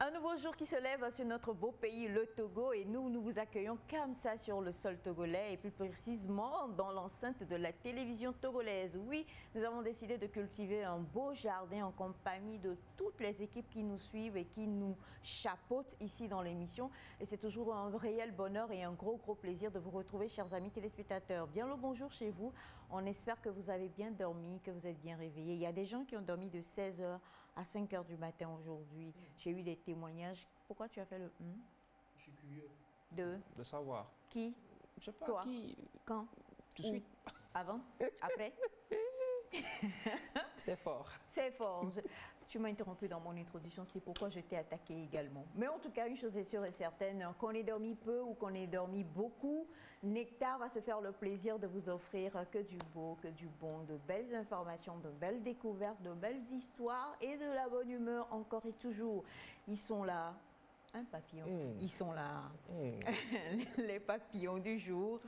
Un nouveau jour qui se lève sur notre beau pays, le Togo, et nous vous accueillons comme ça sur le sol togolais et plus précisément dans l'enceinte de la télévision togolaise. Oui, nous avons décidé de cultiver un beau jardin en compagnie de toutes les équipes qui nous suivent et qui nous chapeautent ici dans l'émission. Et c'est toujours un réel bonheur et un gros plaisir de vous retrouver, chers amis téléspectateurs. Bien le bonjour chez vous. On espère que vous avez bien dormi, que vous êtes bien réveillés. Il y a des gens qui ont dormi de 16h à 5h du matin aujourd'hui. J'ai eu des témoignages. Pourquoi tu as fait le Je suis curieux. De savoir. Qui? Je sais pas Toi? qui. Quand? Tout de suite. Avant? Après? C'est fort. C'est fort. Tu m'as interrompu dans mon introduction, c'est pourquoi je t'ai attaqué également. Mais en tout cas, une chose est sûre et certaine, qu'on ait dormi peu ou qu'on ait dormi beaucoup, Nectar va se faire le plaisir de vous offrir que du beau, que du bon, de belles informations, de belles découvertes, de belles histoires et de la bonne humeur encore et toujours. Ils sont là. Un papillon. Ils sont là. Les papillons du jour.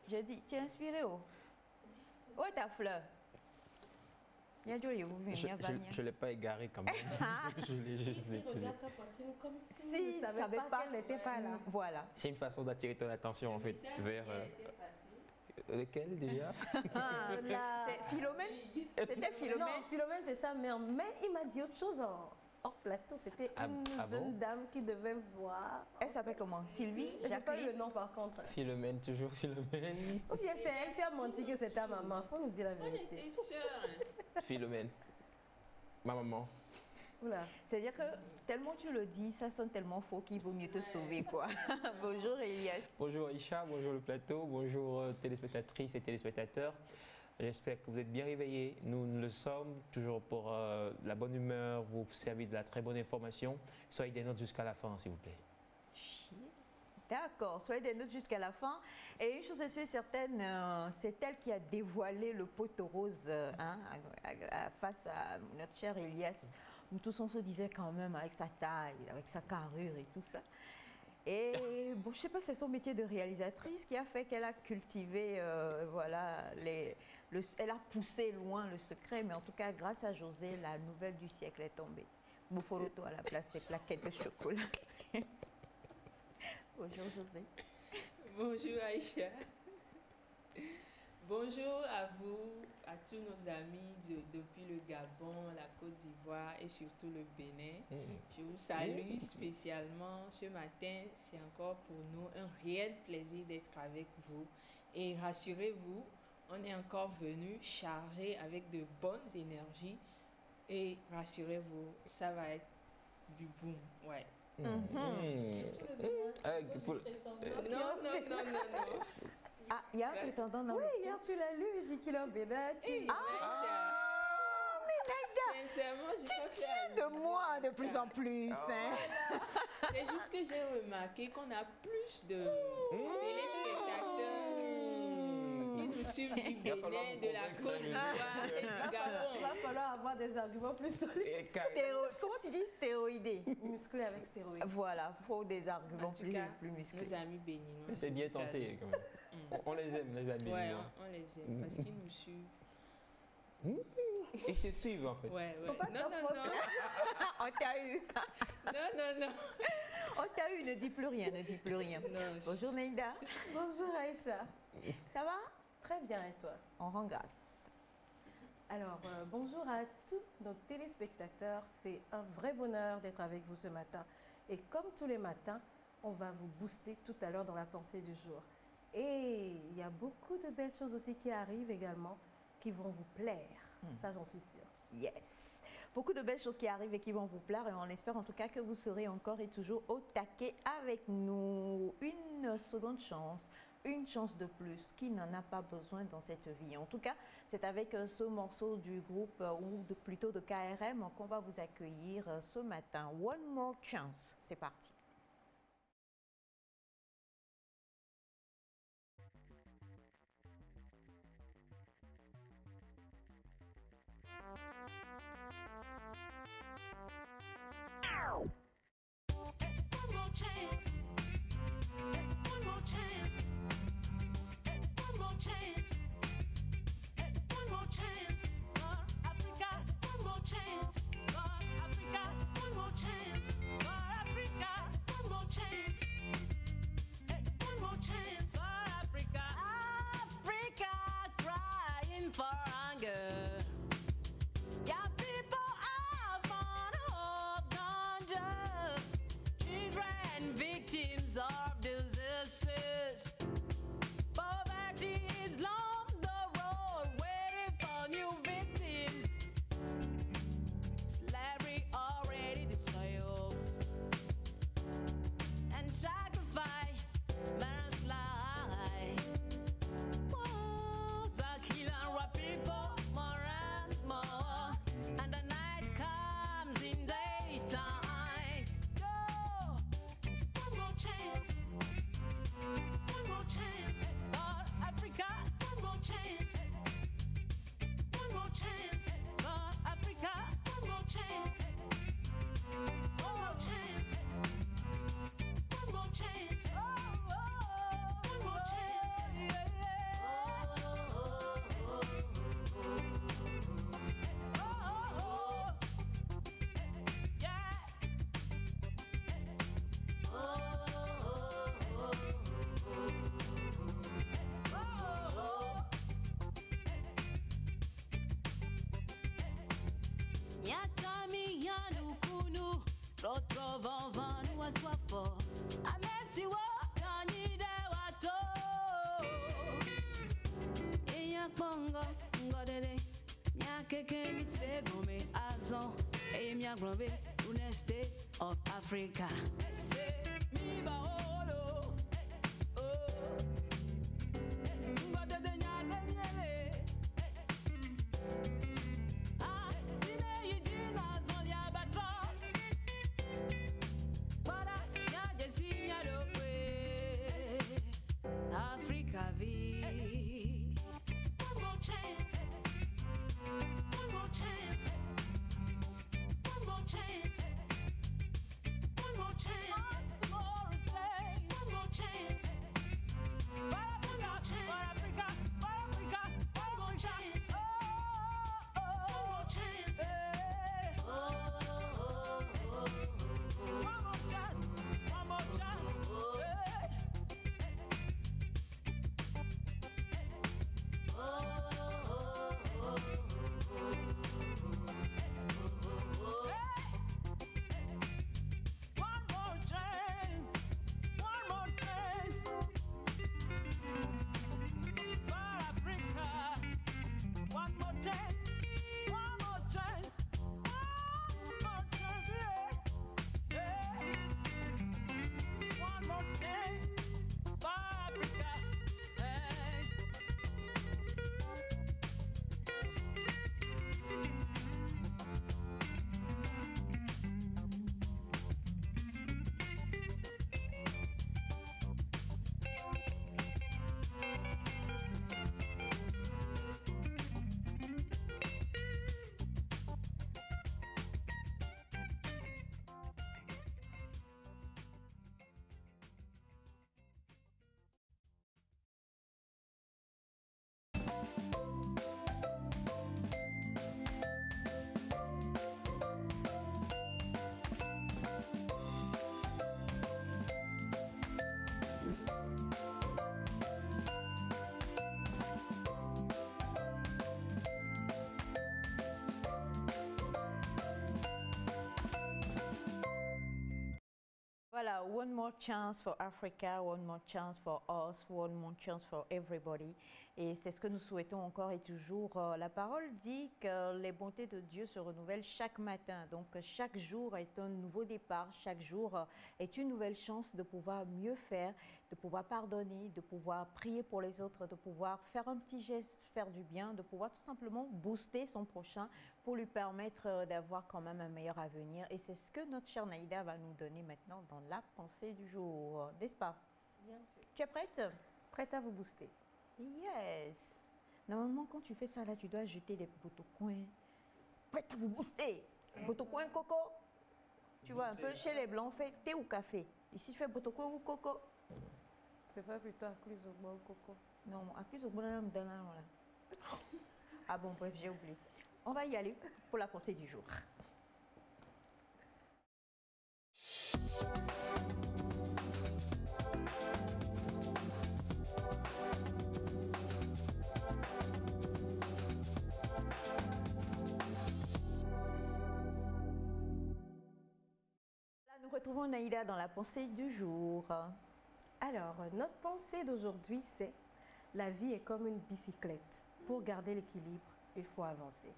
J'ai dit, tu es inspiré où? Où est ta fleur? Je ne l'ai pas égaré quand même. Je l'ai juste déposé. Regarde sa poitrine comme si il ne savait pas qu'elle n'était pas là. Voilà. C'est une façon d'attirer ton attention en fait vers... lequel déjà? C'est Philomène? C'était Philomène? Non, Philomène c'est sa mère, mais il m'a dit autre chose hors plateau. C'était une jeune dame qui devait voir. Elle s'appelle comment? Sylvie? Je n'ai pas eu le nom par contre. Philomène, toujours Philomène. Ou bien c'est elle, tu as menti que c'est ta maman. Faut nous dire la vérité. On était sûrs. Philomène. Ma maman. Oula. C'est-à-dire que tellement tu le dis, ça sonne tellement faux qu'il vaut mieux te sauver, quoi. Bonjour Elias. Bonjour Aïcha, bonjour le plateau, bonjour téléspectatrices et téléspectateurs. J'espère que vous êtes bien réveillés. Nous le sommes, toujours pour la bonne humeur, vous servir de la très bonne information. Soyez des notes jusqu'à la fin, s'il vous plaît. D'accord, soyez des notes jusqu'à la fin. Et une chose est sûre et certaine, c'est elle qui a dévoilé le poteau rose face à notre cher Elias. Nous tous, on se disait quand même avec sa taille, avec sa carrure et tout ça. Et bon, je ne sais pas si c'est son métier de réalisatrice qui a fait qu'elle a cultivé, voilà, elle a poussé loin le secret, mais en tout cas, grâce à José, la nouvelle du siècle est tombée. Bouforoto à la place des plaquettes de chocolat. Bonjour José. Bonjour Aïcha. Bonjour à vous, à tous nos amis depuis le Gabon, la Côte d'Ivoire et surtout le Bénin. Je vous salue spécialement ce matin. C'est encore pour nous un réel plaisir d'être avec vous. Et rassurez-vous, on est encore venu chargé avec de bonnes énergies. Et rassurez-vous, ça va être du boom. Ouais. Non. Ah, il y a un prétendant dans oui, hier tu l'as lu, il dit qu'il est en Bénin. Mais Naïda, sincèrement, je crois tu tiens de moi de plus en plus. C'est juste que j'ai remarqué qu'on a plus de téléspectateurs qui nous suivent du Bénin, de la Côte d'Ivoire et du Gabon. Il va falloir avoir des arguments plus solides. Comment tu dis stéroïdé? Musclé avec stéroïdes. Voilà, il faut des arguments plus musclés. Nos amis béninois. Mais c'est bien tenté quand même. On les aime, les amis. Ouais, on les aime parce qu'ils nous suivent. Ils te suivent en fait. Ouais. Faut pas Non. On t'a eu. Non. On t'a eu, ne dis plus rien, ne dis plus rien. Non, Bonjour Neïda. Bonjour Aïcha. Ça va? Très bien, et toi? On rend grâce. Alors, bonjour à tous nos téléspectateurs. C'est un vrai bonheur d'être avec vous ce matin. Et comme tous les matins, on va vous booster tout à l'heure dans la pensée du jour. Et il y a beaucoup de belles choses aussi qui arrivent également, qui vont vous plaire. Ça, j'en suis sûre. Yes. Beaucoup de belles choses qui arrivent et qui vont vous plaire. Et on espère en tout cas que vous serez encore et toujours au taquet avec nous. Une seconde chance. Une chance de plus, qui n'en a pas besoin dans cette vie. En tout cas, c'est avec ce morceau du groupe, ou plutôt de KRM, qu'on va vous accueillir ce matin. One More Chance. C'est parti. One more chance. One more chance. One more chance. One more chance. Africa. One more chance. Africa. One more chance. vanu aswafo amesi wo yani de wato eya pongo ngodede mia keke mi se gome azon e mia grombe une state of Africa se mi ba olo ngodede nya ganyele ah ine yidina zon ya batro para nya jesinya dokwe Africa vi one more chance. One more chance. One more chance. One more chance. One more chance. For Africa. For Africa. For Africa. One more chance. One more chance. One more chance. One more chance. One more chance, one more chance for Africa. One more chance, one more chance, one more chance, yeah. One more chance for Africa. Voilà, one more chance for Africa, one more chance for us, one more chance for everybody. Et c'est ce que nous souhaitons encore et toujours. La parole dit que les bontés de Dieu se renouvellent chaque matin. Donc chaque jour est un nouveau départ, chaque jour est une nouvelle chance de pouvoir mieux faire, de pouvoir pardonner, de pouvoir prier pour les autres, de pouvoir faire un petit geste, faire du bien, de pouvoir tout simplement booster son prochain pour lui permettre d'avoir quand même un meilleur avenir. Et c'est ce que notre chère Naïda va nous donner maintenant dans la pensée du jour, n'est-ce pas? Bien sûr. Tu es prête? Prête à vous booster. Yes. Normalement, quand tu fais ça, là, tu dois jeter des poteaux-coins. Prête à vous booster. Poteau-coin, coco. Tu vois, un peu chez les Blancs, on fait thé ou café. Ici, tu fais poteau-coin ou coco. C'est pas plutôt à plus au bois au coco. Non, à plus au bout d'un là. Ah bon, bref, j'ai oublié. On va y aller pour la pensée du jour. Là, nous retrouvons Naïda dans la pensée du jour. Alors, notre pensée d'aujourd'hui, c'est la vie est comme une bicyclette. Pour garder l'équilibre, il faut avancer.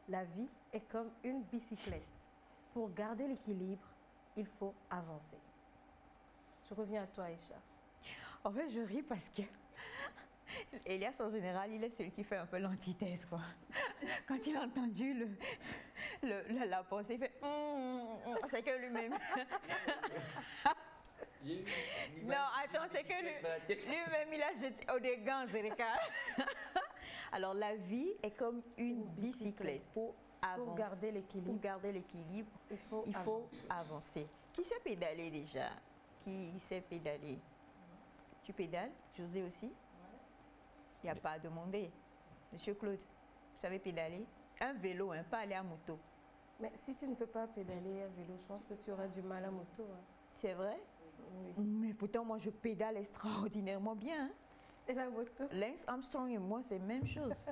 La vie est comme une bicyclette. Pour garder l'équilibre, il faut avancer. Je reviens à toi, Aïcha. En fait, je ris parce que Elias, en général, il est celui qui fait un peu l'antithèse, quoi. Quand il a entendu la pensée, il fait c'est que lui-même. Non, attends, c'est que lui-même, il a jeté au dégât, Zerika. Alors, la vie est comme une bicyclette. Pour garder l'équilibre. Pour garder l'équilibre, il faut avancer. Qui sait pédaler déjà? Qui sait pédaler? Tu pédales? José aussi? Il n'y a pas à demander. Monsieur Claude, vous savez pédaler? Un vélo, hein, pas aller à moto. Mais si tu ne peux pas pédaler à vélo, je pense que tu auras du mal à moto. Hein. C'est vrai? Oui. Mais pourtant, moi, je pédale extraordinairement bien. Hein. Et la moto? Lance Armstrong et moi, c'est la même chose.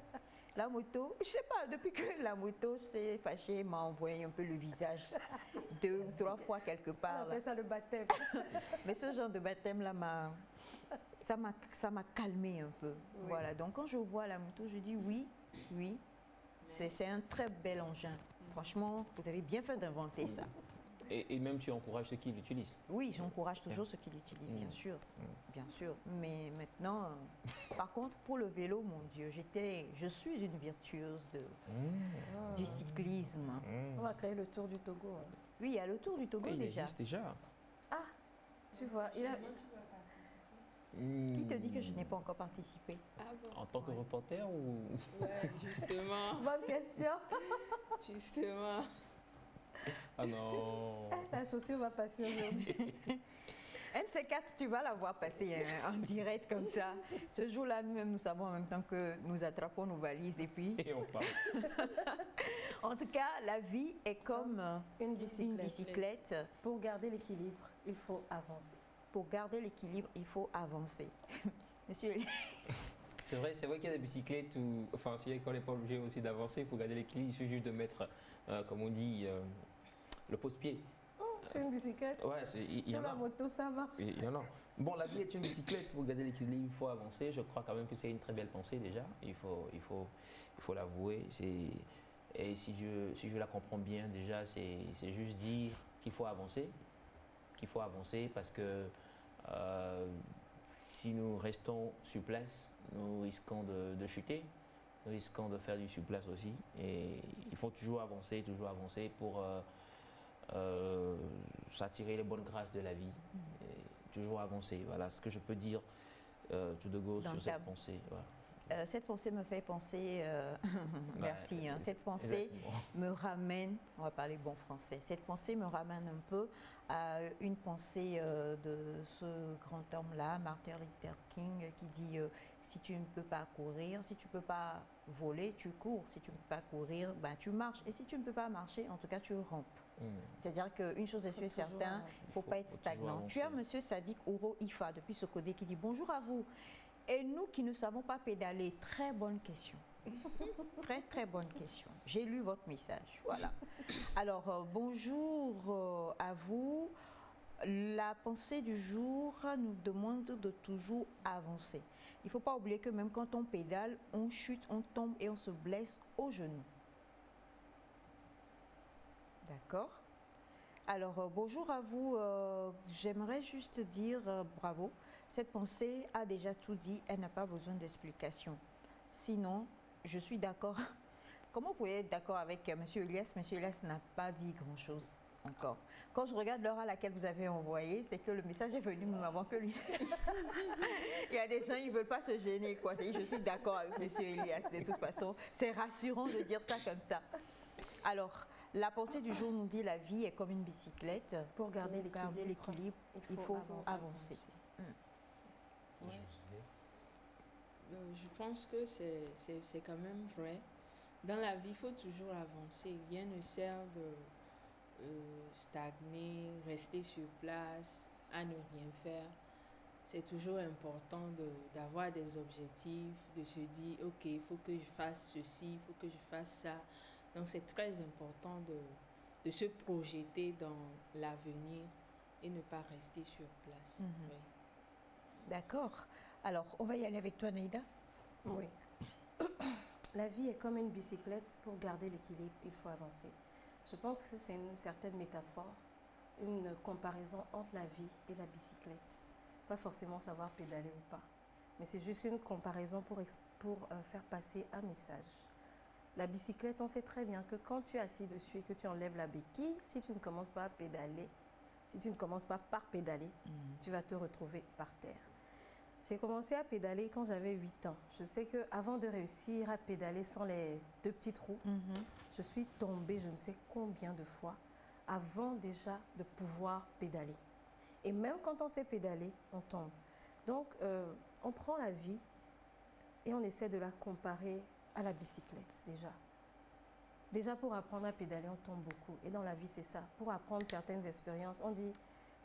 La moto, je sais pas, depuis que la moto s'est fâchée, m'a envoyé un peu le visage 2 ou 3 fois quelque On part. là. appelle ça le baptême. Mais ce genre de baptême-là, ça m'a calmé un peu. Oui. Voilà, donc quand je vois la moto, je dis oui, oui, c'est un très bel engin. Franchement, vous avez bien fait d'inventer ça. Et même tu encourages ceux qui l'utilisent. Oui, j'encourage toujours ceux qui l'utilisent, bien sûr, bien sûr. Mais maintenant, par contre, pour le vélo, mon Dieu, je suis une virtuose du cyclisme. On va créer le tour du Togo. Hein. Oui, il y a le Tour du Togo Il déjà. existe déjà. Ah, tu vois, il a... Qui te dit que je n'ai pas encore participé? Ah bon? En tant que reporter ou... Ouais, justement. Bonne question. Justement. Ah non. La chaussure va passer aujourd'hui. Un de ces quatre, tu vas la voir passer en direct comme ça. Ce jour-là, nous-mêmes, nous savons en même temps que nous attrapons nos valises et puis... Et on parle. En tout cas, la vie est comme Une une bicyclette. bicyclette. Pour garder l'équilibre, il faut avancer. Pour garder l'équilibre, il faut avancer. Monsieur, C'est vrai qu'il y a des bicyclettes où, enfin, si on n'est pas obligé aussi d'avancer pour garder l'équilibre, il suffit juste de mettre, comme on dit, le pose-pied. C'est une bicyclette. Ouais, il y Sur en la a. moto, ça marche. Il y en a. Bon, la vie est une bicyclette, pour garder l'équilibre, il faut avancer. Je crois quand même que c'est une très belle pensée déjà. Il faut l'avouer. Et si je la comprends bien, déjà, c'est juste dire qu'il faut avancer. Qu'il faut avancer parce que si nous restons sur place, nous risquons de chuter. Nous risquons de faire du surplace aussi. Et il faut toujours avancer pour s'attirer les bonnes grâces de la vie. Et toujours avancer. Voilà ce que je peux dire tout de go sur cette pensée. Voilà. cette pensée me fait penser, merci, hein, cette pensée Exactement. me ramène, on va parler bon français, cette pensée me ramène un peu à une pensée de ce grand homme-là, Martin Luther King, qui dit si tu ne peux pas courir, si tu ne peux pas voler, tu cours, si tu ne peux pas courir, ben, tu marches, et si tu ne peux pas marcher, en tout cas tu rampes. C'est-à-dire qu'une chose est sûre et certaine, il ne faut pas être stagnant. Tu as M. Sadiq Ouro Ifa depuis ce côté qui dit bonjour à vous. Et nous qui ne savons pas pédaler, très bonne question. Très, très bonne question. J'ai lu votre message. Voilà. Alors, bonjour à vous. La pensée du jour nous demande de toujours avancer. Il ne faut pas oublier que même quand on pédale, on chute, on tombe et on se blesse au genou. D'accord. Alors, bonjour à vous. J'aimerais juste dire bravo. Cette pensée a déjà tout dit. Elle n'a pas besoin d'explication. Sinon, je suis d'accord. Comment vous pouvez être d'accord avec M. Elias? M. Elias n'a pas dit grand-chose encore. Quand je regarde l'heure à laquelle vous avez envoyé, c'est que le message est venu même avant que lui. Il y a des gens, ils ne veulent pas se gêner, quoi. Je suis d'accord avec M. Elias. De toute façon, c'est rassurant de dire ça comme ça. Alors, la pensée du jour nous dit la vie est comme une bicyclette. Pour garder l'équilibre, il faut avancer. Ouais. Je pense que c'est quand même vrai. Dans la vie, il faut toujours avancer. Rien ne sert de stagner, rester sur place, à ne rien faire. C'est toujours important d'avoir des objectifs, de se dire, OK, il faut que je fasse ceci, il faut que je fasse ça. Donc, c'est très important de se projeter dans l'avenir et ne pas rester sur place. Oui. D'accord. Alors, on va y aller avec toi, Naïda. Oui. La vie est comme une bicyclette. Pour garder l'équilibre, il faut avancer. Je pense que c'est une certaine métaphore, une comparaison entre la vie et la bicyclette. Pas forcément savoir pédaler ou pas, mais c'est juste une comparaison pour faire passer un message. La bicyclette, on sait très bien que quand tu es assis dessus et que tu enlèves la béquille, si tu ne commences pas à pédaler, si tu ne commences pas par pédaler, tu vas te retrouver par terre. J'ai commencé à pédaler quand j'avais 8 ans. Je sais qu'avant de réussir à pédaler sans les 2 petites roues, je suis tombée je ne sais combien de fois avant déjà de pouvoir pédaler. Et même quand on sait pédaler, on tombe. Donc, on prend la vie et on essaie de la comparer à la bicyclette déjà. Déjà, pour apprendre à pédaler, on tombe beaucoup. Et dans la vie, c'est ça. Pour apprendre certaines expériences, on dit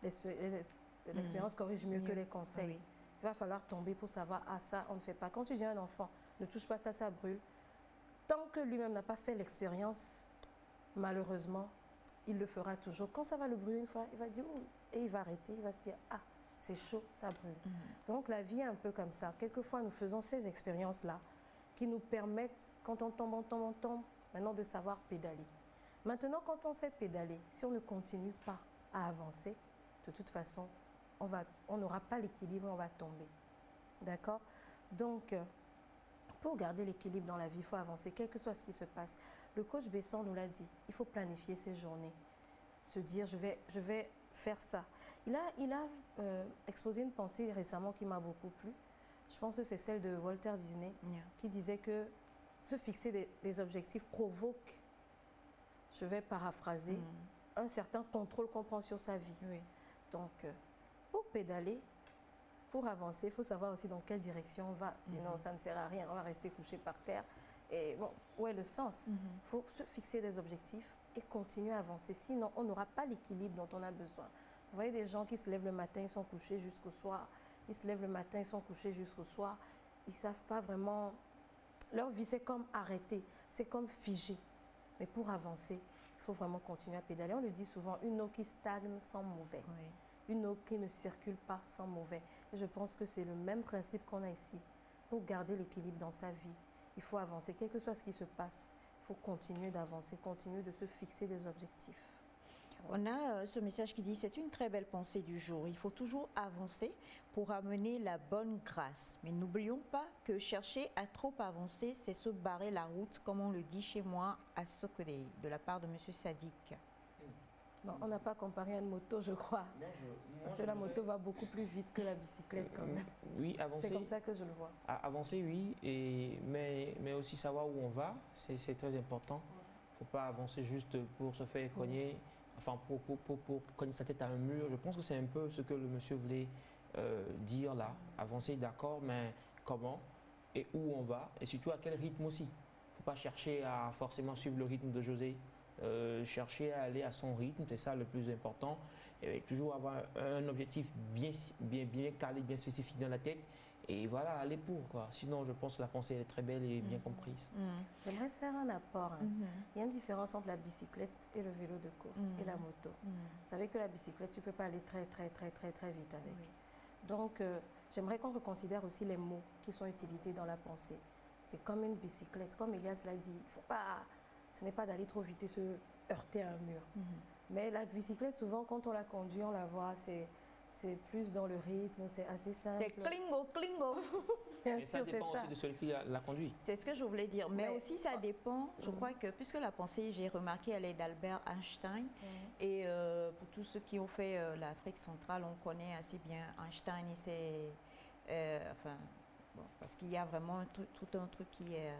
l'expérience corrige mieux que les conseils. Oui. Il va falloir tomber pour savoir, ah ça, on ne fait pas. Quand tu dis à un enfant, ne touche pas ça, ça brûle. tant que lui-même n'a pas fait l'expérience, malheureusement, il le fera toujours. Quand ça va le brûler une fois, il va dire, ouh, et il va arrêter, il va se dire, ah, c'est chaud, ça brûle. Donc la vie est un peu comme ça. Quelquefois, nous faisons ces expériences-là qui nous permettent, quand on tombe, maintenant de savoir pédaler. Maintenant, quand on sait pédaler, si on ne continue pas à avancer, de toute façon, on n'aura pas l'équilibre, on va tomber. D'accord? Donc, pour garder l'équilibre dans la vie, il faut avancer, quel que soit ce qui se passe. Le coach Besson nous l'a dit, il faut planifier ses journées. Se dire, je vais faire ça. Il a exposé une pensée récemment qui m'a beaucoup plu. Je pense que c'est celle de Walter Disney, qui disait que se fixer des objectifs provoque, je vais paraphraser, un certain contrôle qu'on prend sur sa vie. Oui. Donc, pour pédaler, pour avancer, il faut savoir aussi dans quelle direction on va. Sinon, ça ne sert à rien. On va rester couché par terre. Et bon, où est le sens? Il faut se fixer des objectifs et continuer à avancer. Sinon, on n'aura pas l'équilibre dont on a besoin. Vous voyez des gens qui se lèvent le matin, ils sont couchés jusqu'au soir. Ils se lèvent le matin, ils sont couchés jusqu'au soir. Ils ne savent pas vraiment... Leur vie, c'est comme arrêter. C'est comme figé. Mais pour avancer, il faut vraiment continuer à pédaler. On le dit souvent, une eau qui stagne sans mauvais. Oui. Une eau qui ne circule pas sans mauvais. Et je pense que c'est le même principe qu'on a ici. Pour garder l'équilibre dans sa vie, il faut avancer. Quel que soit ce qui se passe, il faut continuer d'avancer, continuer de se fixer des objectifs. On a ce message qui dit, c'est une très belle pensée du jour. Il faut toujours avancer pour amener la bonne grâce. Mais n'oublions pas que chercher à trop avancer, c'est se barrer la route, comme on le dit chez moi à Sokodé, de la part de M. Sadik. Bon, on n'a pas comparé à une moto, je crois. Parce que la moto va beaucoup plus vite que la bicyclette quand même. Oui, avancer. C'est comme ça que je le vois. Avancer, oui, mais aussi savoir où on va, c'est très important. Il ne faut pas avancer juste pour se faire cogner. Enfin, pour cogner sa tête à un mur. Je pense que c'est un peu ce que le monsieur voulait dire là. Avancer, d'accord, mais comment et où on va et surtout à quel rythme aussi. Il ne faut pas chercher à forcément suivre le rythme de José. Chercher à aller à son rythme, c'est ça le plus important. Et toujours avoir un objectif bien calé, bien spécifique dans la tête. Et voilà, aller pour quoi. Sinon, je pense que la pensée est très belle et bien comprise. J'aimerais faire un apport. Il y a une différence entre la bicyclette et le vélo de course et la moto. Vous savez que la bicyclette, tu ne peux pas aller très vite avec. Donc, j'aimerais qu'on reconsidère aussi les mots qui sont utilisés dans la pensée. C'est comme une bicyclette. Comme Elias l'a dit, il faut pas, ce n'est pas d'aller trop vite et se heurter à un mur. Mais la bicyclette, souvent, quand on la conduit, on la voit, c'est plus dans le rythme, c'est assez simple. C'est clingo. Et ça dépend aussi de celui qui la conduit. C'est ce que je voulais dire. Mais aussi, ça dépend, je crois que, puisque la pensée, j'ai remarqué, elle est d'Albert Einstein. Et pour tous ceux qui ont fait l'Afrique centrale, on connaît assez bien Einstein. Et c'est, parce qu'il y a vraiment tout un truc qui est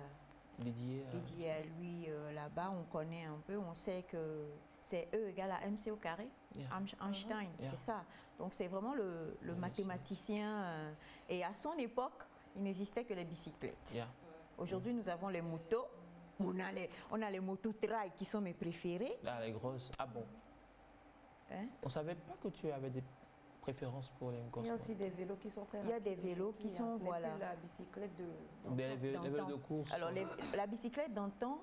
dédié à lui là-bas. On connaît un peu, on sait que c'est E égale à MC au carré. Einstein, c'est ça. Donc c'est vraiment le mathématicien. Et à son époque, il n'existait que les bicyclettes. Aujourd'hui, nous avons les motos. On a les motos trail qui sont mes préférées. Ah, les grosses. Ah bon? On ne savait pas que tu avais des préférences pour les grosses. Il y a aussi des vélos qui sont très rapides. Il y a des vélos qui sont, voilà. La bicyclette des vélos de course. Alors, la bicyclette d'antan,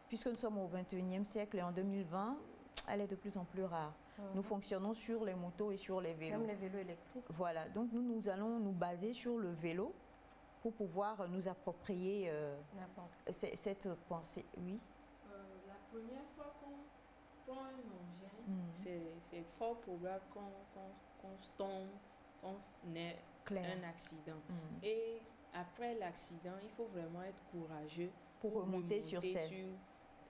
puisque nous sommes au 21e siècle et en 2020, elle est de plus en plus rare. Nous fonctionnons sur les motos et sur les vélos. Même les vélos électriques. Voilà, donc nous allons nous baser sur le vélo pour pouvoir nous approprier cette pensée. Oui. La première fois qu'on prend un engin, c'est fort probable qu'on tombe, qu'on ait un accident. Et après l'accident, il faut vraiment être courageux pour remonter sur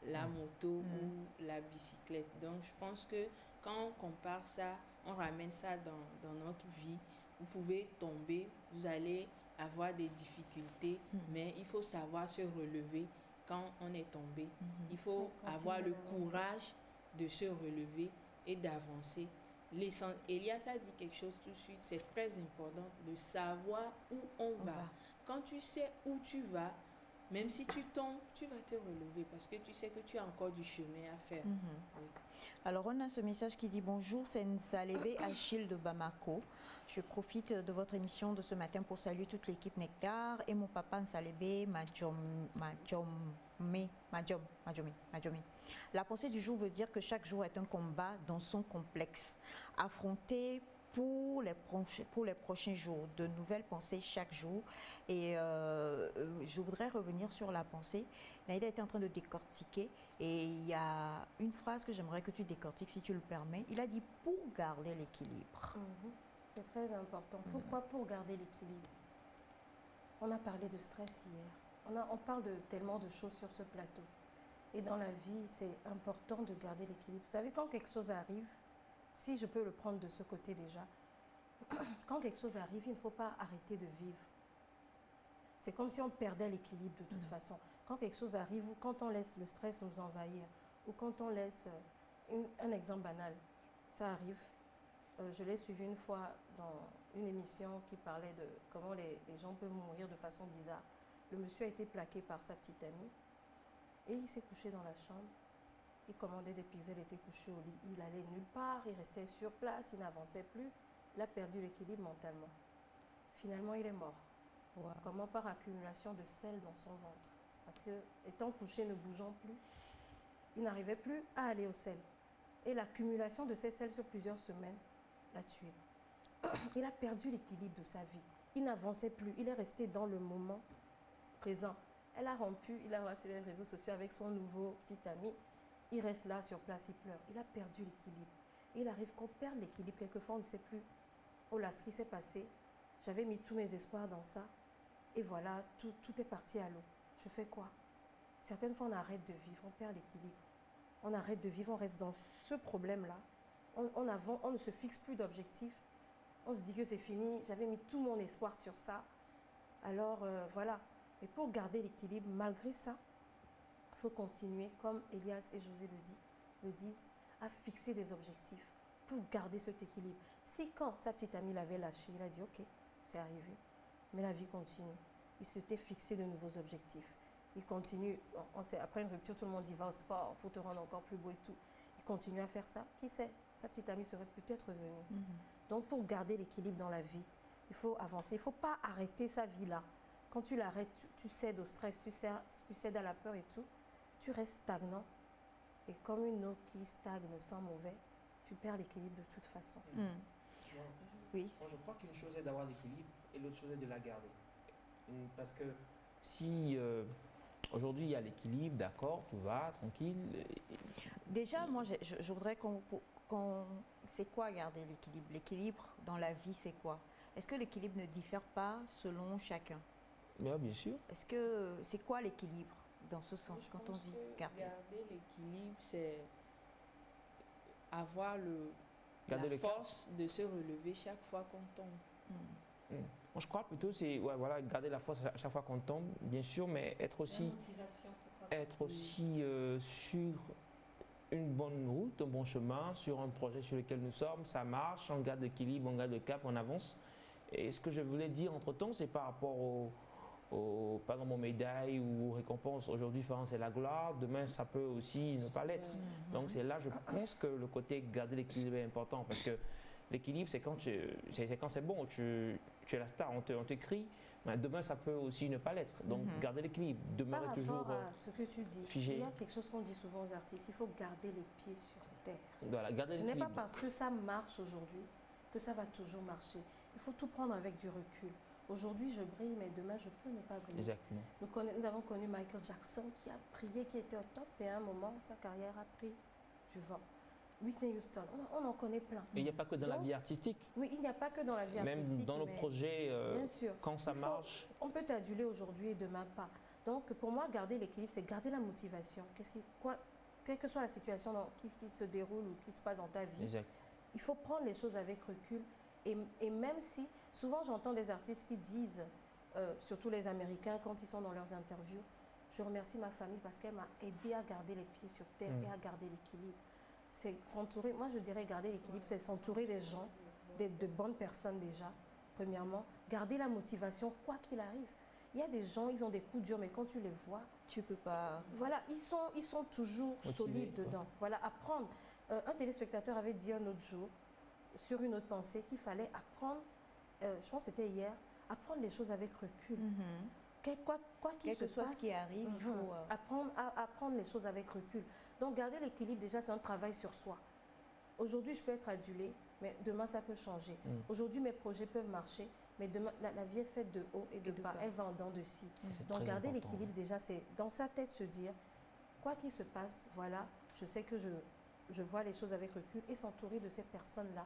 la moto ou la bicyclette. Donc, je pense que quand on compare ça, on ramène ça dans notre vie. Vous pouvez tomber, vous allez avoir des difficultés, mais il faut savoir se relever quand on est tombé. Il faut avoir le courage de se relever et d'avancer. Elias a dit quelque chose tout de suite, c'est très important de savoir où on va. Quand tu sais où tu vas, même si tu tombes, tu vas te relever parce que tu sais que tu as encore du chemin à faire. Oui. Alors, on a ce message qui dit bonjour, c'est Nsalebe Achille de Bamako. Je profite de votre émission de ce matin pour saluer toute l'équipe Nectar et mon papa Nsalebe Majomi. La pensée du jour veut dire que chaque jour est un combat dans son complexe. Affronter pour les prochains jours, de nouvelles pensées chaque jour. Et je voudrais revenir sur la pensée. Naïda était en train de décortiquer et il y a une phrase que j'aimerais que tu décortiques si tu le permets. Il a dit pour garder l'équilibre. C'est très important. Pourquoi pour garder l'équilibre? On a parlé de stress hier. On parle de tellement de choses sur ce plateau. Et dans la vie, c'est important de garder l'équilibre. Vous savez, quand quelque chose arrive, si je peux le prendre de ce côté déjà, quand quelque chose arrive, il ne faut pas arrêter de vivre. C'est comme si on perdait l'équilibre de toute façon. Quand quelque chose arrive, ou quand on laisse le stress nous envahir, ou quand on laisse... un exemple banal, ça arrive. Je l'ai suivi une fois dans une émission qui parlait de comment les gens peuvent mourir de façon bizarre. Le monsieur a été plaqué par sa petite amie et il s'est couché dans la chambre. Il commandait des pizzas, il était couché au lit, il allait nulle part, il restait sur place, il n'avançait plus. Il a perdu l'équilibre mentalement. Finalement, il est mort. Wow. Comment? Par accumulation de sel dans son ventre. Parce que, étant couché, ne bougeant plus, il n'arrivait plus à aller au sel. Et l'accumulation de ces sels sur plusieurs semaines l'a tué. Il a perdu l'équilibre de sa vie. Il n'avançait plus, il est resté dans le moment présent. Elle a rompu, il a va sur les réseaux sociaux avec son nouveau petit ami. Il reste là sur place, il pleure. Il a perdu l'équilibre. Il arrive qu'on perde l'équilibre. Quelquefois, on ne sait plus. Oh là, ce qui s'est passé, j'avais mis tous mes espoirs dans ça. Et voilà, tout est parti à l'eau. Je fais quoi? Certaines fois, on arrête de vivre, on perd l'équilibre. On arrête de vivre, on reste dans ce problème-là. On ne se fixe plus d'objectifs. On se dit que c'est fini. J'avais mis tout mon espoir sur ça. Alors, voilà. Mais pour garder l'équilibre, malgré ça, il faut continuer, comme Elias et José le disent, à fixer des objectifs pour garder cet équilibre. Si quand sa petite amie l'avait lâché, il a dit ok, c'est arrivé, mais la vie continue. Il s'était fixé de nouveaux objectifs. Il continue, après une rupture, tout le monde dit va au sport, il faut te rendre encore plus beau et tout. Il continue à faire ça. Qui sait, sa petite amie serait peut-être revenue. Donc pour garder l'équilibre dans la vie, il faut avancer. Il ne faut pas arrêter sa vie là. Quand tu l'arrêtes, tu cèdes au stress, tu cèdes à la peur et tout, tu restes stagnant. Et comme une eau qui stagne sans mauvais, tu perds l'équilibre de toute façon. Oui. Moi, je crois qu'une chose est d'avoir l'équilibre et l'autre chose est de la garder. Parce que si aujourd'hui il y a l'équilibre, d'accord, tout va, tranquille. Déjà, moi, je voudrais c'est quoi garder l'équilibre? L'équilibre dans la vie, c'est quoi? Est-ce que l'équilibre ne diffère pas selon chacun? Bien sûr. Est-ce que c'est quoi l'équilibre dans ce sens quand on dit garder? Garder l'équilibre, c'est avoir la force de se relever chaque fois qu'on tombe. Moi, je crois plutôt c'est voilà, garder la force à chaque fois qu'on tombe, bien sûr, mais être aussi sur une bonne route, un bon chemin, sur un projet sur lequel nous sommes, ça marche, on garde l'équilibre, on garde le cap, on avance. Et ce que je voulais dire entre-temps, c'est par rapport par exemple, aux médailles ou aux récompenses. Aujourd'hui, c'est la gloire, demain, ça peut aussi ne pas l'être. Donc, c'est là, je pense que le côté garder l'équilibre est important parce que l'équilibre, c'est quand c'est bon, tu es la star, on te crie. Mais demain, ça peut aussi ne pas l'être. Donc, garder l'équilibre, demeurer toujours ce que tu dis, figé. Il y a quelque chose qu'on dit souvent aux artistes, il faut garder les pieds sur terre. Voilà, garder Ce l'équilibre. n'est pas parce que ça marche aujourd'hui que ça va toujours marcher. Il faut tout prendre avec du recul. Aujourd'hui, je brille, mais demain, je peux ne pas briller. Exactement. Nous avons connu Michael Jackson qui a brillé, qui était au top, et à un moment, sa carrière a pris du vent. Whitney Houston, on en connaît plein. Et il n'y a pas que dans la vie artistique. Oui, il n'y a pas que dans la vie artistique. Même dans nos projets, bien sûr, quand ça marche. On peut t'aduler aujourd'hui et demain pas. Donc, pour moi, garder l'équilibre, c'est garder la motivation. Quelle que soit la situation qui se déroule ou qui se passe dans ta vie, exact. Il faut prendre les choses avec recul. Et même si, souvent j'entends des artistes qui disent, surtout les Américains, quand ils sont dans leurs interviews, je remercie ma famille parce qu'elle m'a aidé à garder les pieds sur terre et à garder l'équilibre. C'est s'entourer, moi je dirais garder l'équilibre, c'est s'entourer des gens, de bonnes personnes déjà, premièrement. Garder la motivation, quoi qu'il arrive. Il y a des gens, ils ont des coups durs, mais quand tu les vois, Tu peux pas. voilà, ils sont toujours Motivés, solides ouais. dedans. Voilà, apprendre. Un téléspectateur avait dit un autre jour, sur une autre pensée, qu'il fallait apprendre, je pense que c'était hier, apprendre les choses avec recul. Quoi qu'il Quel se que soit passe, ce qui arrive, il faut. apprendre les choses avec recul. Donc, garder l'équilibre, déjà, c'est un travail sur soi. Aujourd'hui, je peux être adulée, mais demain, ça peut changer. Aujourd'hui, mes projets peuvent marcher, mais demain, la vie est faite de haut et de bas. Elle va en dents de scie. C'est Donc, très garder important, l'équilibre, déjà, c'est dans sa tête se dire, quoi qu'il se passe, voilà, je sais que je vois les choses avec recul et s'entourer de ces personnes-là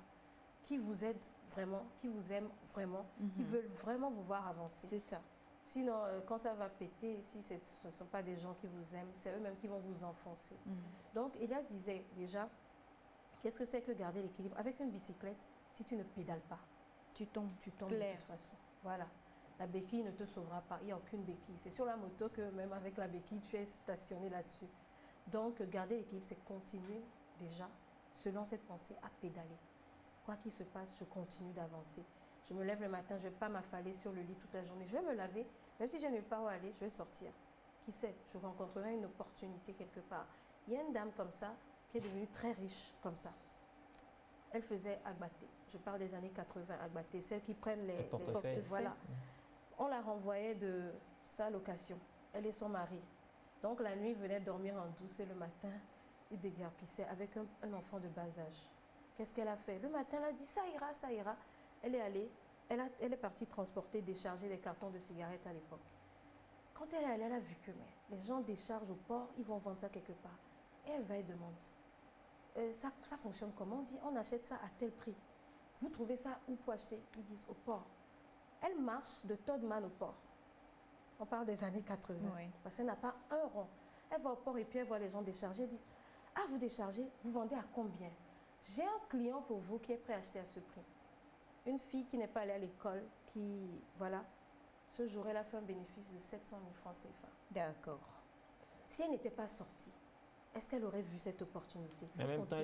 qui vous aident vraiment, qui vous aiment vraiment, qui veulent vraiment vous voir avancer. C'est ça. Sinon, quand ça va péter, si ce ne sont pas des gens qui vous aiment, c'est eux-mêmes qui vont vous enfoncer. Donc, Elias disait déjà, qu'est-ce que c'est que garder l'équilibre? Avec une bicyclette, si tu ne pédales pas, Tu tombes. tu tombes Clair. de toute façon. Voilà. La béquille ne te sauvera pas. Il n'y a aucune béquille. C'est sur la moto que même avec la béquille, tu es stationné là-dessus. Donc, garder l'équilibre, c'est continuer déjà, selon cette pensée, à pédaler. Quoi qu'il se passe, je continue d'avancer. Je me lève le matin, je ne vais pas m'affaler sur le lit toute la journée. Je vais me laver, même si je n'ai pas où aller, je vais sortir. Qui sait, je rencontrerai une opportunité quelque part. Il y a une dame comme ça qui est devenue très riche comme ça. Elle faisait Agbaté. Je parle des années 80, Agbaté. Celles qui prennent les portefeuilles. Voilà. On la renvoyait de sa location. Elle et son mari. Donc la nuit, il venait dormir en douce et le matin, il déguerpissait avec un enfant de bas âge. Qu'est-ce qu'elle a fait? Le matin, elle a dit ça ira, ça ira. Elle est allée, elle est partie transporter, décharger des cartons de cigarettes à l'époque. Quand elle est allée, elle a vu que les gens déchargent au port, ils vont vendre ça quelque part. Et elle va et demande. Ça fonctionne comment? On dit, on achète ça à tel prix. Vous trouvez ça où pour acheter? Ils disent au port. Elle marche de Todman au port. On parle des années 80. Oui. Parce qu'elle n'a pas un rond. Elle va au port et puis elle voit les gens décharger. Elle dit, ah, vous déchargez, vous vendez à combien? J'ai un client pour vous qui est prêt à acheter à ce prix. Une fille qui n'est pas allée à l'école, qui, voilà, ce jour, elle a fait un bénéfice de 700 000 francs CFA. D'accord. Si elle n'était pas sortie, est-ce qu'elle aurait vu cette opportunité? Mais en même temps,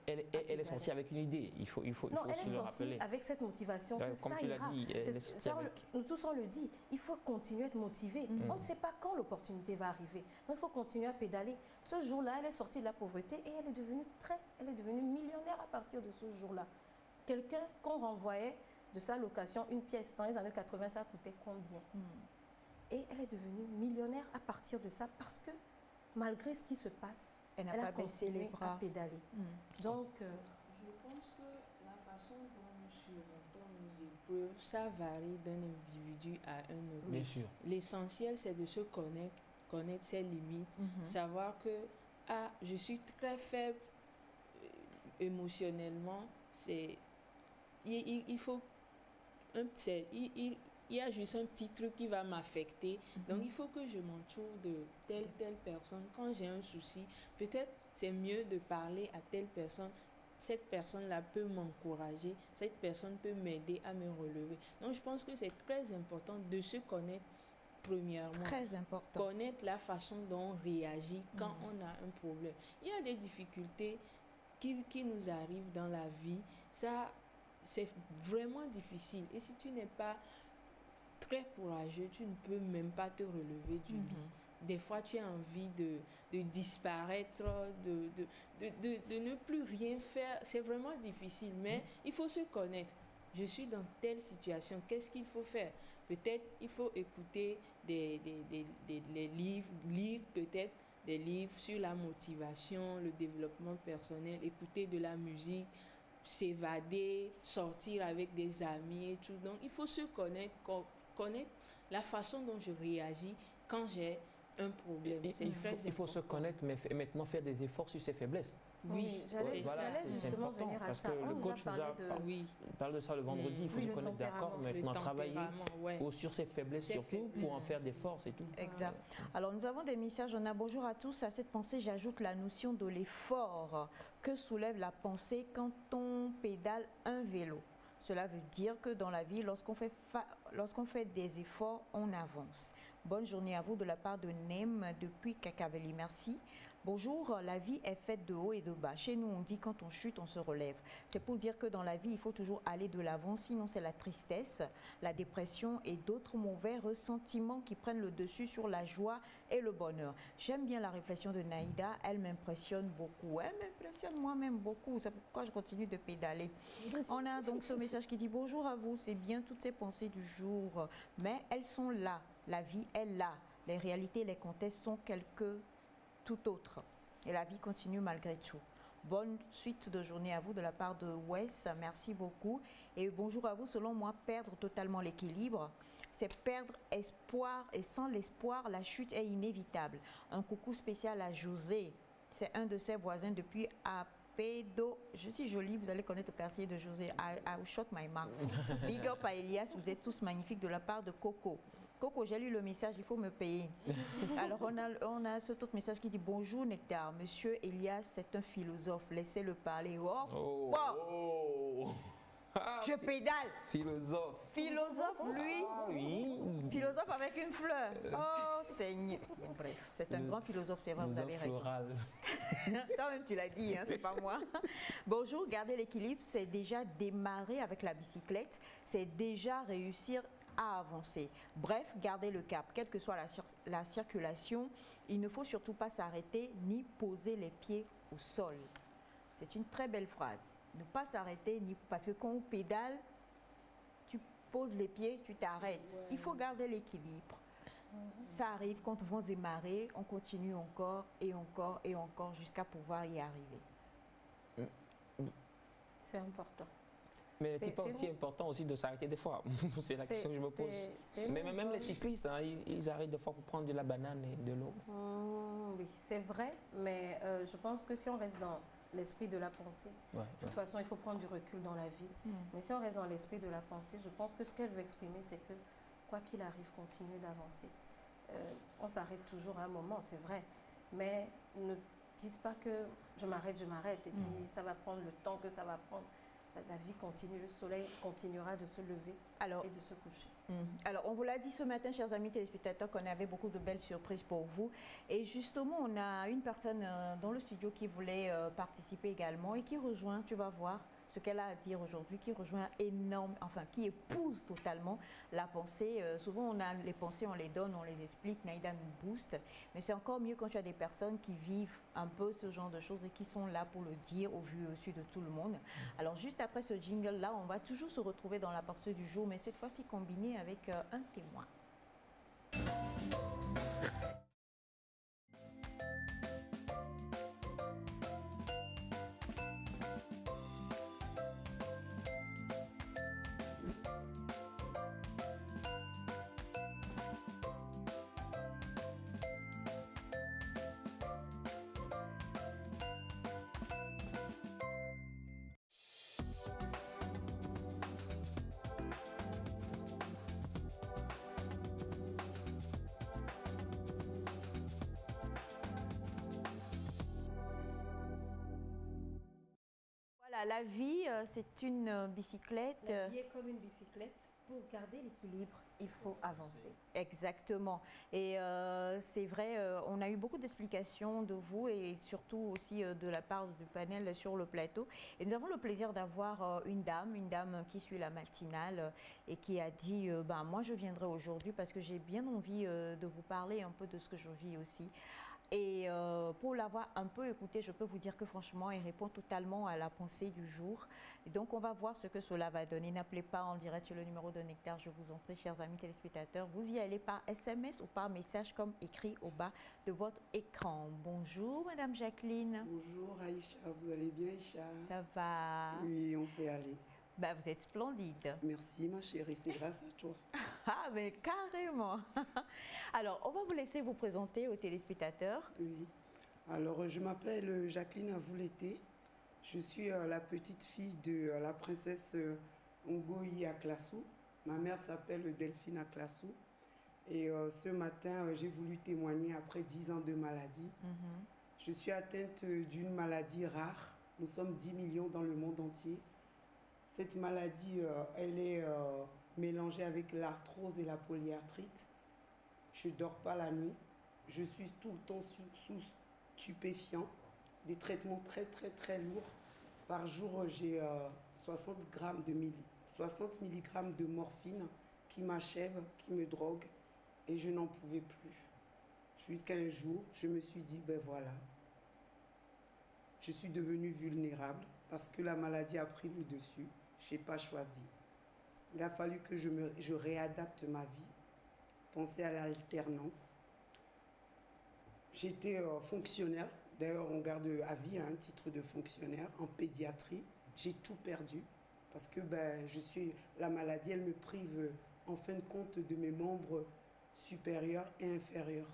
elle est sortie avec une idée. Il faut non, aussi elle est le sortie rappeler. avec cette motivation que Comme ça tu l'as ira. dit, elle est sortie avec... Nous tous, on le dit, il faut continuer à être motivé. On ne sait pas quand l'opportunité va arriver. Donc, il faut continuer à pédaler. Ce jour-là, elle est sortie de la pauvreté et elle est devenue millionnaire à partir de ce jour-là. Quelqu'un qu'on renvoyait de sa location, une pièce dans les années 80, ça coûtait combien? Et elle est devenue millionnaire à partir de ça parce que malgré ce qui se passe, Elle n'a elle pas a baissé les continué bras. à pédaler. Donc, Je pense que la façon dont nous surmontons nos épreuves, ça varie d'un individu à un autre. Bien sûr. L'essentiel, c'est de se connaître ses limites, savoir que je suis très faible émotionnellement. Il faut il y a juste un petit truc qui va m'affecter. Donc, il faut que je m'entoure de telle personne. Quand j'ai un souci, peut-être c'est mieux de parler à telle personne. Cette personne-là peut m'encourager. Cette personne peut m'aider à me relever. Donc, je pense que c'est très important de se connaître premièrement. Très important. Connaître la façon dont on réagit quand on a un problème. Il y a des difficultés qui nous arrivent dans la vie. Ça, c'est vraiment difficile. Et si tu n'es pas très courageux, tu ne peux même pas te relever du lit. Des fois, tu as envie de disparaître, de ne plus rien faire. C'est vraiment difficile, mais il faut se connaître. Je suis dans telle situation, qu'est-ce qu'il faut faire? Peut-être il faut écouter des livres, lire peut-être des livres sur la motivation, le développement personnel, écouter de la musique, s'évader, sortir avec des amis et tout. Donc, il faut se connaître la façon dont je réagis quand j'ai un problème. Il faut se connaître, mais maintenant faire des efforts sur ses faiblesses. Oui, j'allais justement venir à ça. Parce que le coach parle de ça le vendredi, il faut se connaître, d'accord, maintenant travailler sur ses faiblesses surtout pour en faire des forces et tout. Exact. Alors nous avons des messages, on a bonjour à tous. À cette pensée, j'ajoute la notion de l'effort que soulève la pensée quand on pédale un vélo. Cela veut dire que dans la vie, lorsqu'on fait des efforts, on avance. Bonne journée à vous de la part de Nem depuis Kakaveli. Merci. Bonjour, la vie est faite de haut et de bas. Chez nous, on dit quand on chute, on se relève. C'est pour dire que dans la vie, il faut toujours aller de l'avant, sinon c'est la tristesse, la dépression et d'autres mauvais ressentiments qui prennent le dessus sur la joie et le bonheur. J'aime bien la réflexion de Naïda, elle m'impressionne beaucoup. Elle m'impressionne moi-même beaucoup, c'est pourquoi je continue de pédaler. On a donc ce message qui dit bonjour à vous, c'est bien toutes ces pensées du jour, mais elles sont là, la vie est là. Les réalités, les contextes sont quelque tout autre. Et la vie continue malgré tout. Bonne suite de journée à vous de la part de Wes, merci beaucoup. Et bonjour à vous, selon moi, perdre totalement l'équilibre, c'est perdre espoir et sans l'espoir, la chute est inévitable. Un coucou spécial à José, c'est un de ses voisins depuis Pédo, je suis jolie, vous allez connaître le quartier de José. I shot my mouth. Big up à Elias, vous êtes tous magnifiques de la part de Coco. Coco, j'ai lu le message, il faut me payer. Alors, on a cet autre message qui dit bonjour Nectar, monsieur Elias, c'est un philosophe, laissez-le parler. Oh, wow. Je pédale. Philosophe. Philosophe, lui. Oui. Philosophe avec une fleur. Oh, Seigneur. Bon, bref, c'est un grand philosophe, c'est vrai, vous avez raison. Toi-même, tu l'as dit, hein, c'est pas moi. Bonjour, garder l'équilibre, c'est déjà démarrer avec la bicyclette, c'est déjà réussir à avancer. Bref, garder le cap, quelle que soit la circulation, il ne faut surtout pas s'arrêter ni poser les pieds au sol. C'est une très belle phrase. Ne pas s'arrêter, ni parce que quand on pédale, tu poses les pieds, tu t'arrêtes. Ouais. Il faut garder l'équilibre. Ça arrive quand on va démarrer, on continue encore et encore et encore jusqu'à pouvoir y arriver. C'est important. Mais c'est pas aussi important aussi de s'arrêter des fois. C'est la question que je me pose. Mais même les cyclistes, hein, ils arrêtent des fois pour prendre de la banane et de l'eau. Oui, c'est vrai, mais je pense que si on reste dans l'esprit de la pensée, de toute façon, il faut prendre du recul dans la vie. Mais si on reste dans l'esprit de la pensée, je pense que ce qu'elle veut exprimer, c'est que quoi qu'il arrive, continuer d'avancer. On s'arrête toujours à un moment, c'est vrai. Mais ne dites pas que je m'arrête, et puis ça va prendre le temps que ça va prendre. La vie continue, le soleil continuera de se lever et de se coucher. Alors, on vous l'a dit ce matin, chers amis téléspectateurs, qu'on avait beaucoup de belles surprises pour vous. Et justement, on a une personne dans le studio qui voulait participer également et qui rejoint, tu vas voir ce qu'elle a à dire aujourd'hui, qui rejoint qui épouse totalement la pensée. Souvent, on a les pensées, on les donne, on les explique, Naïda nous booste. Mais c'est encore mieux quand tu as des personnes qui vivent un peu ce genre de choses et qui sont là pour le dire au vu et au su de tout le monde. Alors, juste après ce jingle-là, on va toujours se retrouver dans la pensée du jour, mais cette fois-ci combiné avec un témoin. La vie, c'est une bicyclette. La vie est comme une bicyclette. Pour garder l'équilibre, il faut avancer. Exactement. Et c'est vrai, on a eu beaucoup d'explications de vous et surtout aussi de la part du panel sur le plateau. Et nous avons le plaisir d'avoir une dame qui suit la matinale et qui a dit moi je viendrai aujourd'hui parce que j'ai bien envie de vous parler un peu de ce que je vis aussi. Et pour l'avoir un peu écouté, je peux vous dire que franchement, il répond totalement à la pensée du jour. Et donc, on va voir ce que cela va donner. N'appelez pas en direct sur le numéro de Nectar, je vous en prie, chers amis téléspectateurs. Vous y allez par SMS ou par message comme écrit au bas de votre écran. Bonjour, Madame Jacqueline. Bonjour, Aïcha. Vous allez bien, Aïcha? Ça va? Oui, on fait aller. Vous êtes splendide. Merci, ma chérie. C'est grâce à toi. Ah, mais carrément. Alors, on va vous laisser vous présenter aux téléspectateurs. Oui. Alors, je m'appelle Jacqueline Avoulété. Je suis la petite fille de la princesse Ngoï Aklassou. Ma mère s'appelle Delphine Aklassou. Et ce matin, j'ai voulu témoigner après 10 ans de maladie. Je suis atteinte d'une maladie rare. Nous sommes 10 millions dans le monde entier. Cette maladie, elle est mélangée avec l'arthrose et la polyarthrite. Je ne dors pas la nuit. Je suis tout le temps sous stupéfiants, des traitements très très très lourds. Par jour, j'ai 60 mg de morphine qui m'achève, qui me drogue, et je n'en pouvais plus. Jusqu'à un jour, je me suis dit, ben voilà, je suis devenue vulnérable parce que la maladie a pris le dessus. Je n'ai pas choisi. Il a fallu que je réadapte ma vie, penser à l'alternance. J'étais fonctionnaire, d'ailleurs on garde à vie un titre de fonctionnaire en pédiatrie. J'ai tout perdu parce que la maladie, elle me prive en fin de compte de mes membres supérieurs et inférieurs.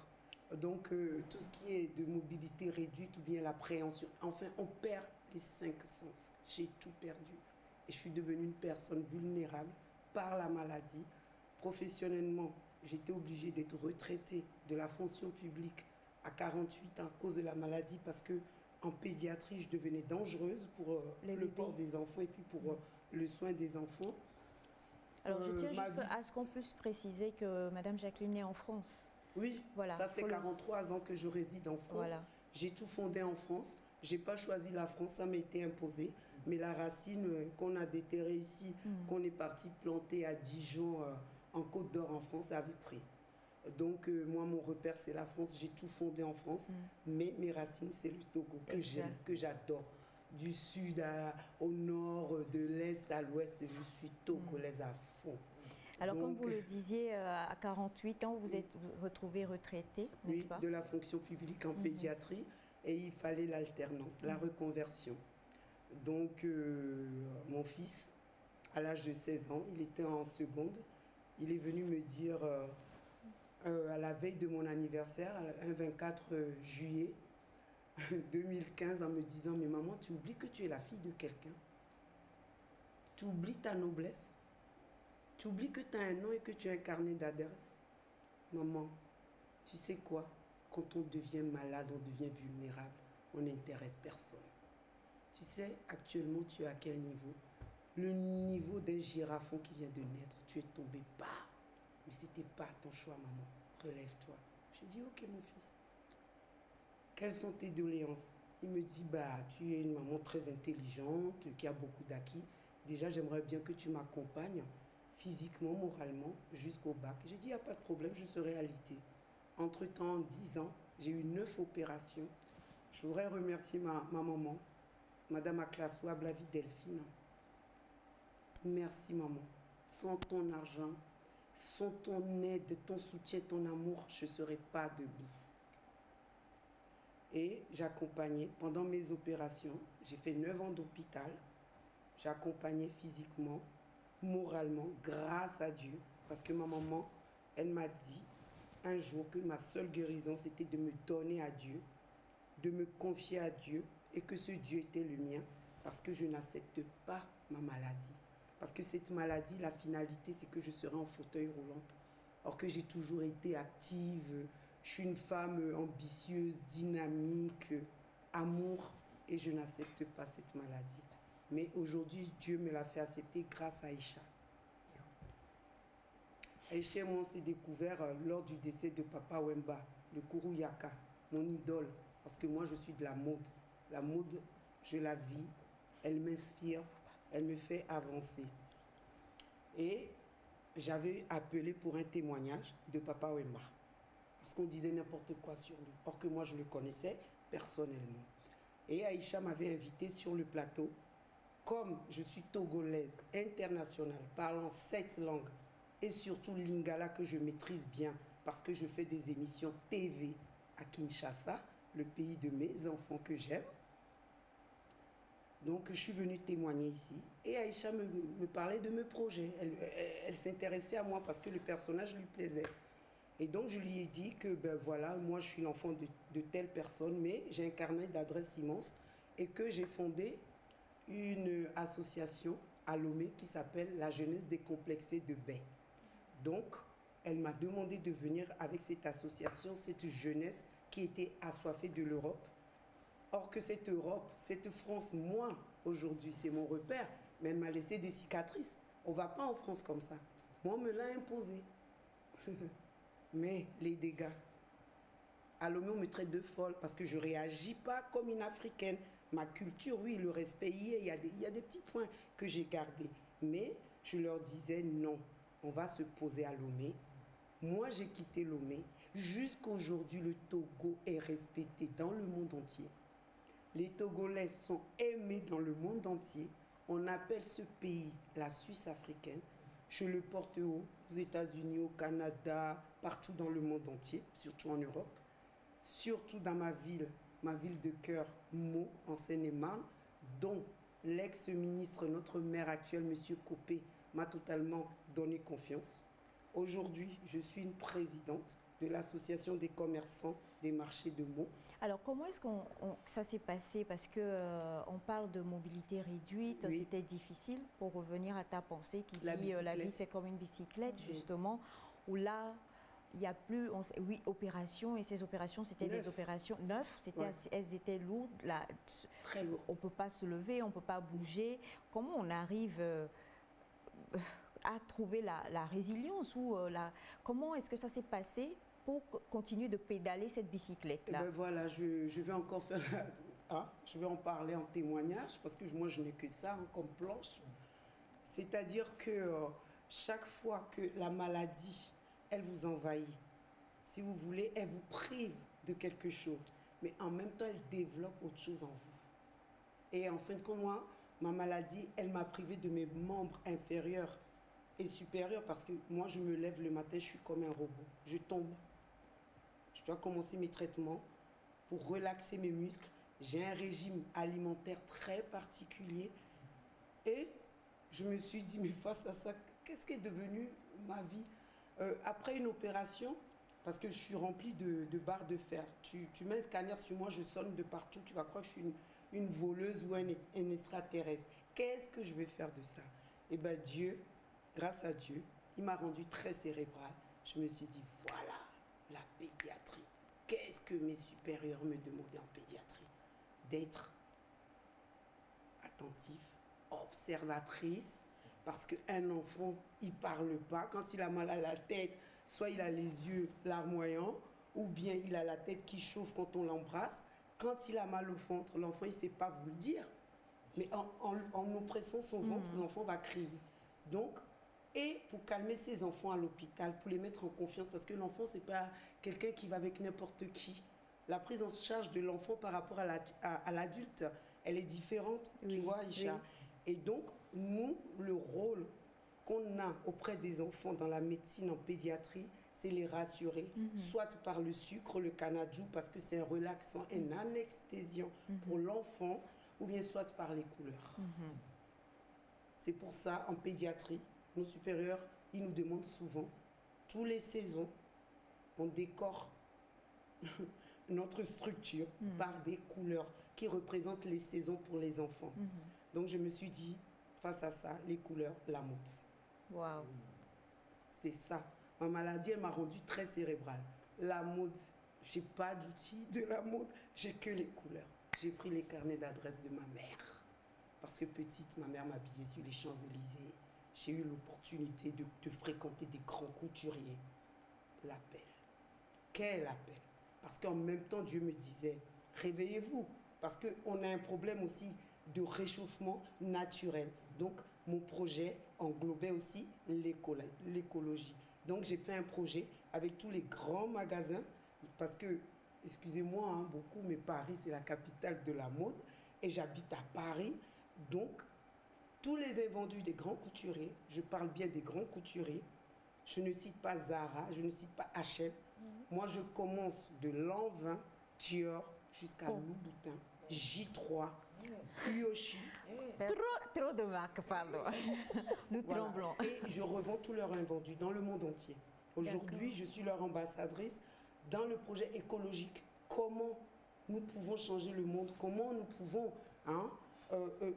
Donc tout ce qui est de mobilité réduite ou bien l'appréhension, enfin on perd les 5 sens. J'ai tout perdu et je suis devenue une personne vulnérable par la maladie. Professionnellement, j'étais obligée d'être retraitée de la fonction publique à 48 ans à cause de la maladie parce que en pédiatrie, je devenais dangereuse pour le port des enfants et puis pour le soin des enfants. Alors je tiens juste à ce qu'on puisse préciser que Madame Jacqueline est en France. Oui, voilà, ça fait 43 ans que je réside en France. Voilà. J'ai tout fondé en France. Je n'ai pas choisi la France, ça m'a été imposé. Mais la racine qu'on a déterrée ici, qu'on est parti planter à Dijon, en Côte d'Or en France, a vite pris. Donc moi, mon repère, c'est la France. J'ai tout fondé en France. Mais mes racines, c'est le Togo que j'aime, que j'adore. Du sud au nord, de l'est à l'ouest, je suis togolaise à fond. Alors, comme vous le disiez, à 48 ans, vous êtes retrouvée retraitée, n'est-ce pas? Oui, de la fonction publique en pédiatrie, et il fallait l'alternance, la reconversion. Donc, mon fils, à l'âge de 16 ans, il était en seconde, il est venu me dire, à la veille de mon anniversaire, un 24 juillet 2015, en me disant, mais maman, tu oublies que tu es la fille de quelqu'un? Tu oublies ta noblesse? Tu oublies que tu as un nom et que tu as un carnet d'adresse. Maman, tu sais quoi? Quand on devient malade, on devient vulnérable. On n'intéresse personne. Tu sais, actuellement, tu es à quel niveau? Le niveau d'un girafon qui vient de naître. Tu es tombé bas. Mais ce n'était pas ton choix, maman. Relève-toi. J'ai dit, ok, mon fils. Quelles sont tes doléances? Il me dit, tu es une maman très intelligente, qui a beaucoup d'acquis. Déjà, j'aimerais bien que tu m'accompagnes physiquement, moralement, jusqu'au bac. J'ai dit, il n'y a pas de problème, je serai alité. Entre-temps, en 10 ans, j'ai eu 9 opérations. Je voudrais remercier ma maman, Madame Aklassou Ablavi Delphine. Merci, maman. Sans ton argent, sans ton aide, ton soutien, ton amour, je ne serais pas debout. Et j'accompagnais, pendant mes opérations, j'ai fait 9 ans d'hôpital, j'accompagnais physiquement, moralement, grâce à Dieu, parce que ma maman, elle m'a dit un jour que ma seule guérison, c'était de me donner à Dieu, de me confier à Dieu, et que ce Dieu était le mien, parce que je n'accepte pas ma maladie. Parce que cette maladie, la finalité, c'est que je serai en fauteuil roulant. Or que j'ai toujours été active, je suis une femme ambitieuse, dynamique, amour, et je n'accepte pas cette maladie. Mais aujourd'hui, Dieu me l'a fait accepter grâce à Aïcha. Aïcha et moi, on s'est découvert lors du décès de Papa Wemba, le Kourou Yaka, mon idole. Parce que moi, je suis de la mode. La mode, je la vis, elle m'inspire, elle me fait avancer. Et j'avais appelé pour un témoignage de Papa Wemba. Parce qu'on disait n'importe quoi sur lui. Or que moi, je le connaissais personnellement. Et Aïcha m'avait invité sur le plateau. Comme je suis togolaise, internationale, parlant 7 langues, et surtout lingala que je maîtrise bien, parce que je fais des émissions TV à Kinshasa, le pays de mes enfants que j'aime. Donc je suis venue témoigner ici. Et Aïcha me parlait de mes projets. Elle s'intéressait à moi parce que le personnage lui plaisait. Et donc je lui ai dit que voilà, moi je suis l'enfant de telle personne, mais j'ai un carnet d'adresses immense et que j'ai fondé une association à Lomé qui s'appelle la jeunesse décomplexée de Baie. Donc, elle m'a demandé de venir avec cette association, cette jeunesse qui était assoiffée de l'Europe. Or que cette Europe, cette France, moi, aujourd'hui, c'est mon repère, mais elle m'a laissé des cicatrices. On ne va pas en France comme ça. Moi, on me l'a imposé. Mais les dégâts, À Lomé, on me traite de folle parce que je ne réagis pas comme une Africaine. Ma culture, oui, le respect y est. Il y a des petits points que j'ai gardés. Mais je leur disais non, on va se poser à Lomé. Moi, j'ai quitté Lomé. Jusqu'aujourd'hui, le Togo est respecté dans le monde entier. Les Togolais sont aimés dans le monde entier. On appelle ce pays la Suisse africaine. Je le porte haut aux États-Unis, au Canada, partout dans le monde entier, surtout en Europe. Surtout dans ma ville de cœur, Meaux, en Seine-et-Marne, dont l'ex-ministre, notre maire actuel, M. Copé, m'a totalement donné confiance. Aujourd'hui, je suis une présidente de l'association des commerçants des marchés de Meaux. Alors, comment est-ce que ça s'est passé? Parce qu'on parle de mobilité réduite, Oui. C'était difficile pour revenir à ta pensée qui La dit la vie bicyclette. c'est comme une bicyclette, Oui. justement, où là, il n'y a plus, oui, opérations, et ces opérations, c'était des Neuf. opérations neuves, Ouais. elles étaient lourdes, Très lourd. on ne peut pas se lever, on ne peut pas bouger. Comment on arrive à trouver la résilience ou comment est-ce que ça s'est passé pour continuer de pédaler cette Et bicyclette-là? ben voilà, je vais encore faire, je vais en parler en témoignage parce que moi je n'ai que ça comme planche. C'est-à-dire que chaque fois que la maladie, elle vous envahit, si vous voulez, elle vous prive de quelque chose, mais en même temps elle développe autre chose en vous. Et en fin de compte, moi, ma maladie, elle m'a privé de mes membres inférieurs et supérieurs parce que moi je me lève le matin, je suis comme un robot, je tombe. Je dois commencer mes traitements pour relaxer mes muscles. J'ai un régime alimentaire très particulier. Et je me suis dit, mais face à ça, qu'est-ce qui est devenu ma vie? Après une opération, parce que je suis remplie de barres de fer, tu mets un scanner sur moi, je sonne de partout, tu vas croire que je suis une voleuse ou un extraterrestre. Qu'est-ce que je vais faire de ça? Eh bien Dieu, grâce à Dieu, il m'a rendu très cérébrale. Je me suis dit, voilà la pédiatrie. Qu'est-ce que mes supérieurs me demandaient en pédiatrie? D'être attentif, observatrice, parce qu'un enfant, il ne parle pas. Quand il a mal à la tête, soit il a les yeux larmoyants, ou bien il a la tête qui chauffe quand on l'embrasse. Quand il a mal au ventre, l'enfant, il ne sait pas vous le dire. Mais en oppressant son ventre, l'enfant va crier. Donc, et pour calmer ses enfants à l'hôpital, pour les mettre en confiance, parce que l'enfant, ce n'est pas quelqu'un qui va avec n'importe qui. La prise en charge de l'enfant par rapport à l'adulte, elle est différente, tu vois, Isha. Oui. Et donc, nous, le rôle qu'on a auprès des enfants dans la médecine, en pédiatrie, c'est les rassurer, soit par le sucre, le canadjou, parce que c'est un relaxant, un anesthésiant pour l'enfant, ou bien soit par les couleurs. C'est pour ça, en pédiatrie, nos supérieurs, ils nous demandent souvent, tous les saisons, on décore notre structure par des couleurs qui représentent les saisons pour les enfants. Donc je me suis dit, face à ça, les couleurs, la mode. Waouh. C'est ça. Ma maladie, elle m'a rendue très cérébrale. La mode, j'ai pas d'outils de la mode, j'ai que les couleurs. J'ai pris les carnets d'adresse de ma mère. Parce que petite, ma mère m'habillait sur les Champs-Élysées. J'ai eu l'opportunité de fréquenter des grands couturiers. L'appel. Quel appel? Parce qu'en même temps, Dieu me disait, réveillez-vous. Parce qu'on a un problème aussi de réchauffement naturel. Donc, mon projet englobait aussi l'écologie. Donc, j'ai fait un projet avec tous les grands magasins. Parce que, excusez-moi, hein, beaucoup, mais Paris, c'est la capitale de la mode. Et j'habite à Paris. Donc, tous les invendus des grands couturiers, je parle bien des grands couturiers, je ne cite pas Zara, je ne cite pas H&M. Moi, je commence de Lanvin, Dior, jusqu'à Louboutin, J3, Yoshi. Trop de marques, pardon. Nous Voilà. tremblons. Et je revends tous leurs invendus dans le monde entier. Aujourd'hui, je suis leur ambassadrice dans le projet écologique. Comment nous pouvons changer le monde? Comment nous pouvons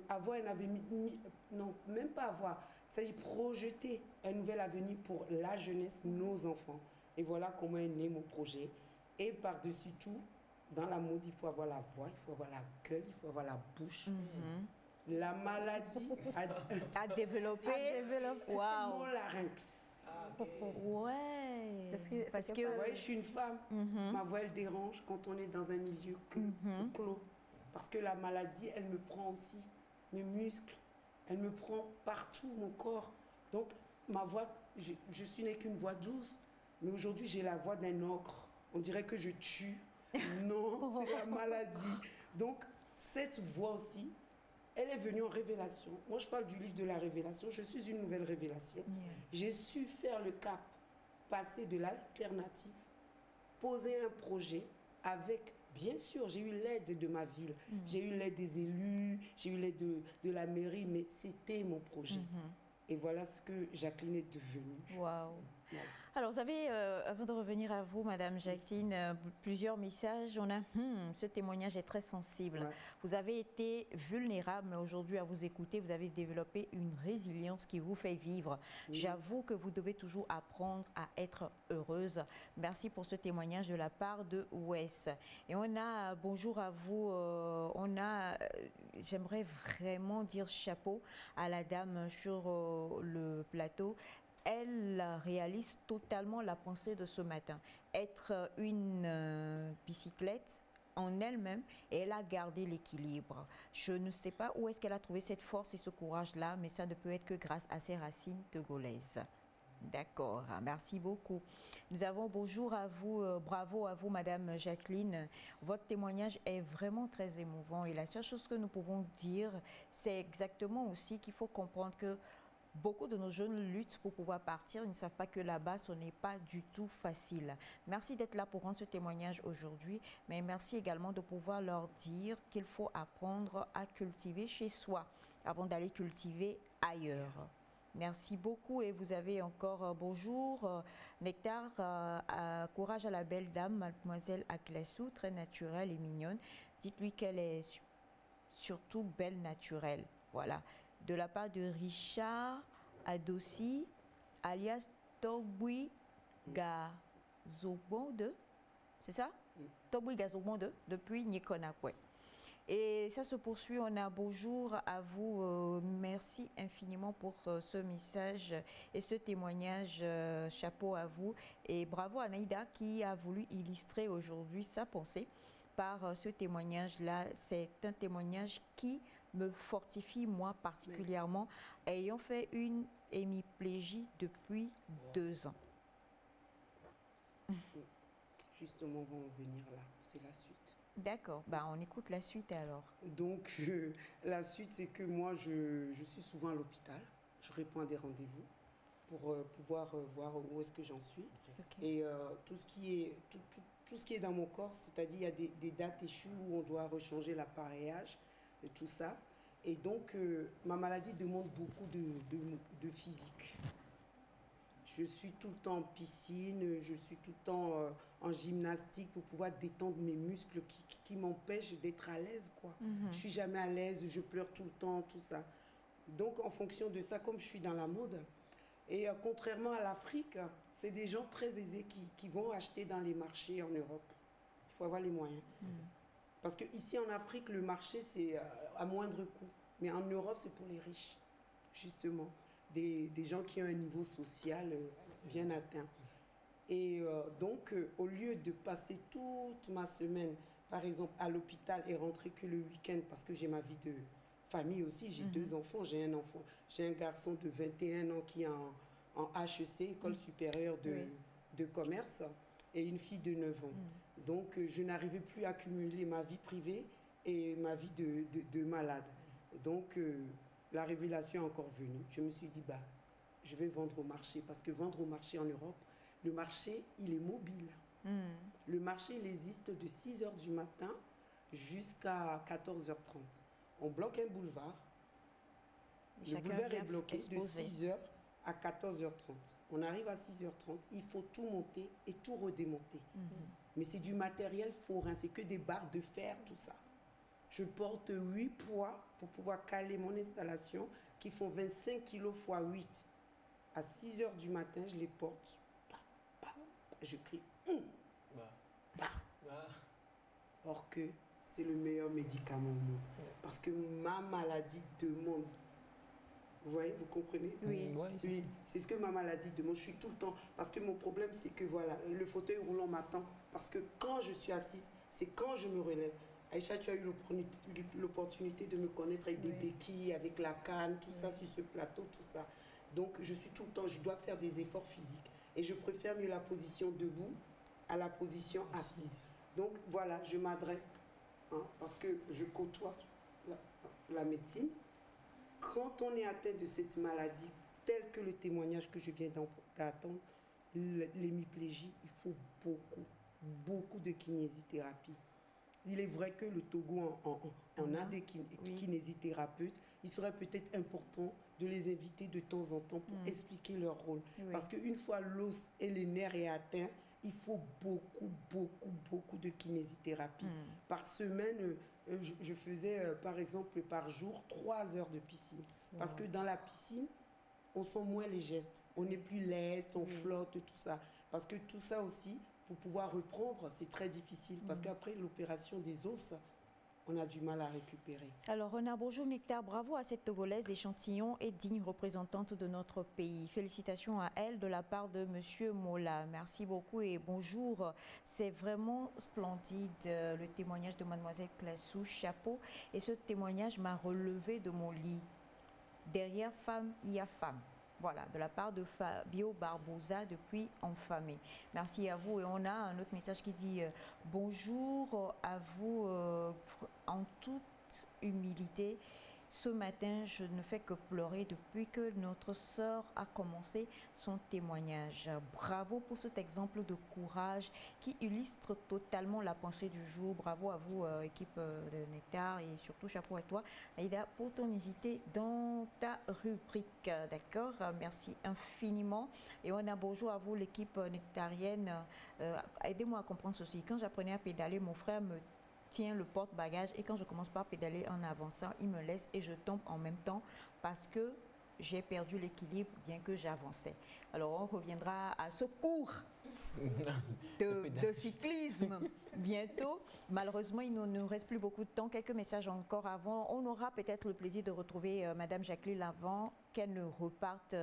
avoir un avenir? Non, même pas avoir. Il s'agit de projeter un nouvel avenir pour la jeunesse, nos enfants. Et voilà comment est né mon projet. Et par-dessus tout, dans la mode, il faut avoir la voix, il faut avoir la gueule, il faut avoir la bouche. La maladie À développer. Waouh. mon larynx. Ouais. Parce que... Vous voyez, je suis une femme. Ma voix, elle dérange quand on est dans un milieu clos. Parce que la maladie, elle me prend aussi. Mes muscles, elle me prend partout, mon corps. Donc, ma voix, je suis née qu'une voix douce. Mais aujourd'hui, j'ai la voix d'un ogre. On dirait que je tue. Non, c'est la maladie. Donc, cette voix aussi, elle est venue en révélation. Moi, je parle du livre de la révélation. Je suis une nouvelle révélation. J'ai su faire le cap, passer de l'alternative, poser un projet avec, bien sûr, j'ai eu l'aide de ma ville, j'ai eu l'aide des élus, j'ai eu l'aide de la mairie, mais c'était mon projet. Et voilà ce que Jacqueline est devenue. Waouh. Alors, vous avez, avant de revenir à vous, Madame Jacqueline, plusieurs messages. On a, ce témoignage est très sensible. Ouais. Vous avez été vulnérable, mais aujourd'hui, à vous écouter, vous avez développé une résilience qui vous fait vivre. J'avoue que vous devez toujours apprendre à être heureuse. Merci pour ce témoignage de la part de Wes. Et on a, bonjour à vous, j'aimerais vraiment dire chapeau à la dame sur le plateau. Elle réalise totalement la pensée de ce matin. Être une bicyclette en elle-même, et elle a gardé l'équilibre. Je ne sais pas où est-ce qu'elle a trouvé cette force et ce courage-là, mais ça ne peut être que grâce à ses racines togolaises. D'accord, merci beaucoup. Nous avons bonjour à vous, bravo à vous, Madame Jacqueline. Votre témoignage est vraiment très émouvant et la seule chose que nous pouvons dire, c'est exactement aussi qu'il faut comprendre que beaucoup de nos jeunes luttent pour pouvoir partir. Ils ne savent pas que là-bas, ce n'est pas du tout facile. Merci d'être là pour rendre ce témoignage aujourd'hui, mais merci également de pouvoir leur dire qu'il faut apprendre à cultiver chez soi avant d'aller cultiver ailleurs. Merci beaucoup et vous avez encore bonjour. Nectar, courage à la belle dame, mademoiselle Aklassou, très naturelle et mignonne. Dites-lui qu'elle est surtout belle naturelle. Voilà. De la part de Richard Adossi, alias Togui Gazobonde, c'est ça? Togui Gazobonde, depuis Nikonakwe. Et ça se poursuit, on a bonjour à vous, merci infiniment pour ce message et ce témoignage, chapeau à vous. Et bravo à Naïda qui a voulu illustrer aujourd'hui sa pensée par ce témoignage-là. C'est un témoignage qui me fortifie, moi particulièrement, ayant fait une hémiplégie depuis 2 ans. Justement, on va en venir là, c'est la suite. D'accord, bah, on écoute la suite alors. Donc, la suite, c'est que moi, je suis souvent à l'hôpital. Je réponds à des rendez-vous pour pouvoir voir où est-ce que j'en suis. Okay. Et tout ce qui est dans mon corps, c'est-à-dire il y a des dates échues où on doit rechanger l'appareillage et tout ça. Et donc, ma maladie demande beaucoup de physique. Je suis tout le temps en piscine, je suis tout le temps en gymnastique pour pouvoir détendre mes muscles qui m'empêchent d'être à l'aise, quoi. Je suis jamais à l'aise, je pleure tout le temps, tout ça. Donc, en fonction de ça, comme je suis dans la mode, et contrairement à l'Afrique, c'est des gens très aisés qui vont acheter dans les marchés en Europe. Il faut avoir les moyens. Parce qu'ici, en Afrique, le marché, c'est à moindre coût. Mais en Europe, c'est pour les riches, justement. Des gens qui ont un niveau social bien atteint. Et donc, au lieu de passer toute ma semaine, par exemple, à l'hôpital et rentrer que le week-end, parce que j'ai ma vie de famille aussi, j'ai 2 enfants, j'ai un garçon de 21 ans qui est en HEC, École supérieure de commerce, et une fille de 9 ans. Donc, je n'arrivais plus à cumuler ma vie privée et ma vie de malade. Donc, la révélation est encore venue. Je me suis dit, bah, je vais vendre au marché. Parce que vendre au marché en Europe, le marché, il est mobile. Le marché, il existe de 6h du matin jusqu'à 14h30. On bloque un boulevard. Le boulevard est bloqué de 6h à 14h30. On arrive à 6h30, il faut tout monter et tout redémonter. Mais c'est du matériel forain, c'est que des barres de fer, tout ça. Je porte 8 poids pour pouvoir caler mon installation qui font 25 kg x 8. À 6h du matin, je les porte. Je crie. Or que c'est le meilleur médicament au monde. Parce que ma maladie demande Vous voyez, vous comprenez? Oui. Oui, c'est ce que maman l'a dit. Moi, je suis tout le temps. Parce que mon problème, c'est que voilà, le fauteuil roulant m'attend. Parce que quand je suis assise, c'est quand je me relève. Aïcha, tu as eu l'opportunité de me connaître avec des béquilles, avec la canne, tout ça sur ce plateau, tout ça. Donc, je suis tout le temps, je dois faire des efforts physiques. Et je préfère mieux la position debout à la position assise. Donc, voilà, je m'adresse, parce que je côtoie la médecine. Quand on est atteint de cette maladie, telle que le témoignage que je viens d'attendre, l'hémiplégie, il faut beaucoup de kinésithérapie. Il est vrai que le Togo en a des kinésithérapeutes. Il serait peut-être important de les inviter de temps en temps pour expliquer leur rôle. Parce qu'une fois l'os et les nerfs est atteint, il faut beaucoup de kinésithérapie. Par semaine, je faisais par exemple par jour 3 heures de piscine. Parce que dans la piscine, on sent moins les gestes. On est plus leste, on flotte, tout ça. Parce que tout ça aussi, pour pouvoir reprendre, c'est très difficile. Parce qu'après l'opération des os, on a du mal à récupérer. Alors, Rona Bonjour-Nectar, bravo à cette Togolaise échantillon et digne représentante de notre pays. Félicitations à elle de la part de Monsieur Mola. Merci beaucoup et bonjour. C'est vraiment splendide le témoignage de Mademoiselle Classou, chapeau. Et ce témoignage m'a relevé de mon lit. Derrière femme, il y a femme. Voilà, de la part de Fabio Barbosa depuis Enfamé. Merci à vous. Et on a un autre message qui dit bonjour à vous en toute humilité. Ce matin, je ne fais que pleurer depuis que notre sœur a commencé son témoignage. Bravo pour cet exemple de courage qui illustre totalement la pensée du jour. Bravo à vous, équipe de Nectar, et surtout chapeau à toi, Aïda, pour ton invité dans ta rubrique. D'accord, merci infiniment. Et on a bonjour à vous, l'équipe nectarienne. Aidez-moi à comprendre ceci. Quand j'apprenais à pédaler, mon frère me tient le porte-bagages et quand je commence par pédaler en avançant, il me laisse et je tombe en même temps parce que j'ai perdu l'équilibre bien que j'avançais. Alors on reviendra à ce cours de cyclisme bientôt. Malheureusement, il ne nous reste plus beaucoup de temps. Quelques messages encore avant. On aura peut-être le plaisir de retrouver Madame Jacqueline avant qu'elle ne reparte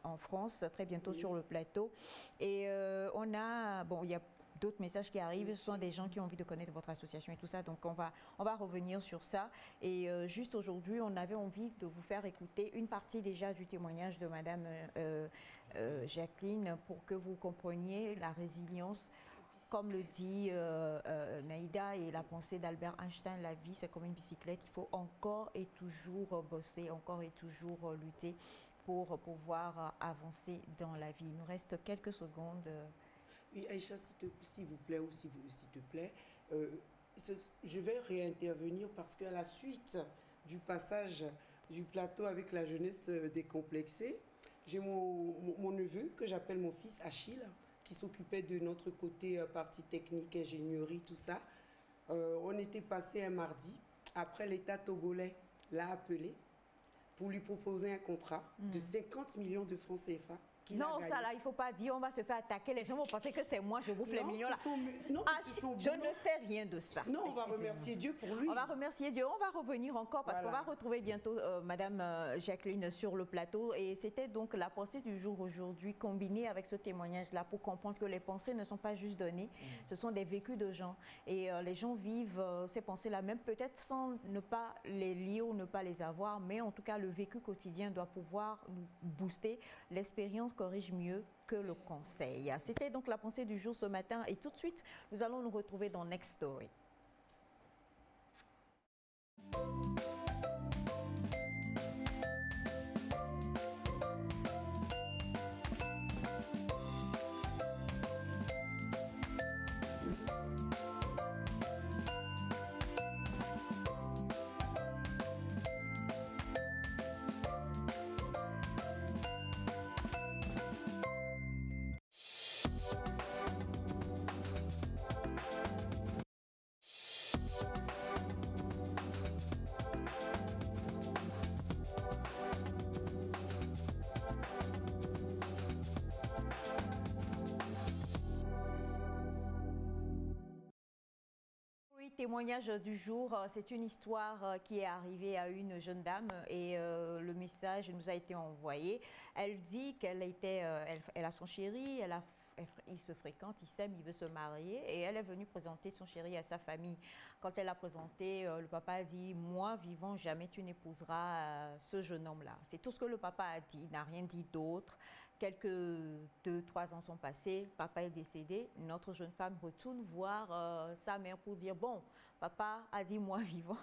en France très bientôt sur le plateau. Et on a, bon, il y a d'autres messages qui arrivent, ce sont des gens qui ont envie de connaître votre association et tout ça, donc on va revenir sur ça. Et juste aujourd'hui, on avait envie de vous faire écouter une partie déjà du témoignage de Madame Jacqueline pour que vous compreniez la résilience. Comme le dit Naïda et la pensée d'Albert Einstein, la vie c'est comme une bicyclette, il faut encore et toujours bosser, encore et toujours lutter pour pouvoir avancer dans la vie. Il nous reste quelques secondes. Oui, Aïcha, s'il vous plaît, ou s'il te plaît, je vais réintervenir parce qu'à la suite du passage du plateau avec la jeunesse décomplexée, j'ai mon neveu, que j'appelle mon fils Achille, qui s'occupait de notre côté partie technique, ingénierie, tout ça. On était passé un mardi, après l'État togolais l'a appelé pour lui proposer un contrat de 50 millions de francs CFA. Non, ça là, il ne faut pas dire, on va se faire attaquer. Les gens vont penser que c'est moi, je bouffe les millions là. Je ne sais rien de ça. Non, on va remercier Dieu pour lui. On va remercier Dieu. On va revenir encore parce qu'on va retrouver bientôt Madame Jacqueline sur le plateau. Et c'était donc la pensée du jour aujourd'hui, combinée avec ce témoignage-là pour comprendre que les pensées ne sont pas juste données, ce sont des vécus de gens. Et les gens vivent ces pensées-là, même peut-être sans ne pas les lire ou ne pas les avoir, mais en tout cas, le vécu quotidien doit pouvoir nous booster. L'expérience corrige mieux que le conseil. C'était donc la pensée du jour ce matin et tout de suite, nous allons nous retrouver dans Next Story. témoignage du jour, c'est une histoire qui est arrivée à une jeune dame et le message nous a été envoyé. Elle dit qu'elle elle a son chéri, il se fréquente, il s'aime, il veut se marier et elle est venue présenter son chéri à sa famille. Quand elle l'a présenté, le papa a dit « Moi, vivant, jamais tu n'épouseras ce jeune homme-là ». C'est tout ce que le papa a dit, il n'a rien dit d'autre. Quelques 2-3 ans sont passés, papa est décédé. Notre jeune femme retourne voir sa mère pour dire « Bon, papa a dit moi vivant,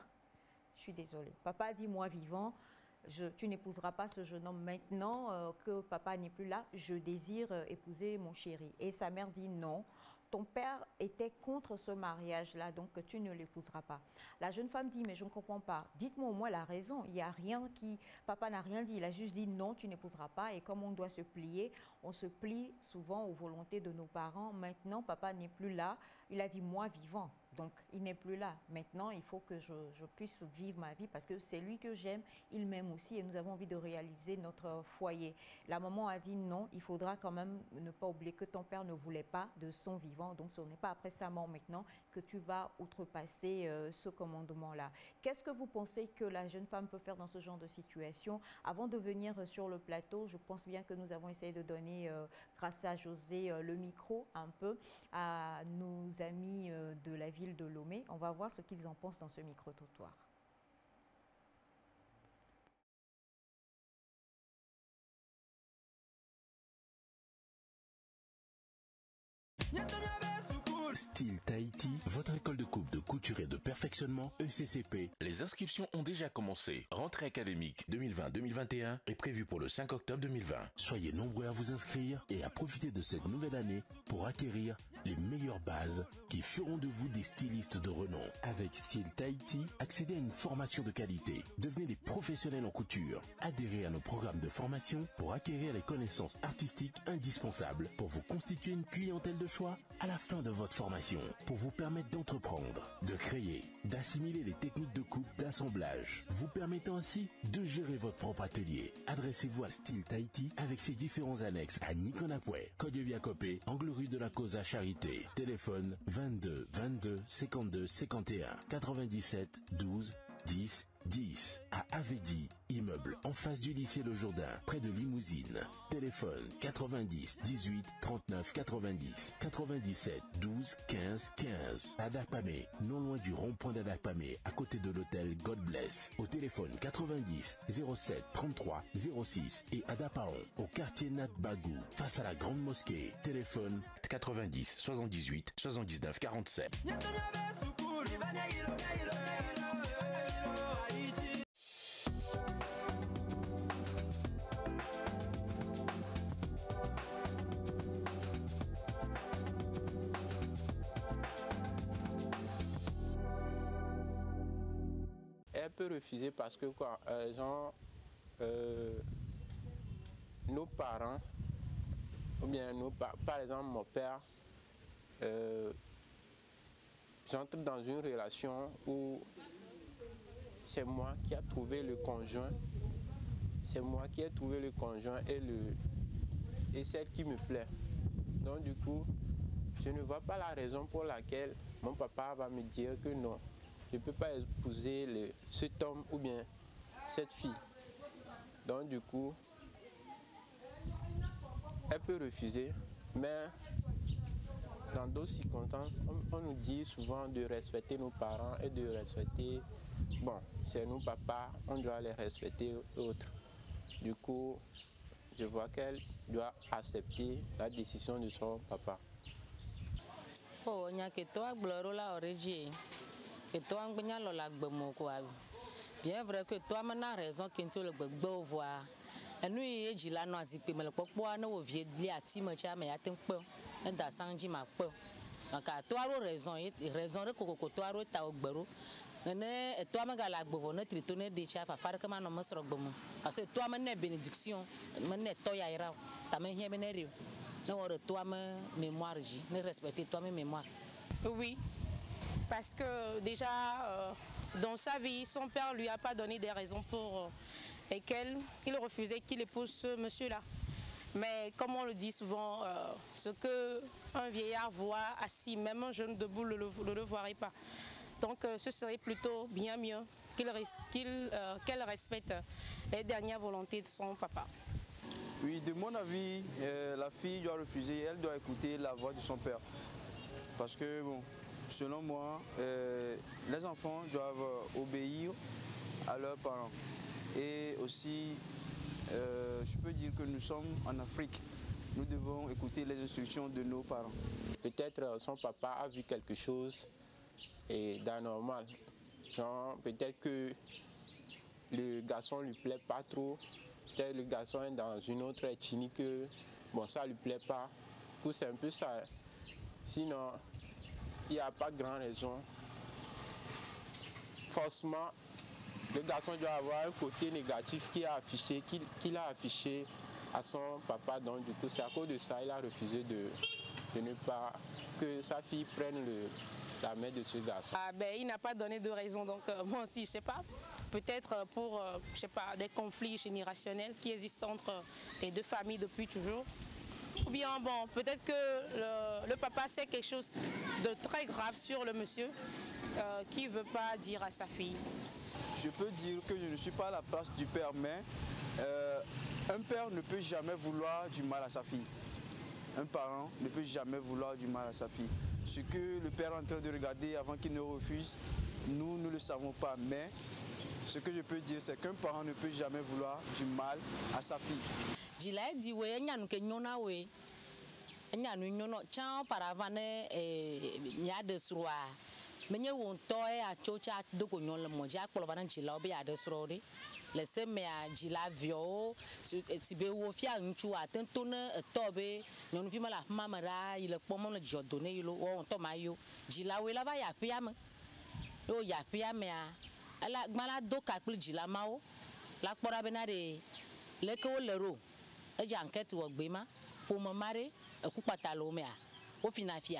je suis désolée, papa a dit moi vivant, tu n'épouseras pas ce jeune homme maintenant que papa n'est plus là, je désire épouser mon chéri. » Et sa mère dit « Non, ton père était contre ce mariage-là, donc tu ne l'épouseras pas. » La jeune femme dit « Mais je ne comprends pas. Dites-moi au moins la raison. Il n'y a rien qui... Papa n'a rien dit. Il a juste dit non, tu n'épouseras pas. » Et comme on doit se plier, on se plie souvent aux volontés de nos parents. Maintenant, papa n'est plus là. Il a dit moi vivant. Donc, il n'est plus là. Maintenant, il faut que je puisse vivre ma vie parce que c'est lui que j'aime, il m'aime aussi et nous avons envie de réaliser notre foyer. La maman a dit non, il faudra quand même ne pas oublier que ton père ne voulait pas de son vivant. Donc, ce n'est pas après sa mort maintenant que tu vas outrepasser ce commandement-là. Qu'est-ce que vous pensez que la jeune femme peut faire dans ce genre de situation? Avant de venir sur le plateau, je pense bien que nous avons essayé de donner, grâce à José, le micro un peu à nos amis de la ville de Lomé. On va voir ce qu'ils en pensent dans ce micro-trottoir. Style Tahiti, votre école de coupe, de couture et de perfectionnement ECCP. Les inscriptions ont déjà commencé. Rentrée académique 2020-2021 est prévue pour le 5 octobre 2020. Soyez nombreux à vous inscrire et à profiter de cette nouvelle année pour acquérir les meilleures bases qui feront de vous des stylistes de renom. Avec Style Tahiti, accédez à une formation de qualité. Devenez des professionnels en couture. Adhérez à nos programmes de formation pour acquérir les connaissances artistiques indispensables pour vous constituer une clientèle de choix à la fin de votre formation, pour vous permettre d'entreprendre, de créer, d'assimiler les techniques de coupe, d'assemblage, vous permettant ainsi de gérer votre propre atelier. Adressez-vous à Style Tahiti avec ses différents annexes à Nikonapoué, Kodjeviakopé, angle rue de la Cause à Charité. Téléphone 22 22 52 51 97 12 10 10 à Avedi, immeuble en face du lycée Le Jourdain, près de Limousine. Téléphone 90 18 39 90 97 12 15 15. À Dakpamé, non loin du rond-point d'Adakpamé, à côté de l'hôtel God Bless. Au téléphone 90 07 33 06 et à Dapaon, au quartier Nat Bagou, face à la grande mosquée. Téléphone 90 78 79 47. Elle peut refuser parce que quoi, nos parents, ou bien par exemple mon père, j'entre dans une relation où c'est moi qui ai trouvé le conjoint, et celle qui me plaît. Donc du coup, je ne vois pas la raison pour laquelle mon papa va me dire que non, je ne peux pas épouser cet homme ou bien cette fille. Donc du coup, elle peut refuser, mais dans d'autres circonstances, on nous dit souvent de respecter nos parents et de respecter, bon, c'est nos papas, on doit les respecter autres. Du coup, je vois qu'elle doit accepter la décision de son papa. Oh, il y a que toi, Glorola, origine. Que toi, on a la bien vrai que toi, on a raison que tu le beau voir. Et nous, il y a la zippe, mais le pourquoi nous vient de l'ati, mais tu as mais atteint peu. Et dans Sanji ma peu. Donc, à toi, raison de coco, toi, tu as au bureau. Et toi, ma gala, bonne tritourner des chefs à faire comme un homme sur le bon. Parce que toi, ma bénédiction, ma toya ira, ta main hier bénérie. Nous, toi, ma mémoire, ne respecter toi, ma mémoire. Oui. Parce que déjà, dans sa vie, son père ne lui a pas donné des raisons pour lesquelles il refusait qu'il épouse ce monsieur-là. Mais comme on le dit souvent, ce qu'un vieillard voit assis, même un jeune debout ne le voirait pas. Donc ce serait plutôt bien mieux qu'elle respecte les dernières volontés de son papa. Oui, de mon avis, la fille doit refuser, elle doit écouter la voix de son père. Parce que, bon, selon moi, les enfants doivent obéir à leurs parents. Et aussi, je peux dire que nous sommes en Afrique. Nous devons écouter les instructions de nos parents. Peut-être son papa a vu quelque chose d'anormal. Genre, peut-être que le garçon ne lui plaît pas trop. Peut-être le garçon est dans une autre ethnie que bon, ça ne lui plaît pas. C'est un peu ça. Sinon, il n'y a pas grande raison. Forcément, le garçon doit avoir un côté négatif qu'il a affiché à son papa. Donc, du coup, c'est à cause de ça qu'il a refusé de ne pas que sa fille prenne la main de ce garçon. Ah ben, il n'a pas donné de raison, donc moi aussi, je ne sais pas. Peut-être pour, je sais pas, des conflits générationnels qui existent entre les deux familles depuis toujours. Ou bien, bon, peut-être que le papa sait quelque chose de très grave sur le monsieur qu'il ne veut pas dire à sa fille. Je peux dire que je ne suis pas à la place du père, mais un père ne peut jamais vouloir du mal à sa fille. Un parent ne peut jamais vouloir du mal à sa fille. Ce que le père est en train de regarder avant qu'il ne refuse, nous ne le savons pas. Mais ce que je peux dire, c'est qu'un parent ne peut jamais vouloir du mal à sa fille. Jila di we nyanu ke nyona we. Nyanu nyono chan paravane nya de surwa. Menye won toy a chocha de ko nyon le moja ko lova nan jila obi ade surode. Le seme a jila vio sibe wo fia nchu atento na tobe nyonu fi mala mamara ile pomo le jodone yilo wo to mayo. Jila we la va ya piam. Yo ya piam a ala gbala do ka pli jila mawo. La kpora benade le ko le ro. E enquête wo gbema pour me marier ku patalo me a o finafia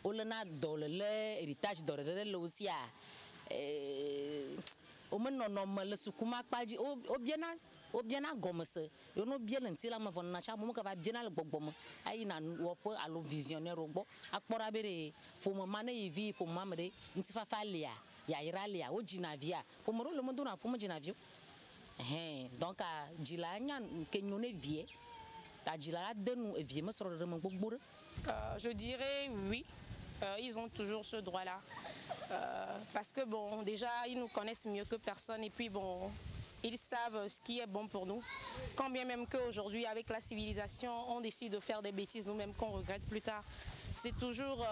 o le na do le héritage do le aussi a o me no me le sukuma kpaji o biena gomese yo no bien ntila ma vonna cha mo ka va biena le gbogbom ayi na wo po alo visionnaire ogbo akpora bere pour me mane vie pour mamre ntifa falia ya iralia o jinavia pour mo le mo na fo mo jinavio. Donc, je dirais oui, ils ont toujours ce droit-là. Parce que bon, déjà, ils nous connaissent mieux que personne et puis bon, ils savent ce qui est bon pour nous. Quand bien même qu'aujourd'hui, avec la civilisation, on décide de faire des bêtises nous-mêmes qu'on regrette plus tard. C'est toujours,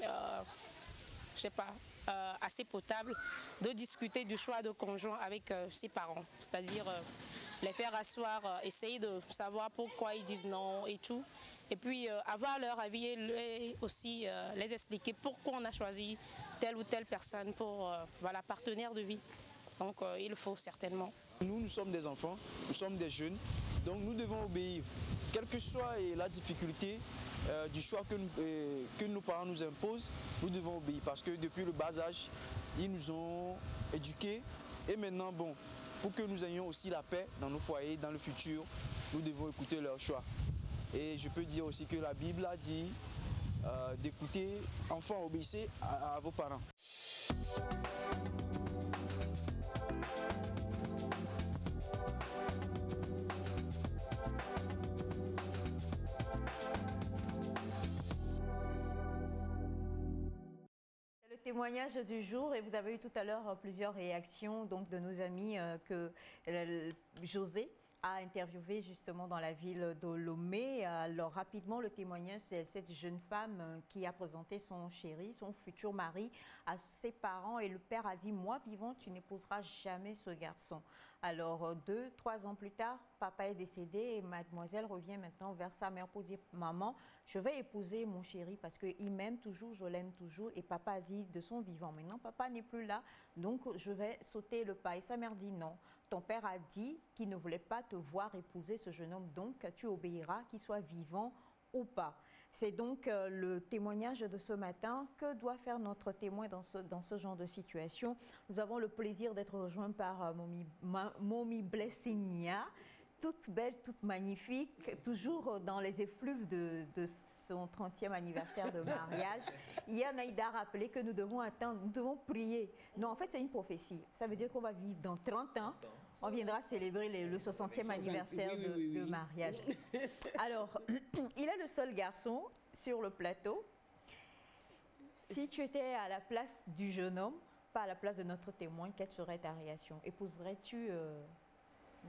je sais pas, assez potable de discuter du choix de conjoint avec ses parents, c'est-à-dire les faire asseoir, essayer de savoir pourquoi ils disent non et tout, et puis avoir leur avis et aussi les expliquer pourquoi on a choisi telle ou telle personne pour voilà, partenaire de vie. Donc il faut certainement. Nous sommes des enfants, nous sommes des jeunes, donc nous devons obéir. Quelle que soit la difficulté du choix que nos parents nous imposent, nous devons obéir parce que depuis le bas âge, ils nous ont éduqués et maintenant, bon, pour que nous ayons aussi la paix dans nos foyers, dans le futur, nous devons écouter leurs choix. Et je peux dire aussi que la Bible a dit d'écouter, enfants, obéissez à vos parents. Témoignage du jour et vous avez eu tout à l'heure plusieurs réactions donc de nos amis que José a interviewé justement dans la ville de Lomé. Alors rapidement le témoignage, c'est cette jeune femme qui a présenté son chéri, son futur mari à ses parents et le père a dit moi vivant tu n'épouseras jamais ce garçon. Alors 2-3 ans plus tard, papa est décédé et mademoiselle revient maintenant vers sa mère pour dire maman je vais épouser mon chéri parce qu'il m'aime toujours, je l'aime toujours et papa a dit de son vivant. Maintenant papa n'est plus là donc je vais sauter le pas et sa mère dit non. Ton père a dit qu'il ne voulait pas te voir épouser ce jeune homme, donc tu obéiras, qu'il soit vivant ou pas. C'est donc le témoignage de ce matin. Que doit faire notre témoin dans ce genre de situation? Nous avons le plaisir d'être rejoints par Momi Blessingnia, toute belle, toute magnifique, toujours dans les effluves de son 30e anniversaire de mariage. Hier, Naïda a rappelé que nous devons attendre, nous devons prier. Non, en fait, c'est une prophétie. Ça veut dire qu'on va vivre dans 30 ans. On viendra célébrer le 60e anniversaire de mariage. Alors, il est le seul garçon sur le plateau. Si tu étais à la place du jeune homme, pas à la place de notre témoin, quelle serait ta réaction? Épouserais-tu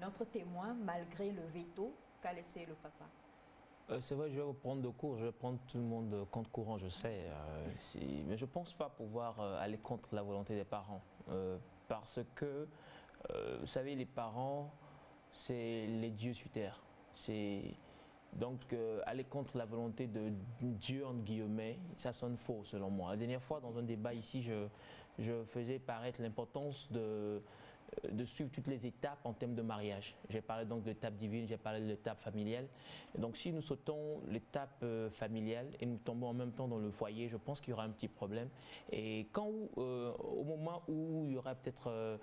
notre témoin malgré le veto qu'a laissé le papa? C'est vrai, je vais vous prendre de court, je vais prendre tout le monde compte courant, je sais. Mais je ne pense pas pouvoir aller contre la volonté des parents. Parce que, vous savez, les parents, c'est les dieux sur terre. Donc, aller contre la volonté de Dieu, entre guillemets, ça sonne faux selon moi. La dernière fois, dans un débat ici, je faisais paraître l'importance de suivre toutes les étapes en termes de mariage. J'ai parlé donc de l'étape divine, j'ai parlé de l'étape familiale. Et donc si nous sautons l'étape familiale et nous tombons en même temps dans le foyer, je pense qu'il y aura un petit problème. Et au moment où il y aura peut-être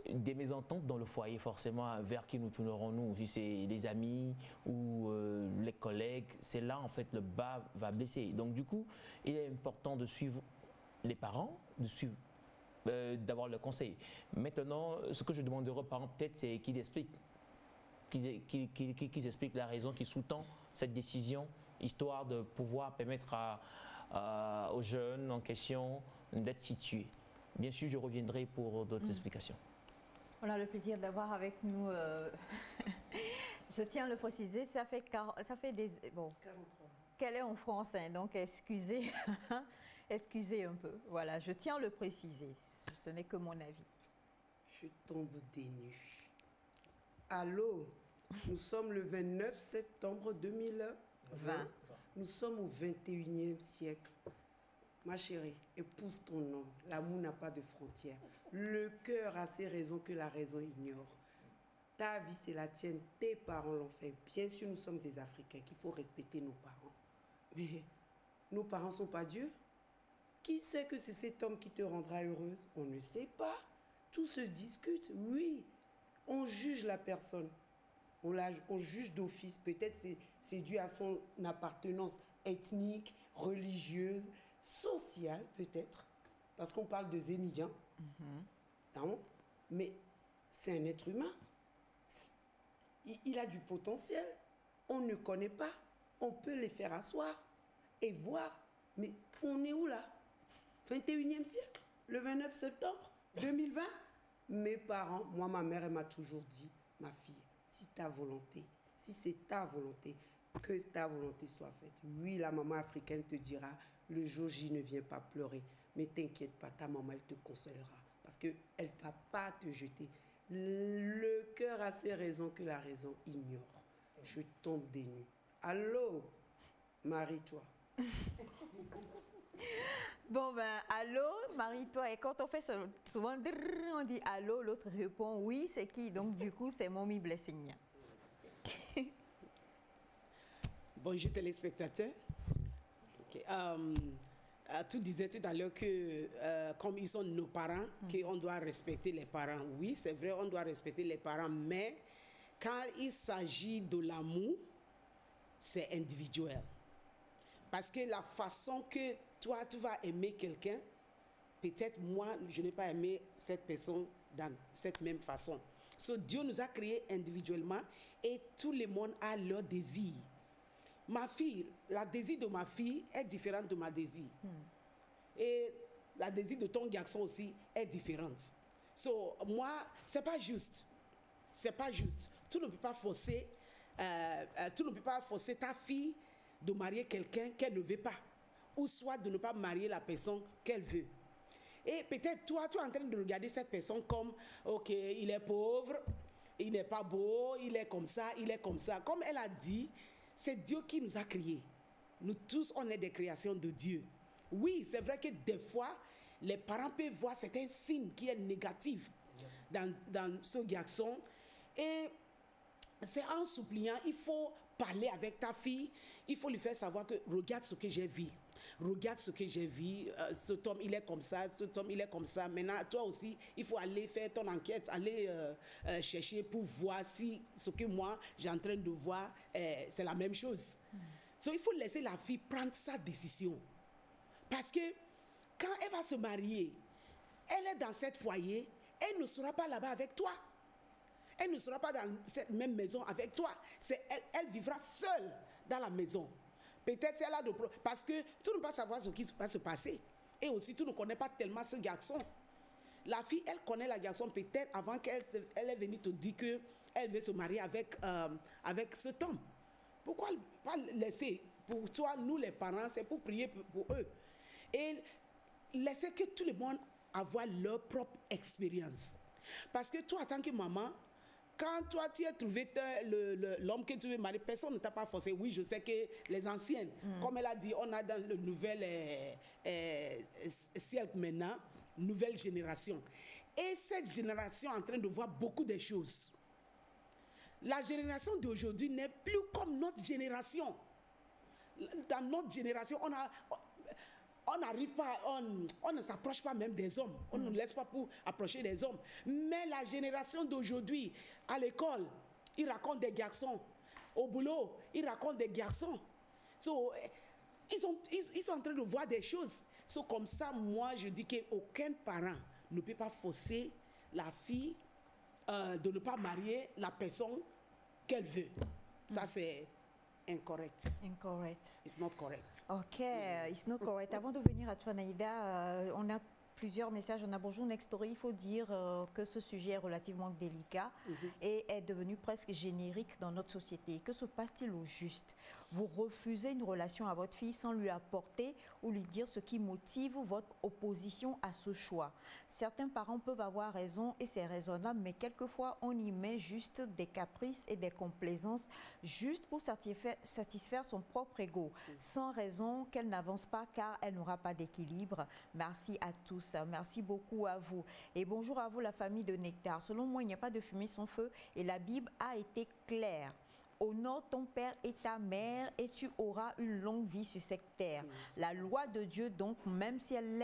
des mésententes dans le foyer, forcément, vers qui nous tournerons nous, si c'est les amis ou les collègues, c'est là en fait le bas va blesser. Donc du coup, il est important de suivre les parents, d'avoir le conseil. Maintenant, ce que je demanderai aux parents peut-être, c'est qu'ils expliquent la raison qui sous-tend cette décision, histoire de pouvoir permettre aux jeunes en question d'être situés. Bien sûr, je reviendrai pour d'autres explications. On a le plaisir d'avoir avec nous, je tiens à le préciser, ça fait des... Bon, 43. Qu'elle est en français, donc excusez. Excusez un peu. Voilà, je tiens à le préciser. Ce n'est que mon avis. Je tombe des nues. Allô, nous sommes le 29 septembre 2020. Nous sommes au 21e siècle. Ma chérie, épouse ton homme. L'amour n'a pas de frontières. Le cœur a ses raisons que la raison ignore. Ta vie, c'est la tienne. Tes parents l'ont fait. Bien sûr, nous sommes des Africains, qu'il faut respecter nos parents. Mais nos parents ne sont pas Dieu. Qui sait que c'est cet homme qui te rendra heureuse? On ne sait pas. Tout se discute, oui. On juge la personne. On juge d'office. Peut-être c'est dû à son appartenance ethnique, religieuse, sociale, peut-être. Parce qu'on parle de Zénigan. Non? Mais c'est un être humain. Il a du potentiel. On ne connaît pas. On peut les faire asseoir et voir. Mais on est où là? 21e siècle, le 29 septembre 2020. Mes parents, moi, ma mère, elle m'a toujours dit, ma fille, si c'est ta volonté, que ta volonté soit faite. Oui, la maman africaine te dira, le jour J ne vient pas pleurer, mais t'inquiète pas, ta maman, elle te consolera, parce qu'elle ne va pas te jeter. Le cœur a ses raisons que la raison ignore. Je tombe des nues. Allô, marie-toi. Bon ben, allô, marie-toi. Et quand on fait souvent, on dit allô, l'autre répond oui, c'est qui? Donc du coup, c'est Mommy Blessing. Bonjour téléspectateurs. Okay. Tu disais tout à l'heure que comme ils sont nos parents, qu'on doit respecter les parents. Oui, c'est vrai, on doit respecter les parents, mais quand il s'agit de l'amour, c'est individuel. Parce que la façon que toi, tu vas aimer quelqu'un, peut-être moi, je n'ai pas aimé cette personne dans cette même façon. Dieu nous a créés individuellement et tout le monde a leur désir. Ma fille, la désir de ma fille est différente de ma désir. Et la désir de ton garçon aussi est différente. Moi, c'est pas juste. C'est pas juste. Tu ne peux pas forcer ta fille de marier quelqu'un qu'elle ne veut pas, ou soit de ne pas marier la personne qu'elle veut. Et peut-être toi, tu es en train de regarder cette personne comme, ok, il est pauvre, il n'est pas beau, il est comme ça, il est comme ça. Comme elle a dit, c'est Dieu qui nous a créés. Nous tous, on est des créations de Dieu. Oui, c'est vrai que des fois, les parents peuvent voir certains signes qui sont négatifs dans ce garçon. Et c'est en suppliant, il faut parler avec ta fille, il faut lui faire savoir que regarde ce que j'ai vu. regarde ce que j'ai vu, cet homme il est comme ça, cet homme il est comme ça. Maintenant, toi aussi, il faut aller faire ton enquête, aller chercher pour voir si ce que moi j'ai en train de voir, c'est la même chose. Donc il faut laisser la fille prendre sa décision. Parce que quand elle va se marier, elle est dans cette foyer, elle ne sera pas là-bas avec toi. Elle ne sera pas dans cette même maison avec toi. Elle vivra seule dans la maison. Peut-être elle a de problèmes. Parce que tu ne peux pas savoir ce qui va se passer. Et aussi, tu ne connais pas tellement ce garçon. La fille, elle connaît la garçon peut-être avant qu'elle est venue te dire qu'elle veut se marier avec cet homme. Pourquoi pas laisser, pour toi, nous les parents, c'est pour prier pour eux. Et laisser que tout le monde avoir leur propre expérience. Parce que toi, en tant que maman, quand toi, tu as trouvé l'homme que tu veux marier, personne ne t'a pas forcé. Oui, je sais que les anciennes, comme elle a dit, on a dans le nouvel siècle maintenant, nouvelle génération. Et cette génération est en train de voir beaucoup de choses. La génération d'aujourd'hui n'est plus comme notre génération. Dans notre génération, on n'arrive pas, on ne s'approche pas même des hommes. On ne laisse pas pour approcher des hommes. Mais la génération d'aujourd'hui, à l'école, ils racontent des garçons. Au boulot, ils racontent des garçons. Ils sont en train de voir des choses. Comme ça, moi, je dis qu'aucun parent ne peut pas forcer la fille de ne pas marier la personne qu'elle veut. Ça, c'est incorrect. Incorrect. It's not correct. Ok, it's not correct. Avant de venir à toi, Naïda, on a plusieurs messages. On a bonjour Nextory. Il faut dire que ce sujet est relativement délicat et est devenu presque générique dans notre société. Que se passe-t-il au juste? Vous refusez une relation à votre fille sans lui apporter ou lui dire ce qui motive votre opposition à ce choix. Certains parents peuvent avoir raison et c'est raisonnable, mais quelquefois on y met juste des caprices et des complaisances juste pour satisfaire son propre ego, sans raison qu'elle n'avance pas car elle n'aura pas d'équilibre. Merci à tous. Merci beaucoup à vous. Et bonjour à vous la famille de Nectar. Selon moi, il n'y a pas de fumée sans feu et la Bible a été claire. Honore ton père et ta mère et tu auras une longue vie sur cette terre. La loi de Dieu, donc, même si elle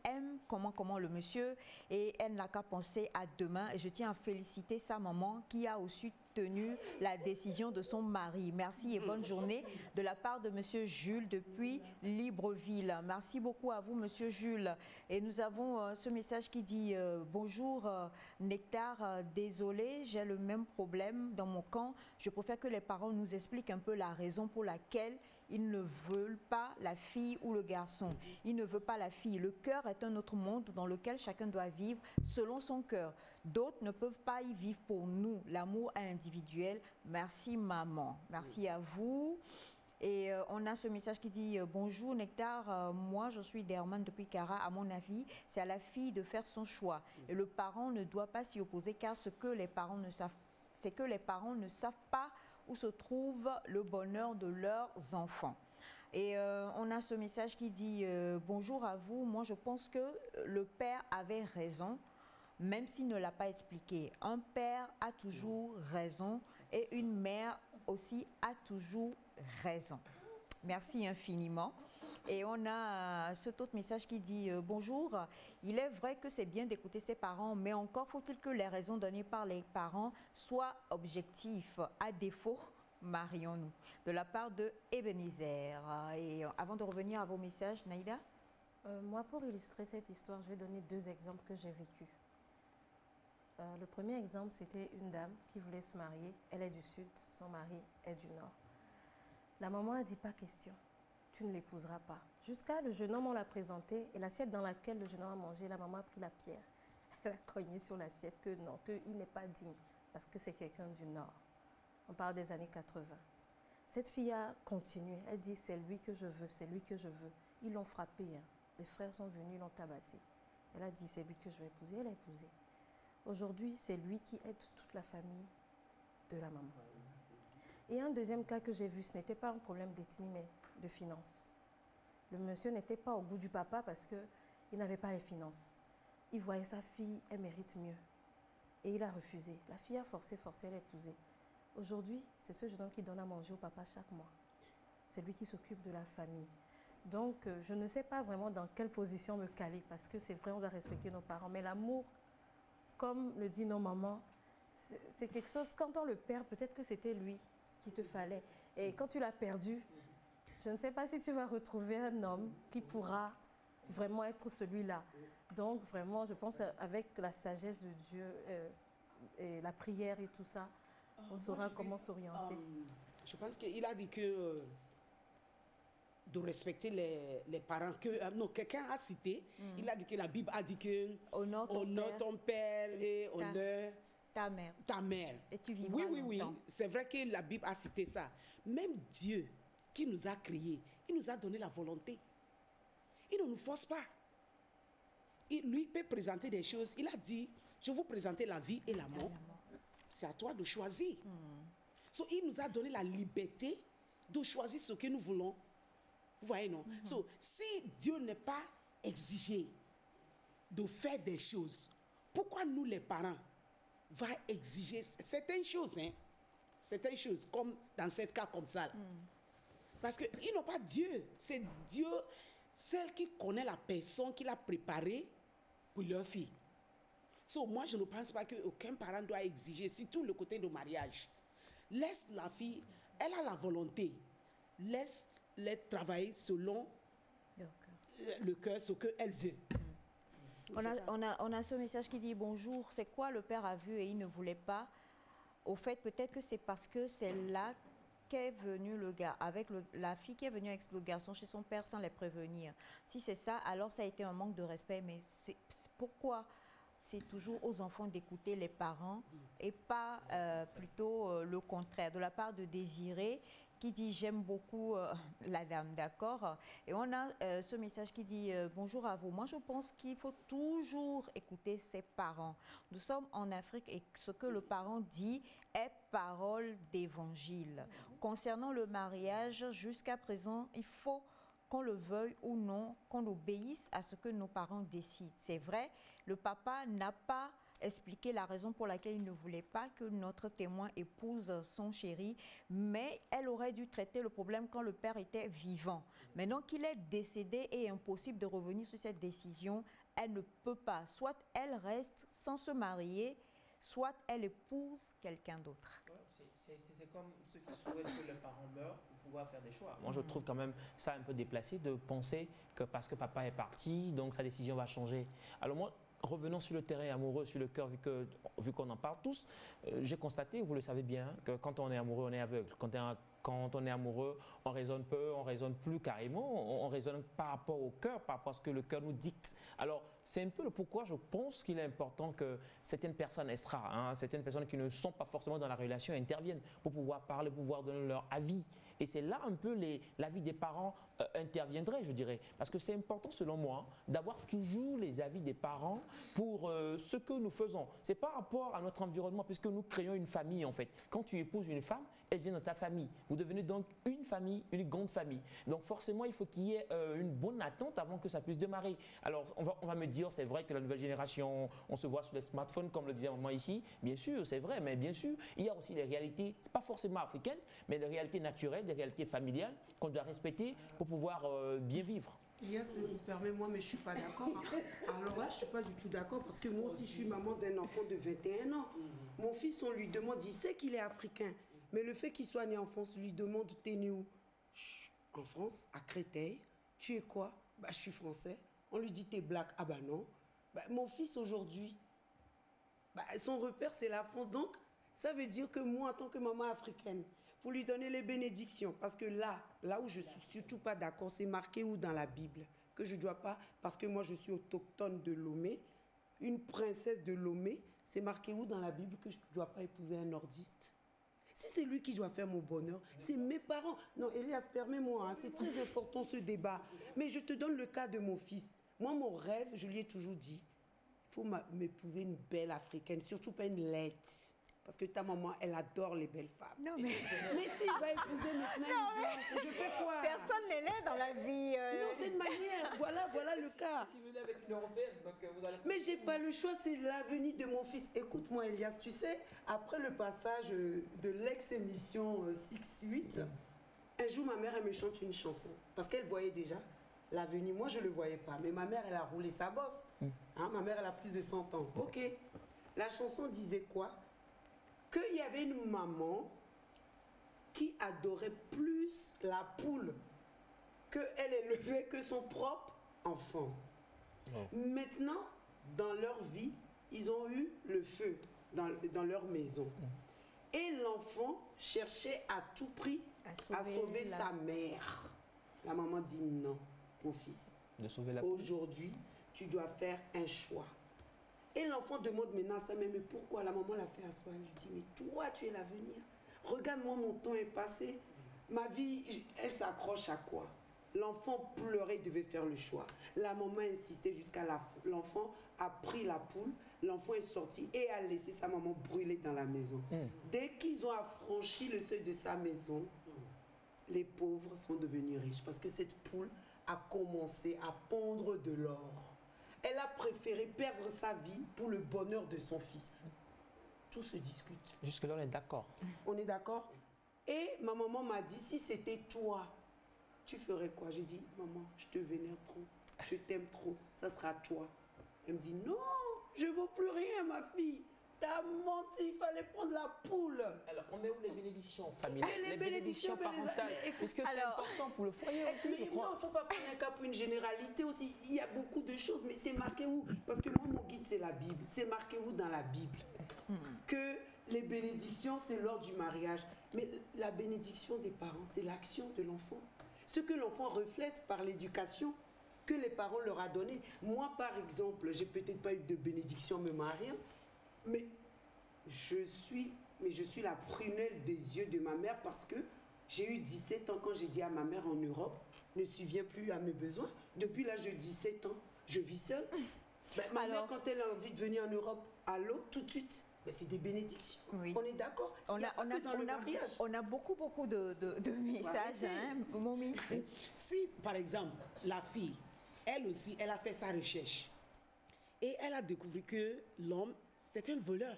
aime comment le monsieur et elle n'a qu'à penser à demain. Et je tiens à féliciter sa maman qui a aussi tenu la décision de son mari. Merci et bonne journée de la part de monsieur Jules depuis Libreville. Merci beaucoup à vous, monsieur Jules. Et nous avons ce message qui dit bonjour Nectar, désolé, j'ai le même problème dans mon camp. Je préfère que les parents nous expliquent un peu la raison pour laquelle ils ne veulent pas la fille ou le garçon. Ils ne veulent pas la fille. Le cœur est un autre monde dans lequel chacun doit vivre selon son cœur. D'autres ne peuvent pas y vivre pour nous. L'amour est individuel. Merci maman. Merci à vous. Et on a ce message qui dit bonjour Nectar, moi je suis Derman depuis Cara. À mon avis, c'est à la fille de faire son choix. Et le parent ne doit pas s'y opposer car ce que les parents ne savent, c'est que les parents ne savent pas où se trouve le bonheur de leurs enfants. Et on a ce message qui dit bonjour à vous, moi je pense que le père avait raison, même s'il ne l'a pas expliqué. Un père a toujours raison et une mère aussi a toujours raison. Merci infiniment. Et on a cet autre message qui dit bonjour, il est vrai que c'est bien d'écouter ses parents, mais encore faut-il que les raisons données par les parents soient objectives. À défaut, marions-nous. De la part de Ebenezer. Et avant de revenir à vos messages, Naïda? Moi, pour illustrer cette histoire, je vais donner deux exemples que j'ai vécus. Le premier exemple, c'était une dame qui voulait se marier. Elle est du sud, son mari est du nord. La maman a dit pas question. Tu ne l'épouseras pas. Jusqu'à le jeune homme, on l'a présenté et l'assiette dans laquelle le jeune homme a mangé, la maman a pris la pierre. Elle a cogné sur l'assiette que non, qu'il n'est pas digne parce que c'est quelqu'un du Nord. On parle des années 80. Cette fille a continué. Elle dit c'est lui que je veux, c'est lui que je veux. Ils l'ont frappé. Hein. Les frères sont venus, ils l'ont tabassé. Elle a dit c'est lui que je vais épouser. Elle a épousé. Aujourd'hui, c'est lui qui aide toute la famille de la maman. Et un deuxième cas que j'ai vu, ce n'était pas un problème d'ethnie, mais de finances. Le monsieur n'était pas au goût du papa parce qu'il n'avait pas les finances. Il voyait sa fille, elle mérite mieux. Et il a refusé. La fille a forcé, elle a épousé. Aujourd'hui, c'est ce jeune homme qui donne à manger au papa chaque mois. C'est lui qui s'occupe de la famille. Donc, je ne sais pas vraiment dans quelle position me caler parce que c'est vrai, on doit respecter nos parents. Mais l'amour, comme le dit nos mamans, c'est quelque chose, quand on le perd, peut-être que c'était lui qu'il te fallait. Et quand tu l'as perdu, je ne sais pas si tu vas retrouver un homme qui pourra vraiment être celui-là. Donc, vraiment, je pense avec la sagesse de Dieu et la prière et tout ça, on saura comment s'orienter. Je pense qu'il a dit que de respecter les parents. Non, quelqu'un a cité, il a dit que la Bible a dit que honore ton père et honore ta mère. Ta mère. Et tu vivras oui, longtemps. C'est vrai que la Bible a cité ça. Même Dieu qui nous a créés, il nous a donné la volonté. Il ne nous force pas. Lui peut présenter des choses. Il a dit, je vais vous présenter la vie et la mort. C'est à toi de choisir. So, il nous a donné la liberté de choisir ce que nous voulons. Vous voyez, non? So, si Dieu n'est pas exigé de faire des choses, pourquoi nous, les parents, va exiger certaines choses, hein? Certaines choses, comme dans ce cas comme ça. Parce qu'ils n'ont pas Dieu. C'est Dieu, celle qui connaît la personne qui l'a préparée pour leur fille. So, moi, je ne pense pas qu'aucun parent doit exiger, surtout le côté du mariage. Laisse la fille, elle a la volonté. Laisse-les travailler selon le cœur, ce qu'elle veut. On a ce message qui dit « Bonjour, c'est quoi le père a vu et il ne voulait pas ?» Au fait, peut-être que c'est parce que c'est là qu'est venu le gars, avec la fille qui est venue avec le garçon chez son père sans les prévenir. Si c'est ça, alors ça a été un manque de respect. Mais pourquoi c'est toujours aux enfants d'écouter les parents et pas plutôt le contraire, de la part de Désiré qui dit « J'aime beaucoup la dame », d'accord? Et on a ce message qui dit « Bonjour à vous ». Moi, je pense qu'il faut toujours écouter ses parents. Nous sommes en Afrique et ce que le parent dit est parole d'évangile. Concernant le mariage, jusqu'à présent, il faut qu'on le veuille ou non, qu'on obéisse à ce que nos parents décident. C'est vrai, le papa n'a pas expliqué la raison pour laquelle il ne voulait pas que notre témoin épouse son chéri, mais elle aurait dû traiter le problème quand le père était vivant. Maintenant qu'il est décédé et impossible de revenir sur cette décision, elle ne peut pas. Soit elle reste sans se marier, soit elle épouse quelqu'un d'autre. C'est comme ceux qui souhaitent que leurs parents meurent pour pouvoir faire des choix. Moi, je trouve quand même ça un peu déplacé de penser que parce que papa est parti, donc sa décision va changer. Alors moi, revenons sur le terrain amoureux, sur le cœur, vu qu'on en parle tous, j'ai constaté, vous le savez bien, que quand on est amoureux, on est aveugle. Quand on est amoureux, on raisonne peu, on raisonne plus carrément, on raisonne par rapport au cœur, par rapport à ce que le cœur nous dicte. Alors, c'est un peu le pourquoi je pense qu'il est important que certaines personnes extra, certaines personnes qui ne sont pas forcément dans la relation interviennent pour pouvoir parler, pour pouvoir donner leur avis. Et c'est là un peu l'avis des parents interviendrait, je dirais. Parce que c'est important, selon moi, d'avoir toujours les avis des parents pour ce que nous faisons. C'est par rapport à notre environnement, puisque nous créons une famille, en fait. Quand tu épouses une femme, elle vient dans ta famille. Vous devenez donc une famille, une grande famille. Donc forcément, il faut qu'il y ait une bonne attente avant que ça puisse démarrer. Alors, on va me dire, c'est vrai que la nouvelle génération, on se voit sur les smartphones, comme le disait maman ici. Bien sûr, c'est vrai, mais bien sûr, il y a aussi les réalités, pas forcément africaines, mais des réalités naturelles, des réalités familiales qu'on doit respecter pour pouvoir bien vivre. Permets-moi, mais je ne suis pas d'accord. Alors là, je ne suis pas du tout d'accord parce que moi aussi, je suis maman d'un enfant de 21 ans. Mon fils, on lui demande, il sait qu'il est africain, mais le fait qu'il soit né en France, on lui demande, t'es né où? En France, à Créteil. Tu es quoi? Bah, je suis français. On lui dit, t'es black. Ah bah non. Bah, mon fils, aujourd'hui, son repère, c'est la France. Donc, ça veut dire que moi, en tant que maman africaine, pour lui donner les bénédictions, parce que là où je ne suis surtout pas d'accord, c'est marqué où dans la Bible que je ne dois pas, parce que moi je suis autochtone de Lomé, une princesse de Lomé, c'est marqué où dans la Bible que je ne dois pas épouser un nordiste? Si c'est lui qui doit faire mon bonheur, c'est mes parents. Non, Elias, permets-moi, c'est très important ce débat. Mais je te donne le cas de mon fils. Moi, mon rêve, je lui ai toujours dit, il faut m'épouser une belle africaine, surtout pas une laide. Parce que ta maman, elle adore les belles femmes. Non, mais s'il va épouser maintenant une blanche, je fais quoi? Personne n'est laid dans la vie. Non, c'est une manière. Voilà le cas. Si vous venez avec une européenne, donc vous allez... Mais j'ai pas le choix, c'est l'avenir de mon fils. Écoute-moi, Elias, tu sais, après le passage de l'ex-émission 6-8, un jour, ma mère, elle me chante une chanson. Parce qu'elle voyait déjà l'avenir. Moi, je ne le voyais pas. Mais ma mère, elle a roulé sa bosse. Hein, ma mère, elle a plus de 100 ans. Ok. La chanson disait quoi? Qu'il y avait une maman qui adorait plus la poule qu'elle élevait que son propre enfant. Maintenant, dans leur vie, ils ont eu le feu dans leur maison. Et l'enfant cherchait à tout prix à sauver sa mère. La maman dit non, mon fils. De sauver la poule. Aujourd'hui, tu dois faire un choix. Et l'enfant demande maintenant à sa mère, mais pourquoi? La maman l'a fait asseoir. Elle lui dit, mais toi, tu es l'avenir. Regarde-moi, mon temps est passé. Ma vie, elle s'accroche à quoi? L'enfant pleurait, il devait faire le choix. La maman insistait jusqu'à la fin. L'enfant a pris la poule, l'enfant est sorti et a laissé sa maman brûler dans la maison. Dès qu'ils ont affranchi le seuil de sa maison, les pauvres sont devenus riches parce que cette poule a commencé à pondre de l'or. Elle a préféré perdre sa vie pour le bonheur de son fils. Tout se discute. Jusque-là, on est d'accord. On est d'accord? Et ma maman m'a dit, si c'était toi, tu ferais quoi? J'ai dit, maman, je te vénère trop, je t'aime trop, ça sera toi. Elle me dit, non, je ne vaux plus rien, ma fille. T'as menti, il fallait prendre la poule. Alors, on met où les bénédictions familiales? Les bénédictions parentales. Est-ce que c'est important pour le foyer aussi? Mais non, il ne faut pas prendre un cas pour une généralité aussi. Il y a beaucoup de choses, mais c'est marqué où? Parce que moi, mon guide, c'est la Bible. C'est marqué où dans la Bible? Que les bénédictions, c'est lors du mariage. Mais la bénédiction des parents, c'est l'action de l'enfant. Ce que l'enfant reflète par l'éducation que les parents leur ont donné. Moi, par exemple, j'ai peut-être pas eu de bénédiction en me mariant, mais je suis la prunelle des yeux de ma mère parce que j'ai eu 17 ans quand j'ai dit à ma mère en Europe, ne subviens plus à mes besoins. Depuis l'âge de 17 ans, je vis seule. Ma mère, quand elle a envie de venir en Europe, allô, tout de suite. C'est des bénédictions. Oui. On est d'accord. On a beaucoup de messages, hein, Momi. Si, par exemple, la fille, elle aussi, elle a fait sa recherche et elle a découvert que l'homme, c'est un voleur.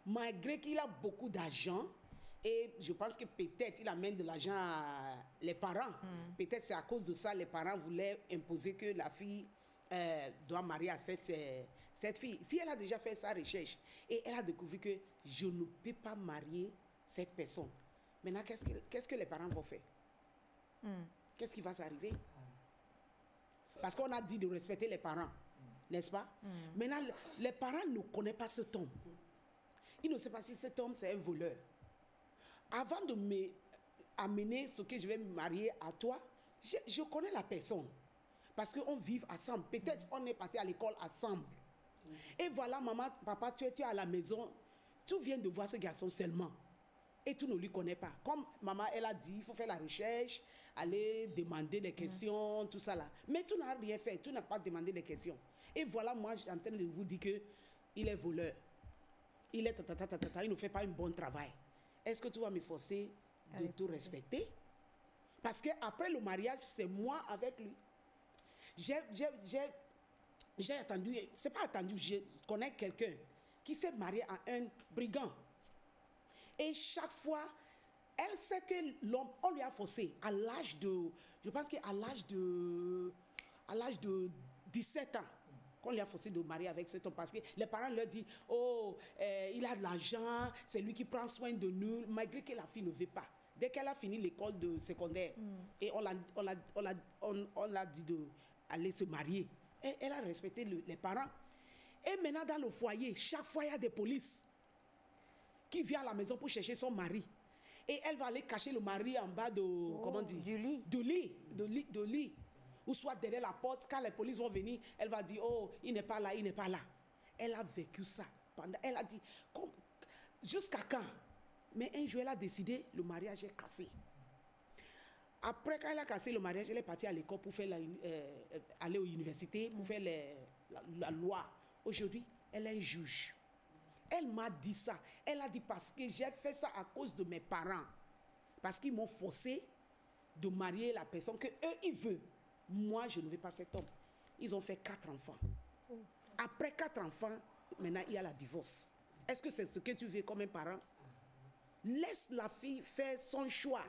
Malgré qu'il a beaucoup d'argent, et je pense que peut-être il amène de l'argent à les parents. Peut-être c'est à cause de ça les parents voulaient imposer que la fille doit marier à cette fille. Si elle a déjà fait sa recherche et elle a découvert que je ne peux pas marier cette personne, maintenant qu'est-ce que les parents vont faire? Qu'est-ce qui va s'arriver? Parce qu'on a dit de respecter les parents, n'est-ce pas? Maintenant, les parents ne connaissent pas cet homme. Ils ne savent pas si cet homme c'est un voleur. Avant de m'amener ce que je vais me marier à toi, je connais la personne. Parce qu'on vit ensemble. Peut-être on est parti à l'école ensemble. Et voilà, maman, papa, tu es à la maison. Tu viens de voir ce garçon seulement. Et tu ne lui connais pas. Comme maman, elle a dit, il faut faire la recherche, aller demander les questions, tout ça là. Mais tu n'as rien fait. Tu n'as pas demandé les questions. Et voilà, moi, je suis en train de vous dire qu'il est voleur. Il est il ne fait pas un bon travail. Est-ce que tu vas me forcer de tout respecter? Parce qu'après le mariage, c'est moi avec lui. J'ai attendu, c'est pas attendu, je connais quelqu'un qui s'est marié à un brigand. Et chaque fois, elle sait que l'homme, on lui a forcé à l'âge de, je pense qu'à l'âge de 17 ans, qu'on lui a forcé de marier avec cet homme parce que les parents leur disent, oh, il a de l'argent, c'est lui qui prend soin de nous, malgré que la fille ne veut pas. Dès qu'elle a fini l'école de secondaire, et on l'a dit d'aller se marier, et elle a respecté les parents. Et maintenant, dans le foyer, chaque fois, il y a des polices qui viennent à la maison pour chercher son mari. Et elle va aller cacher le mari en bas du lit. Ou soit derrière la porte, quand les polices vont venir, elle va dire, oh, il n'est pas là, il n'est pas là. Elle a vécu ça. Elle a dit, jusqu'à quand? Mais un jour, elle a décidé, le mariage est cassé. Après, quand elle a cassé le mariage, elle est partie à l'école pour faire aller aux universités, pour faire la loi. Aujourd'hui, elle est un juge. Elle m'a dit ça. Elle a dit, parce que j'ai fait ça à cause de mes parents. Parce qu'ils m'ont forcé de marier la personne que eux ils veulent. Moi, je ne veux pas cet homme. Ils ont fait 4 enfants. Après 4 enfants, maintenant, il y a la divorce. Est-ce que c'est ce que tu veux comme un parent? Laisse la fille faire son choix.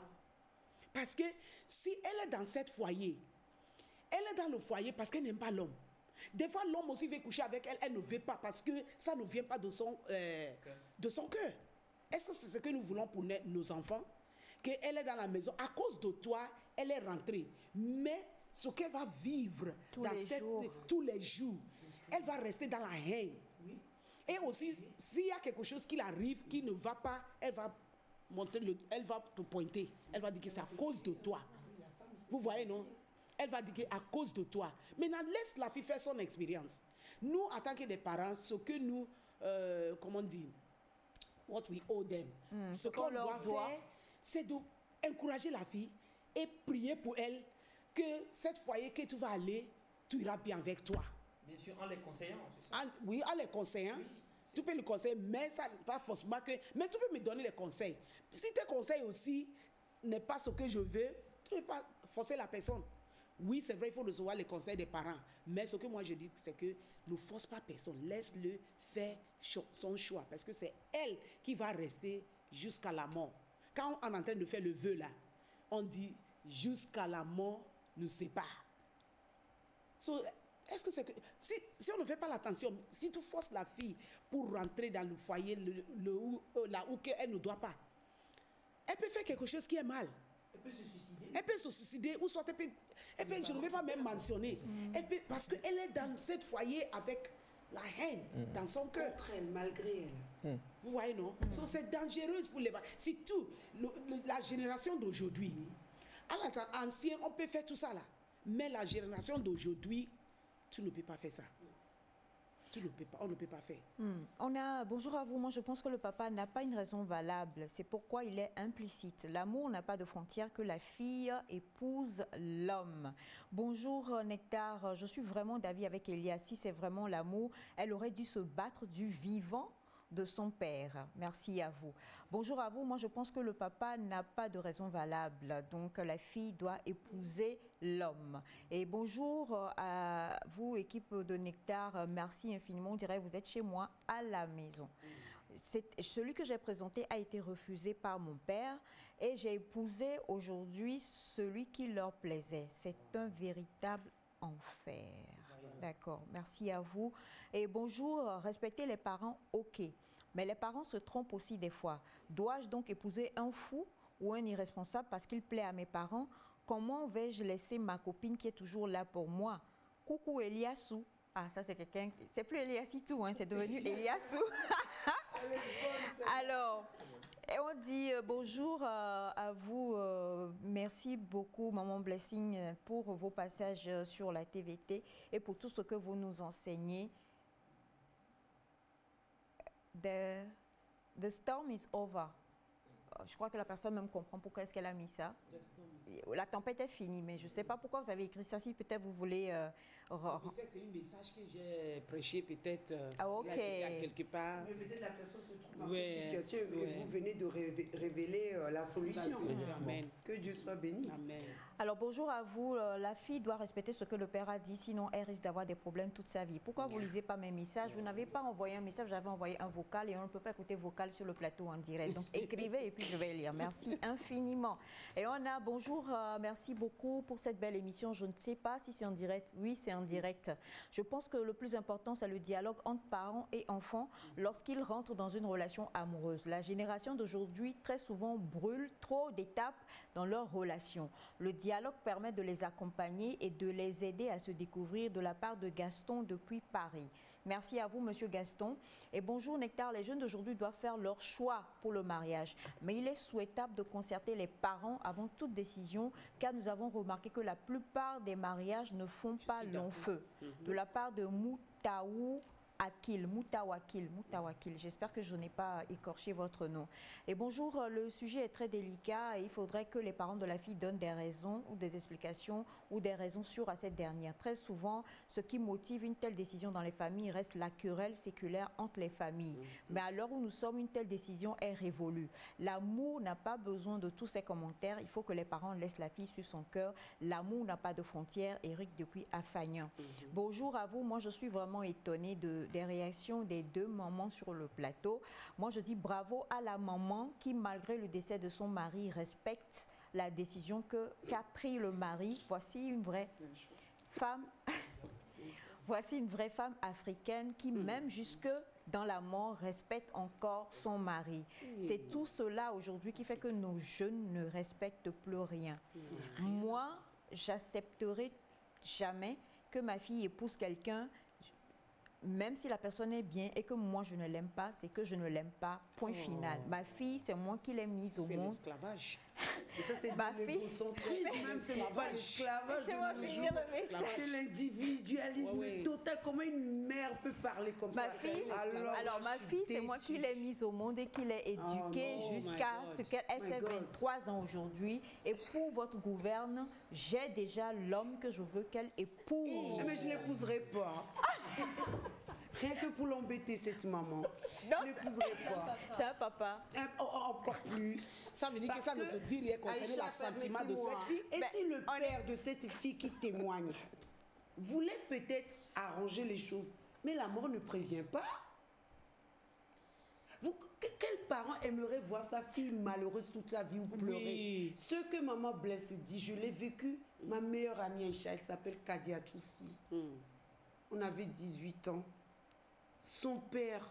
Parce que si elle est dans cet foyer, Elle est dans le foyer parce qu'elle n'aime pas l'homme. Des fois, l'homme aussi veut coucher avec elle, elle ne veut pas parce que ça ne vient pas de son cœur. Est-ce que c'est ce que nous voulons pour nos enfants? Qu'elle est dans la maison, à cause de toi, elle est rentrée. Mais ce qu'elle va vivre tous les jours, elle va rester dans la haine. Oui. Et aussi, s'il y a quelque chose qui arrive, qui ne va pas, elle va elle va te pointer. Elle va dire que c'est à cause de toi. Vous voyez, non? Elle va dire que à cause de toi. Maintenant, laisse la fille faire son expérience. Nous, en tant que des parents, ce que nous, comment dire, what we owe them, ce qu'on doit faire, c'est d'encourager la fille et prier pour elle que cette foyer que tu vas aller, tu iras bien avec toi. Bien sûr, en les conseillant, c'est ça? Oui, en les conseillant. Oui. Tu peux le conseiller, mais ça n'est pas forcément que... Mais tu peux me donner les conseils. Si tes conseils aussi n'est pas ce que je veux, tu ne peux pas forcer la personne. Oui, c'est vrai, il faut recevoir les conseils des parents. Mais ce que moi je dis, c'est que ne force pas personne. Laisse-le faire son choix. Parce que c'est elle qui va rester jusqu'à la mort. Quand on est en train de faire le vœu là, on dit jusqu'à la mort nous sépare. Est-ce que c'est que si on ne fait pas l'attention, si tu forces la fille pour rentrer dans le foyer là où elle ne doit pas, elle peut faire quelque chose qui est mal. Elle peut se suicider. Elle peut se suicider ou soit elle peut je ne vais pas même mentionner. Elle peut, parce qu'elle est dans ce foyer avec la haine dans son cœur. Contre elle, malgré elle. Vous voyez, non? C'est dangereux pour les... Si tout, la génération d'aujourd'hui, à l'ancien, on peut faire tout ça là. Mais la génération d'aujourd'hui, tu ne peux pas faire ça. Tu ne peux pas, on ne peut pas faire. Bonjour à vous. Moi, je pense que le papa n'a pas une raison valable. C'est pourquoi il est implicite. L'amour n'a pas de frontières, que la fille épouse l'homme. Bonjour Nectar. Je suis vraiment d'avis avec Elia. Si c'est vraiment l'amour, elle aurait dû se battre du vivant de son père. Merci à vous. Bonjour à vous. Moi, je pense que le papa n'a pas de raison valable. Donc, la fille doit épouser l'homme. Et bonjour à vous, équipe de Nectar. Merci infiniment. On dirait que vous êtes chez moi à la maison. Celui que j'ai présenté a été refusé par mon père et j'ai épousé aujourd'hui celui qui leur plaisait. C'est un véritable enfer. D'accord, merci à vous. Et bonjour, respecter les parents, ok. Mais les parents se trompent aussi des fois. Dois-je donc épouser un fou ou un irresponsable parce qu'il plaît à mes parents? Comment vais-je laisser ma copine qui est toujours là pour moi? Coucou Eliassou. Ah, ça c'est quelqu'un, c'est plus Eliassitou, hein, c'est devenu Eliassou. Alors, et on dit bonjour à vous, merci beaucoup Maman Blessing pour vos passages sur la TVT et pour tout ce que vous nous enseignez. The storm is over. Je crois que la personne même comprend pourquoi est-ce qu'elle a mis ça. La tempête est finie, mais je ne sais pas pourquoi vous avez écrit ça. Si peut-être vous voulez... Peut-être c'est un message que j'ai prêché, peut-être quelque part. Mais peut-être la personne se trouve dans cette situation et vous venez de révéler la solution. Amen. Que Dieu soit béni. Amen. Alors bonjour à vous. La fille doit respecter ce que le père a dit, sinon elle risque d'avoir des problèmes toute sa vie. Pourquoi vous ne lisez pas mes messages? Vous n'avez pas envoyé un message, j'avais envoyé un vocal et on ne peut pas écouter vocal sur le plateau en direct. Donc écrivez et puis je vais lire. Merci infiniment. Et on a bonjour, merci beaucoup pour cette belle émission. Je ne sais pas si c'est en direct. Oui, c'est en direct. Je pense que le plus important, c'est le dialogue entre parents et enfants lorsqu'ils rentrent dans une relation amoureuse. La génération d'aujourd'hui, très souvent, brûle trop d'étapes dans leur relation. Le dialogue permet de les accompagner et de les aider à se découvrir, de la part de Gaston depuis Paris. Merci à vous, Monsieur Gaston. Et bonjour Nectar, les jeunes d'aujourd'hui doivent faire leur choix pour le mariage. Mais il est souhaitable de concerter les parents avant toute décision, car nous avons remarqué que la plupart des mariages ne font pas long feu. De la part de Moutawakil, j'espère que je n'ai pas écorché votre nom. Et bonjour, le sujet est très délicat et il faudrait que les parents de la fille donnent des raisons ou des explications ou des raisons sûres à cette dernière. Très souvent, ce qui motive une telle décision dans les familles reste la querelle séculaire entre les familles. Mais à l'heure où nous sommes, une telle décision est révolue. L'amour n'a pas besoin de tous ces commentaires. Il faut que les parents laissent la fille sur son cœur. L'amour n'a pas de frontières. Eric depuis Afagnan. Bonjour à vous. Moi, je suis vraiment étonnée des réactions des deux mamans sur le plateau. Moi, je dis bravo à la maman qui, malgré le décès de son mari, respecte la décision qu'a pris le mari. Voici une vraie femme, voici une vraie femme africaine qui, même jusque dans la mort, respecte encore son mari. C'est tout cela aujourd'hui qui fait que nos jeunes ne respectent plus rien. Moi, j'accepterai jamais que ma fille épouse quelqu'un, même si la personne est bien et que moi je ne l'aime pas, c'est que je ne l'aime pas, point final. Ma fille, c'est moi qui l'ai mise au monde. C'est l'esclavage. Et ça, c'est ma fille. Même c'est pas l'esclavage. C'est l'individualisme total. Comment une mère peut parler comme ça? Alors ma fille, c'est moi qui l'ai mise au monde et qui l'ai éduquée jusqu'à ce qu'elle ait 23 ans aujourd'hui. Et pour votre gouverne, j'ai déjà l'homme que je veux qu'elle épouse. Mais je ne l'épouserai pas. Rien que pour l'embêter, cette maman. Je ne l'épouserai pas. C'est un papa. Encore plus. Ça veut dire que ça ne te dit rien concernant l'assentiment de cette fille. Et si le père de cette fille qui témoigne voulait peut-être arranger les choses, mais la mort ne prévient pas. Quel parent aimerait voir sa fille malheureuse toute sa vie ou pleurer? Ce que maman Blesse dit, je l'ai vécu. Ma meilleure amie Aïcha, elle s'appelle Kadia Toussi. On avait 18 ans. Son père,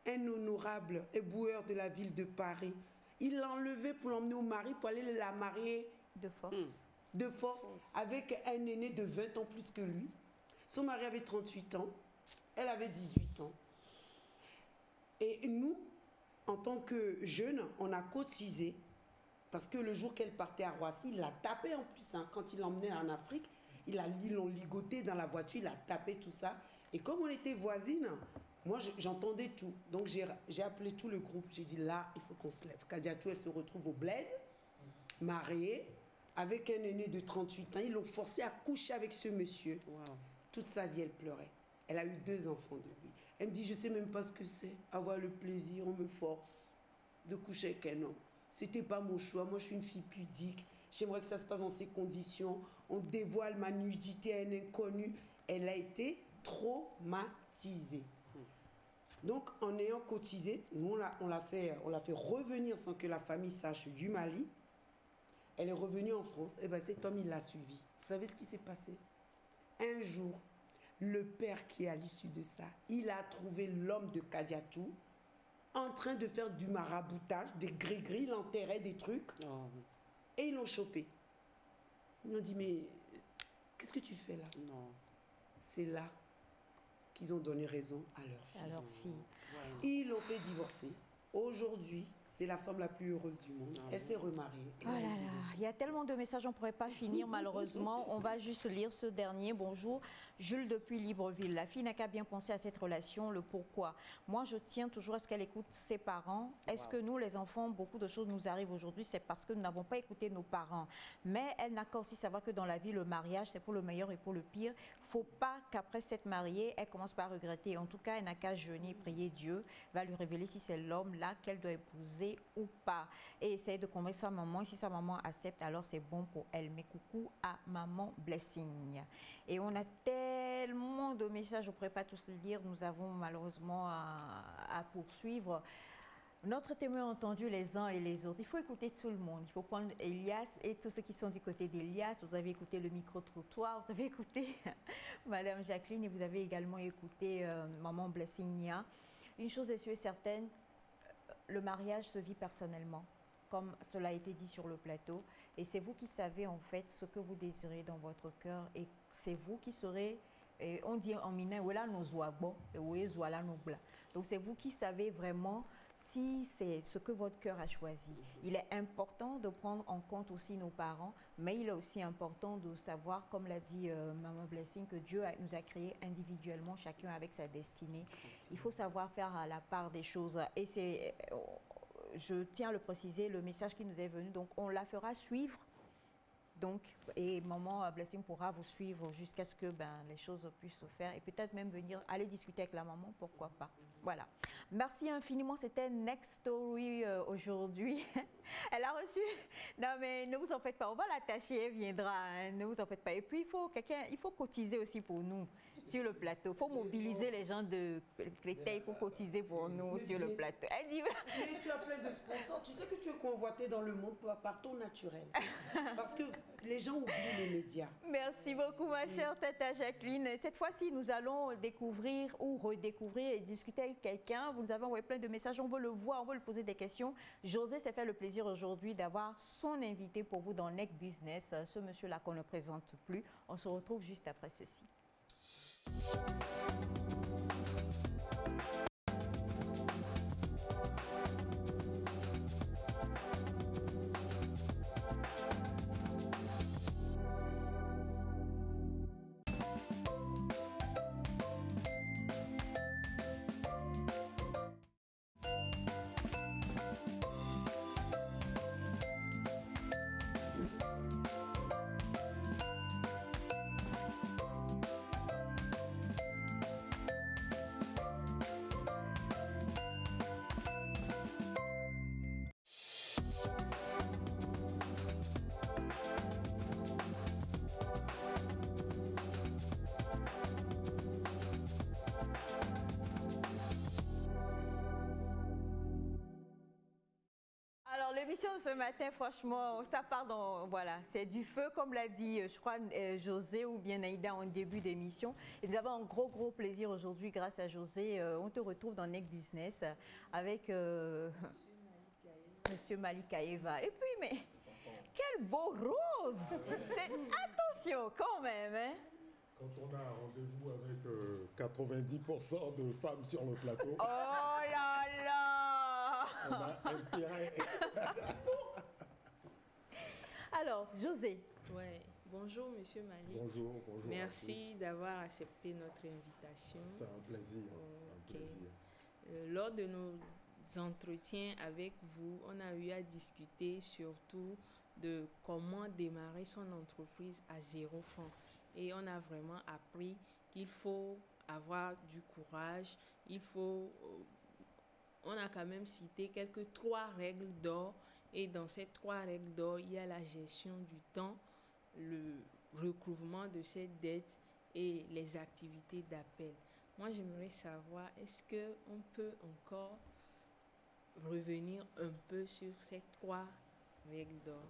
un honorable éboueur de la ville de Paris, il l'a enlevée pour l'emmener au mari, pour aller la marier de force. De force, avec un aîné de 20 ans plus que lui. Son mari avait 38 ans, elle avait 18 ans. Et nous, en tant que jeunes, on a cotisé, parce que le jour qu'elle partait à Roissy, il l'a tapé en plus. Quand il l'emmenait en Afrique, ils l'ont ligoté dans la voiture, il a tapé tout ça. Et comme on était voisines, moi j'entendais tout. Donc j'ai appelé tout le groupe, j'ai dit là, il faut qu'on se lève. Kadiatou, elle se retrouve au bled, mariée, avec un aîné de 38 ans. Ils l'ont forcé à coucher avec ce monsieur. Toute sa vie, elle pleurait. Elle a eu 2 enfants de lui. Elle me dit, je ne sais même pas ce que c'est, avoir le plaisir, on me force de coucher avec un homme. C'était pas mon choix, moi je suis une fille pudique. J'aimerais que ça se passe dans ces conditions. On dévoile ma nudité à un inconnu. Elle a été traumatisée. Donc, en ayant cotisé, nous, on l'a fait revenir sans que la famille sache du Mali. Elle est revenue en France. Et bien, cet homme, il l'a suivi. Vous savez ce qui s'est passé? Un jour, le père qui est à l'issue de ça, il a trouvé l'homme de Kadiatou en train de faire du maraboutage, des gris-gris, il enterrait des trucs. Et ils l'ont chopé. Ils lui ont dit, mais qu'est-ce que tu fais là? C'est là qu'ils ont donné raison à leur fille. Ils l'ont fait divorcer. Aujourd'hui, c'est la femme la plus heureuse du monde. Elle s'est remariée. Oh là là, il y a tellement de messages, on ne pourrait pas finir malheureusement. On va juste lire ce dernier. Bonjour, Jules depuis Libreville. La fille n'a qu'à bien penser à cette relation, le pourquoi. Moi, je tiens toujours à ce qu'elle écoute ses parents. Est-ce que nous, les enfants, beaucoup de choses nous arrivent aujourd'hui, c'est parce que nous n'avons pas écouté nos parents. Mais elle n'a qu'à aussi savoir que dans la vie, le mariage, c'est pour le meilleur et pour le pire. Il ne faut pas qu'après s'être mariée, elle commence par regretter. En tout cas, elle n'a qu'à jeûner et prier. Dieu va lui révéler si c'est l'homme là qu'elle doit épouser ou pas. Et essayer de convaincre sa maman. Et si sa maman accepte, alors c'est bon pour elle. Mais coucou à maman Blessing. Et on a tellement de messages, je ne pourrais pas tous les lire. Nous avons malheureusement à poursuivre. Notre témoin a entendu les uns et les autres. Il faut écouter tout le monde. Il faut prendre Elias et tous ceux qui sont du côté d'Elias. Vous avez écouté le micro-trottoir, vous avez écouté Madame Jacqueline et vous avez également écouté Maman Blessing Nia. Une chose est sûre et certaine, le mariage se vit personnellement, comme cela a été dit sur le plateau. Et c'est vous qui savez en fait ce que vous désirez dans votre cœur. Et c'est vous qui serez, on dit en minin, voilà nos ouabos, et voilà nos blancs. Donc c'est vous qui savez vraiment si c'est ce que votre cœur a choisi. Il est important de prendre en compte aussi nos parents, mais il est aussi important de savoir, comme l'a dit Maman Blessing, que Dieu nous a créés individuellement, chacun avec sa destinée. Il faut savoir faire la part des choses. Et c'est, je tiens à le préciser, le message qui nous est venu, donc on la fera suivre. Donc, et Maman Blessing pourra vous suivre jusqu'à ce que les choses puissent se faire et peut-être même venir aller discuter avec la maman, pourquoi pas. Voilà. Merci infiniment, c'était Next Story aujourd'hui. Elle a reçu Non, mais ne vous en faites pas. On va l'attacher, elle viendra. Hein. Ne vous en faites pas. Et puis, il faut cotiser aussi pour nous sur le plateau. Il faut mobiliser les gens de Créteil pour cotiser pour nous sur le plateau. Elle dit... Mais tu as plein de sponsors. Tu sais que tu es convoité dans le monde par ton naturel. Parce que les gens oublient les médias. Merci beaucoup, ma chère Tata Jacqueline. Cette fois-ci, nous allons découvrir ou redécouvrir et discuter avec quelqu'un. Vous nous avez envoyé plein de messages. On veut le voir, on veut lui poser des questions. José s'est fait le plaisir aujourd'hui d'avoir son invité pour vous dans Neck Business. Ce monsieur-là qu'on ne présente plus. On se retrouve juste après ceci. L'émission de ce matin, franchement, ça part dans, voilà, c'est du feu, comme l'a dit, je crois, José ou bien Naïda en début d'émission. Et nous avons un gros plaisir aujourd'hui grâce à José. On te retrouve dans Neck Business avec Monsieur Malikaeva. Et puis, mais quel beau rose! Attention quand même, hein? Quand on a un rendez-vous avec 90% de femmes sur le plateau. Oh là là! On a intérêt. Alors, José. Ouais. Bonjour, Monsieur Malik. Bonjour. Merci d'avoir accepté notre invitation. C'est un plaisir. C'est un plaisir. Lors de nos entretiens avec vous, on a eu à discuter surtout de comment démarrer son entreprise à 0 francs. Et on a vraiment appris qu'il faut avoir du courage, on a quand même cité 3 règles d'or. Et dans ces 3 règles d'or, il y a la gestion du temps, le recouvrement de ces dettes et les activités d'appel. Moi, j'aimerais savoir, est-ce qu'on peut encore revenir un peu sur ces 3 règles d'or?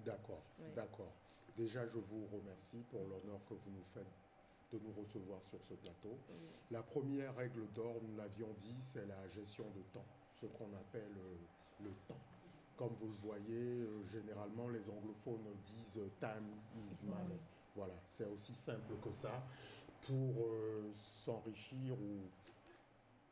D'accord. Déjà, je vous remercie pour l'honneur que vous nous faites de nous recevoir sur ce plateau. La première règle d'or, nous l'avions dit, c'est la gestion de temps, ce qu'on appelle le temps. Comme vous le voyez, généralement, les anglophones disent « time is money ». Voilà, c'est aussi simple que ça. Pour s'enrichir ou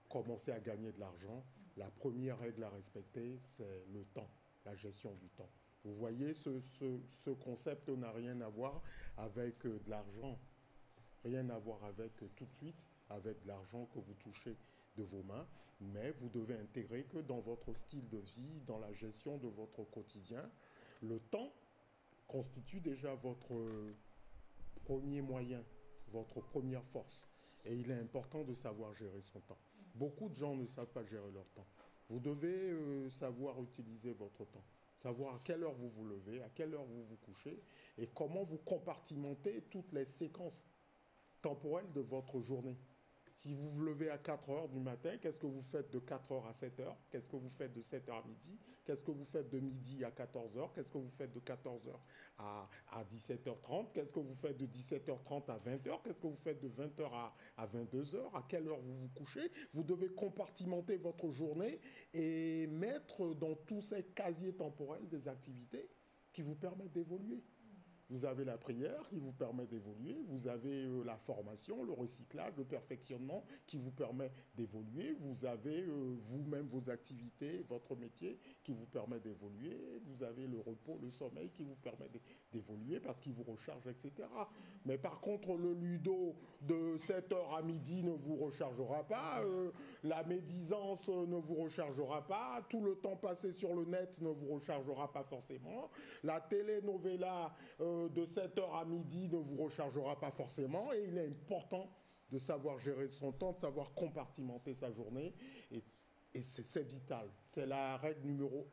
commencer à gagner de l'argent, la première règle à respecter, c'est le temps, la gestion du temps. Vous voyez, ce concept n'a rien à voir avec de l'argent, rien à voir avec tout de suite, avec de l'argent que vous touchez de vos mains, mais vous devez intégrer que dans votre style de vie, dans la gestion de votre quotidien, le temps constitue déjà votre premier moyen, votre première force. Et il est important de savoir gérer son temps. Beaucoup de gens ne savent pas gérer leur temps. Vous devez savoir utiliser votre temps. Savoir à quelle heure vous vous levez, à quelle heure vous vous couchez et comment vous compartimentez toutes les séquences temporelles de votre journée. Si vous vous levez à 4 heures du matin, qu'est-ce que vous faites de 4 heures à 7 heures? Qu'est-ce que vous faites de 7 heures à midi? Qu'est-ce que vous faites de midi à 14 heures? Qu'est-ce que vous faites de 14 heures à 17h30? Qu'est-ce que vous faites de 17h30 à 20h? Qu'est-ce que vous faites de 20h à 22h? À quelle heure vous vous couchez? Vous devez compartimenter votre journée et mettre dans tous ces casiers temporels des activités qui vous permettent d'évoluer. Vous avez la prière qui vous permet d'évoluer, vous avez la formation, le recyclage, le perfectionnement qui vous permet d'évoluer, vous avez vous-même vos activités, votre métier qui vous permet d'évoluer, vous avez le repos, le sommeil qui vous permet d'évoluer parce qu'il vous recharge, etc. Mais par contre, le ludo de 7h à midi ne vous rechargera pas, la médisance ne vous rechargera pas, tout le temps passé sur le net ne vous rechargera pas forcément, la telenovela de 7h à midi ne vous rechargera pas forcément et il est important de savoir gérer son temps, de savoir compartimenter sa journée et c'est vital. C'est la règle numéro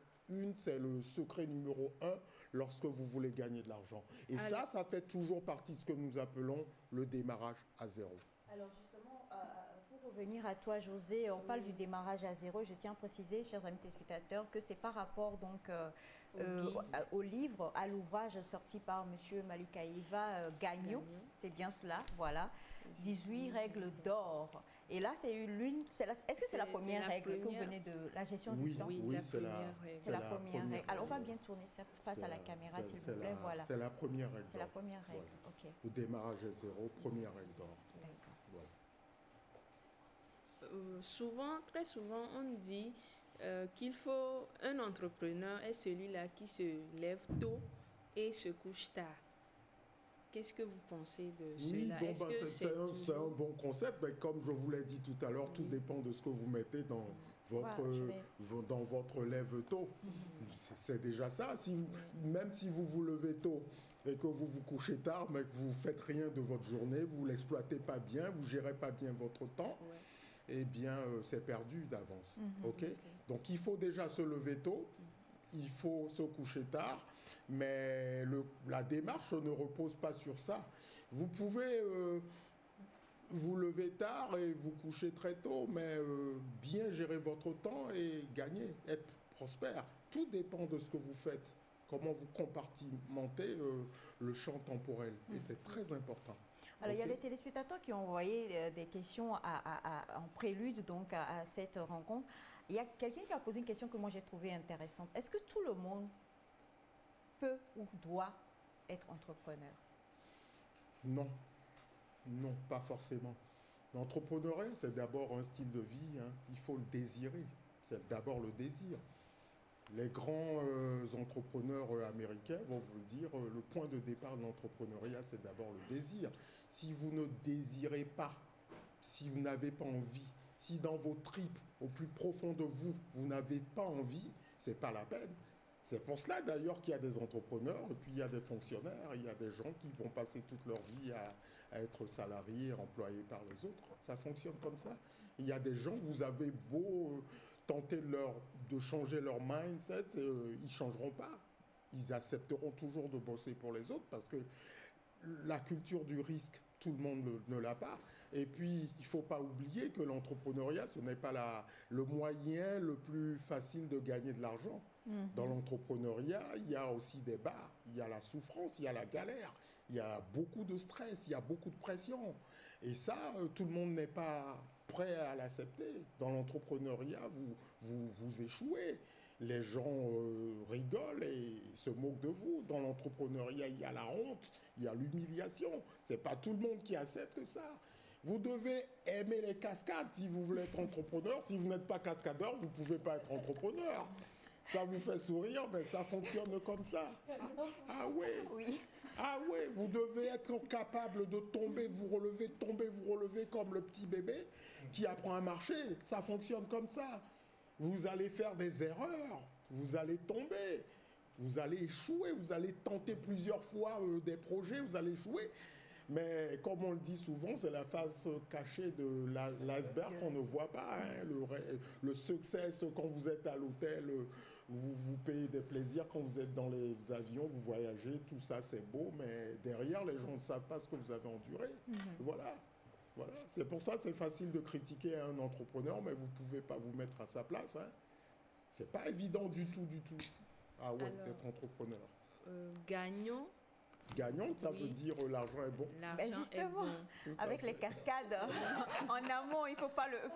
c'est le secret numéro 1 lorsque vous voulez gagner de l'argent. Et ça fait toujours partie de ce que nous appelons le démarrage à zéro. Alors justement, pour revenir à toi, José, on parle du démarrage à zéro. Je tiens à préciser, chers amis téléspectateurs, que c'est par rapport donc au livre, à l'ouvrage sorti par M. Malikaïva Gagnon. C'est bien cela, voilà. 18 règles d'or. Et là, c'est l'une. Est-ce que c'est la première règle que vous venez de la gestion du temps? Oui, c'est la première règle. Alors, on va bien tourner ça face à la caméra, s'il vous plaît. Voilà. C'est la première règle. C'est la première règle. Voilà. Ok. Le démarrage à zéro, première règle d'or. Voilà. Très souvent, on dit qu'il faut un entrepreneur est celui-là qui se lève tôt et se couche tard. Qu'est-ce que vous pensez de cela? C'est un bon concept, mais comme je vous l'ai dit tout à l'heure, tout dépend de ce que vous mettez dans votre lève tôt. C'est déjà ça. Même si vous vous levez tôt et que vous vous couchez tard, mais que vous ne faites rien de votre journée, vous ne l'exploitez pas bien, vous ne gérez pas bien votre temps, eh bien, c'est perdu d'avance. Okay? Donc, il faut déjà se lever tôt, il faut se coucher tard, mais la démarche ne repose pas sur ça. Vous pouvez vous lever tard et vous coucher très tôt, mais bien gérer votre temps et gagner, être prospère. Tout dépend de ce que vous faites, comment vous compartimentez le champ temporel. Et c'est très important. Alors, il y a des téléspectateurs qui ont envoyé des questions en prélude donc, à cette rencontre. Il y a quelqu'un qui a posé une question que moi j'ai trouvée intéressante. Est-ce que tout le monde peut ou doit être entrepreneur? Non. Non, pas forcément. L'entrepreneuriat, c'est d'abord un style de vie. Hein. Il faut le désirer. C'est d'abord le désir. Les grands entrepreneurs américains vont vous le dire, le point de départ de l'entrepreneuriat, c'est d'abord le désir. Si vous ne désirez pas, si vous n'avez pas envie, si dans vos tripes, au plus profond de vous, vous n'avez pas envie, c'est pas la peine. C'est pour cela d'ailleurs qu'il y a des entrepreneurs et puis il y a des fonctionnaires, il y a des gens qui vont passer toute leur vie à être salariés, employés par les autres. Ça fonctionne comme ça. Il y a des gens, vous avez beau tenter de changer leur mindset, ils ne changeront pas. Ils accepteront toujours de bosser pour les autres parce que la culture du risque, tout le monde ne l'a pas. Et puis, il ne faut pas oublier que l'entrepreneuriat, ce n'est pas le moyen le plus facile de gagner de l'argent. Dans l'entrepreneuriat, il y a aussi des bas, il y a la souffrance, il y a la galère, il y a beaucoup de stress, il y a beaucoup de pression. Et ça, tout le monde n'est pas prêt à l'accepter. Dans l'entrepreneuriat, vous échouez. Les gens rigolent et se moquent de vous. Dans l'entrepreneuriat, il y a la honte, il y a l'humiliation. Ce n'est pas tout le monde qui accepte ça. Vous devez aimer les cascades si vous voulez être entrepreneur. Si vous n'êtes pas cascadeur, vous ne pouvez pas être entrepreneur. Ça vous fait sourire, mais ça fonctionne comme ça. Ah oui. Ah oui, vous devez être capable de tomber, vous relever comme le petit bébé qui apprend à marcher. Ça fonctionne comme ça. Vous allez faire des erreurs, vous allez tomber, vous allez échouer, vous allez tenter plusieurs fois des projets, vous allez échouer. Mais comme on le dit souvent, c'est la face cachée de l'iceberg qu'on ne voit pas. Hein. Le succès, quand vous êtes à l'hôtel, vous payez des plaisirs. Quand vous êtes dans les avions, vous voyagez, tout ça c'est beau. Mais derrière, les gens ne savent pas ce que vous avez enduré. Voilà. C'est pour ça que c'est facile de critiquer un entrepreneur, mais vous ne pouvez pas vous mettre à sa place. Hein. C'est pas évident du tout. Ah ouais, d'être entrepreneur. Gagnant, ça veut dire l'argent est bon. Ben justement, avec les cascades en amont, il ne faut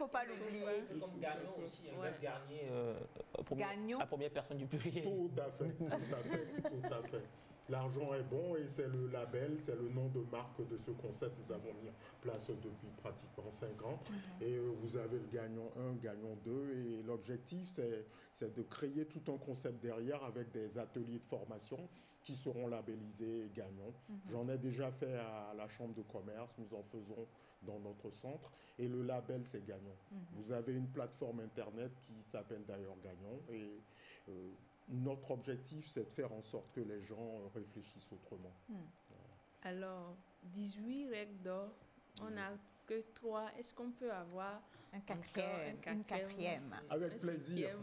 pas l'oublier. C'est comme gagnant aussi, Gagnon, la première personne du pluriel. Tout à fait. L'argent est bon et c'est le label, c'est le nom de marque de ce concept que nous avons mis en place depuis pratiquement 5 ans. Et vous avez le gagnant 1, gagnant 2 et l'objectif c'est de créer tout un concept derrière avec des ateliers de formation qui seront labellisés gagnants. J'en ai déjà fait à la Chambre de commerce, nous en faisons dans notre centre et le label c'est gagnant. Vous avez une plateforme internet qui s'appelle d'ailleurs Gagnant et notre objectif, c'est de faire en sorte que les gens réfléchissent autrement. Alors, 18 règles d'or, on a que 3. Est-ce qu'on peut avoir un quatrième? Avec plaisir.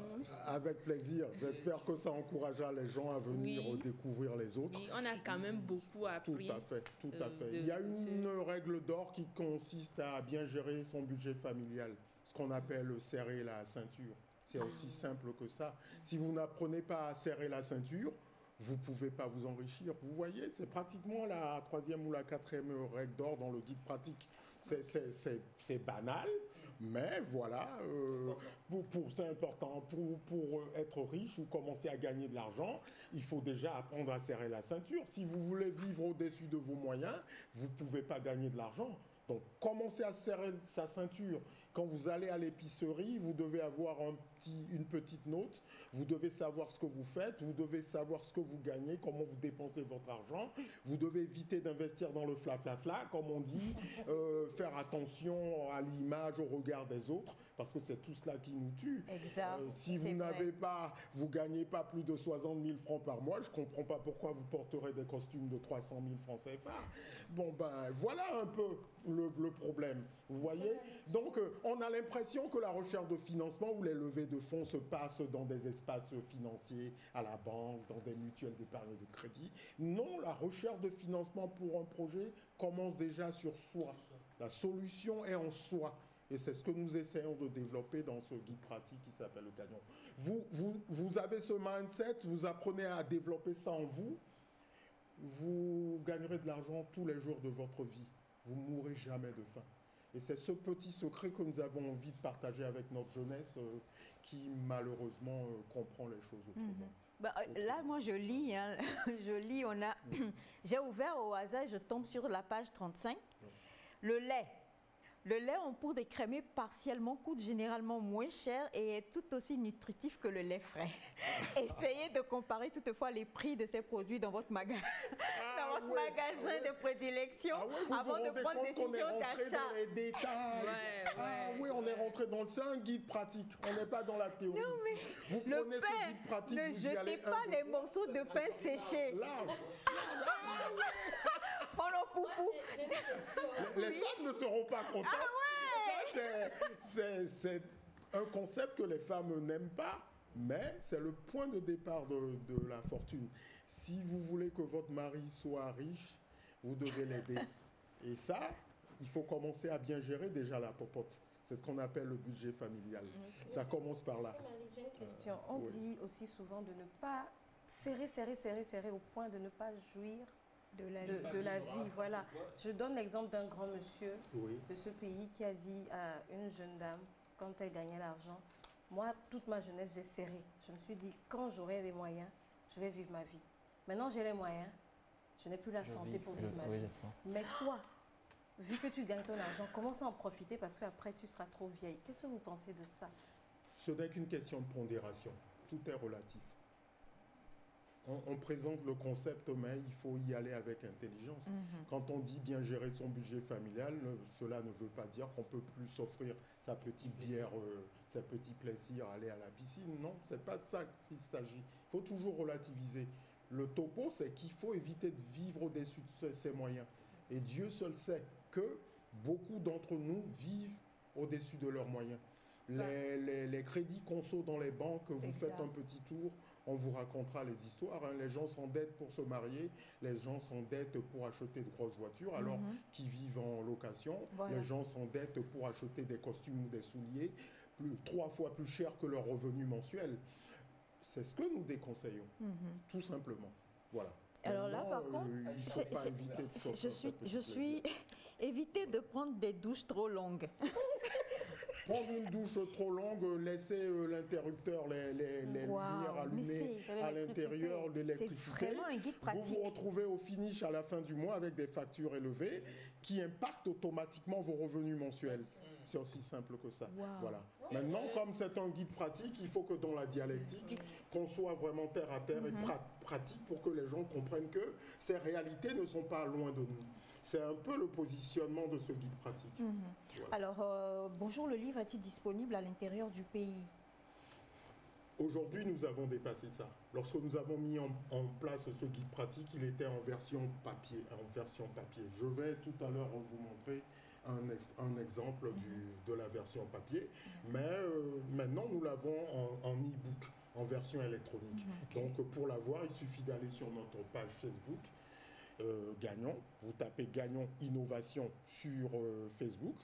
Avec plaisir. J'espère que ça encouragera les gens à venir découvrir les autres. Oui, on a quand même beaucoup appris. Tout à fait, tout à fait. Il y a une règle d'or qui consiste à bien gérer son budget familial, ce qu'on appelle serrer la ceinture. C'est aussi simple que ça. Si vous n'apprenez pas à serrer la ceinture, vous ne pouvez pas vous enrichir. Vous voyez, c'est pratiquement la 3e ou la 4e règle d'or dans le guide pratique. C'est banal, mais voilà, c'est important. Pour être riche ou commencer à gagner de l'argent, il faut déjà apprendre à serrer la ceinture. Si vous voulez vivre au-dessus de vos moyens, vous ne pouvez pas gagner de l'argent. Donc, commencez à serrer sa ceinture. Quand vous allez à l'épicerie, vous devez avoir une petite note. Vous devez savoir ce que vous faites. Vous devez savoir ce que vous gagnez, comment vous dépensez votre argent. Vous devez éviter d'investir dans le fla-fla-fla, comme on dit. Faire attention à l'image, au regard des autres, parce que c'est tout cela qui nous tue. Exact. Si vous n'avez pas, vous gagnez pas plus de 60 000 francs par mois, je ne comprends pas pourquoi vous porterez des costumes de 300 000 francs CFA. Bon, ben, voilà un peu le problème. Vous voyez? Donc, on a l'impression que la recherche de financement ou les levées de fonds se passent dans des espaces financiers, à la banque, dans des mutuelles d'épargne de crédit. Non, la recherche de financement pour un projet commence déjà sur soi. La solution est en soi. Et c'est ce que nous essayons de développer dans ce guide pratique qui s'appelle le Gagnon. Vous avez ce mindset, vous apprenez à développer ça en vous, vous gagnerez de l'argent tous les jours de votre vie. Vous ne mourrez jamais de faim. Et c'est ce petit secret que nous avons envie de partager avec notre jeunesse qui malheureusement comprend les choses autrement. Là, moi, je lis. Hein. Je lis, j'ai ouvert au hasard, je tombe sur la page 35. Le lait. Le lait en poudre écrémé partiellement coûte généralement moins cher et est tout aussi nutritif que le lait frais. Essayez de comparer toutefois les prix de ces produits dans votre magasin de prédilection avant de prendre décision d'achat. Oui, on est rentré dans c'est un guide pratique. On n'est pas dans la théorie. Non, mais vous prenez ce guide pratique, ne jetez pas les morceaux de pain séchés. Les femmes ne seront pas contentes. C'est un concept que les femmes n'aiment pas, mais c'est le point de départ de la fortune. Si vous voulez que votre mari soit riche, vous devez l'aider. Et ça, il faut commencer à bien gérer déjà la popote. C'est ce qu'on appelle le budget familial. Ça commence par là. J'ai une question. On dit aussi souvent de ne pas serrer au point de ne pas jouir de la vie. Voilà. Je donne l'exemple d'un grand monsieur de ce pays qui a dit à une jeune dame, quand elle gagnait l'argent, moi, toute ma jeunesse, j'ai serré. Je me suis dit, quand j'aurai les moyens, je vais vivre ma vie. Maintenant, j'ai les moyens, je n'ai plus la santé pour vivre ma vie. Mais toi, vu que tu gagnes ton argent, commence à en profiter parce qu'après, tu seras trop vieille. Qu'est-ce que vous pensez de ça? Ce n'est qu'une question de pondération. Tout est relatif. On présente le concept, mais il faut y aller avec intelligence. Quand on dit bien gérer son budget familial, cela ne veut pas dire qu'on ne peut plus s'offrir sa petite bière, ses petits plaisirs, aller à la piscine. Non, ce n'est pas de ça qu'il s'agit. Il faut toujours relativiser. Le topo, c'est qu'il faut éviter de vivre au-dessus de ses moyens. Et Dieu seul sait que beaucoup d'entre nous vivent au-dessus de leurs moyens. Les crédits conso dans les banques, vous faites un petit tour, on vous racontera les histoires. Hein. Les gens s'endettent pour se marier, les gens s'endettent pour acheter de grosses voitures, alors qu'ils vivent en location. Les gens s'endettent pour acheter des costumes ou des souliers 3 fois plus cher que leur revenu mensuel. C'est ce que nous déconseillons, tout simplement. Voilà. Alors là, par contre, je suis éviter de prendre des douches trop longues. Prendre une douche trop longue, laisser l'interrupteur, les lumières allumées à l'intérieur de l'électricité. C'est vraiment un guide pratique. Vous vous retrouvez au finish à la fin du mois avec des factures élevées qui impactent automatiquement vos revenus mensuels. C'est aussi simple que ça. Voilà. Maintenant, comme c'est un guide pratique, il faut que dans la dialectique, qu'on soit vraiment terre à terre et pratique pour que les gens comprennent que ces réalités ne sont pas loin de nous. C'est un peu le positionnement de ce guide pratique. Voilà. Alors, bonjour, le livre est-il disponible à l'intérieur du pays? Aujourd'hui, nous avons dépassé ça. Lorsque nous avons mis en place ce guide pratique, il était en version papier. Je vais tout à l'heure vous montrer un exemple de la version papier, mais maintenant nous l'avons en e-book, en version électronique. Donc pour l'avoir, il suffit d'aller sur notre page Facebook Gagnon, vous tapez Gagnon Innovation sur Facebook,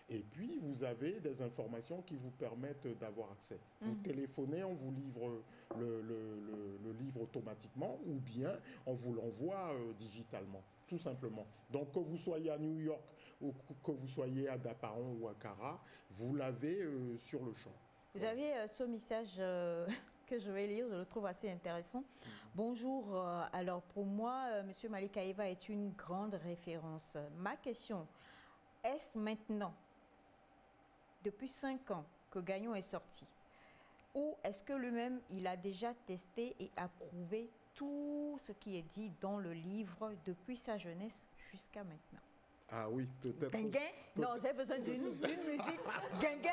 et puis vous avez des informations qui vous permettent d'avoir accès. Vous téléphonez, on vous livre le livre automatiquement, ou bien on vous l'envoie digitalement, tout simplement. Donc que vous soyez à New York ou que vous soyez à Daparon ou à Cara, vous l'avez sur le champ. Vous avez ce message que je vais lire, je le trouve assez intéressant. Bonjour, alors pour moi, M. Malik Aïva est une grande référence. Ma question, est-ce maintenant, depuis 5 ans, que Gagnon est sorti, ou est-ce que lui-même, il a déjà testé et approuvé tout ce qui est dit dans le livre depuis sa jeunesse jusqu'à maintenant? Ah oui, peut-être. Guinguin? Non, j'ai besoin d'une musique. Guinguin.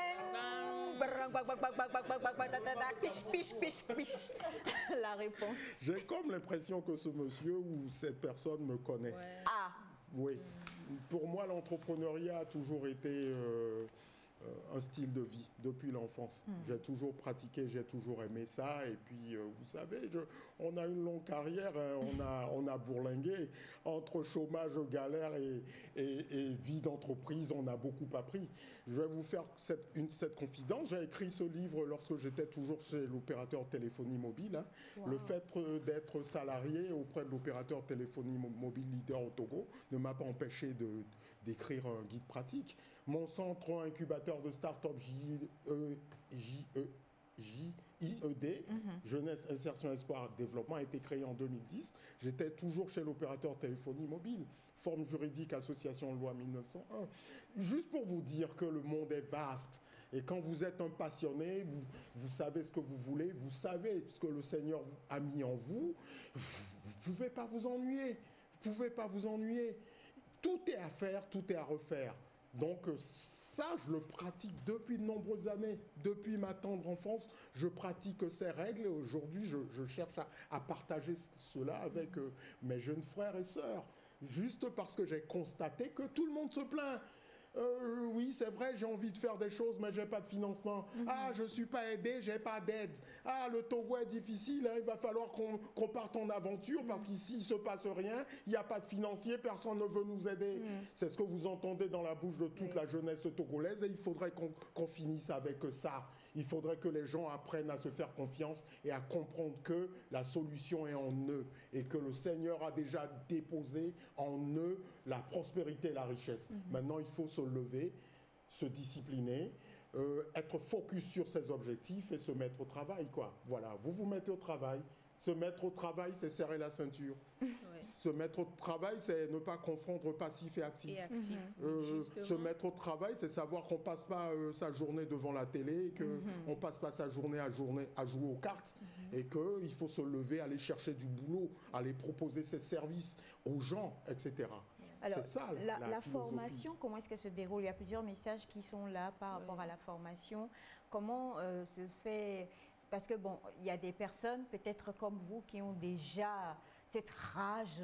La réponse. J'ai comme l'impression que ce monsieur ou cette personne me connaît. Ah. Oui. Pour moi, l'entrepreneuriat a toujours été un style de vie depuis l'enfance. J'ai toujours pratiqué, j'ai toujours aimé ça. Et puis, vous savez, on a une longue carrière, hein, on a bourlingué. Entre chômage, galère et vie d'entreprise, on a beaucoup appris. Je vais vous faire cette confidence. J'ai écrit ce livre lorsque j'étais toujours chez l'opérateur téléphonie mobile. Hein. Wow. Le fait d'être salarié auprès de l'opérateur téléphonie mobile leader au Togo ne m'a pas empêché d'écrire un guide pratique. Mon centre incubateur de start-up JIED, Jeunesse, Insertion, Espoir, Développement, a été créé en 2010. J'étais toujours chez l'opérateur téléphonie mobile. Forme juridique, association loi 1901. Juste pour vous dire que le monde est vaste. Et quand vous êtes un passionné, vous savez ce que vous voulez, vous savez ce que le Seigneur a mis en vous, vous ne pouvez pas vous ennuyer. Vous ne pouvez pas vous ennuyer. Tout est à faire, tout est à refaire. Donc ça, je le pratique depuis de nombreuses années. Depuis ma tendre enfance, je pratique ces règles et aujourd'hui, je cherche à partager cela avec mes jeunes frères et sœurs. Juste parce que j'ai constaté que tout le monde se plaint. Oui, c'est vrai, j'ai envie de faire des choses, mais j'ai pas de financement. Ah, je suis pas aidé, j'ai pas d'aide. Ah, le Togo est difficile, hein, il va falloir qu'on parte en aventure parce qu'ici, il se passe rien, il n'y a pas de financier, personne ne veut nous aider. C'est ce que vous entendez dans la bouche de toute la jeunesse togolaise et il faudrait qu'on finisse avec ça. Il faudrait que les gens apprennent à se faire confiance et à comprendre que la solution est en eux et que le Seigneur a déjà déposé en eux la prospérité et la richesse. Maintenant, il faut se lever, se discipliner, être focus sur ses objectifs et se mettre au travail, quoi. Voilà, vous vous mettez au travail. Se mettre au travail, c'est serrer la ceinture. Se mettre au travail, c'est ne pas confondre passif et actif. Se mettre au travail, c'est savoir qu'on ne passe pas sa journée devant la télé, qu'on ne passe pas sa journée à jouer aux cartes, et qu'il faut se lever, aller chercher du boulot, aller proposer ses services aux gens, etc. Alors, c'est ça, la formation, comment est-ce qu'elle se déroule? Il y a plusieurs messages qui sont là par rapport à la formation. Comment se fait... Parce que bon, il y a des personnes, peut-être comme vous, qui ont déjà cette rage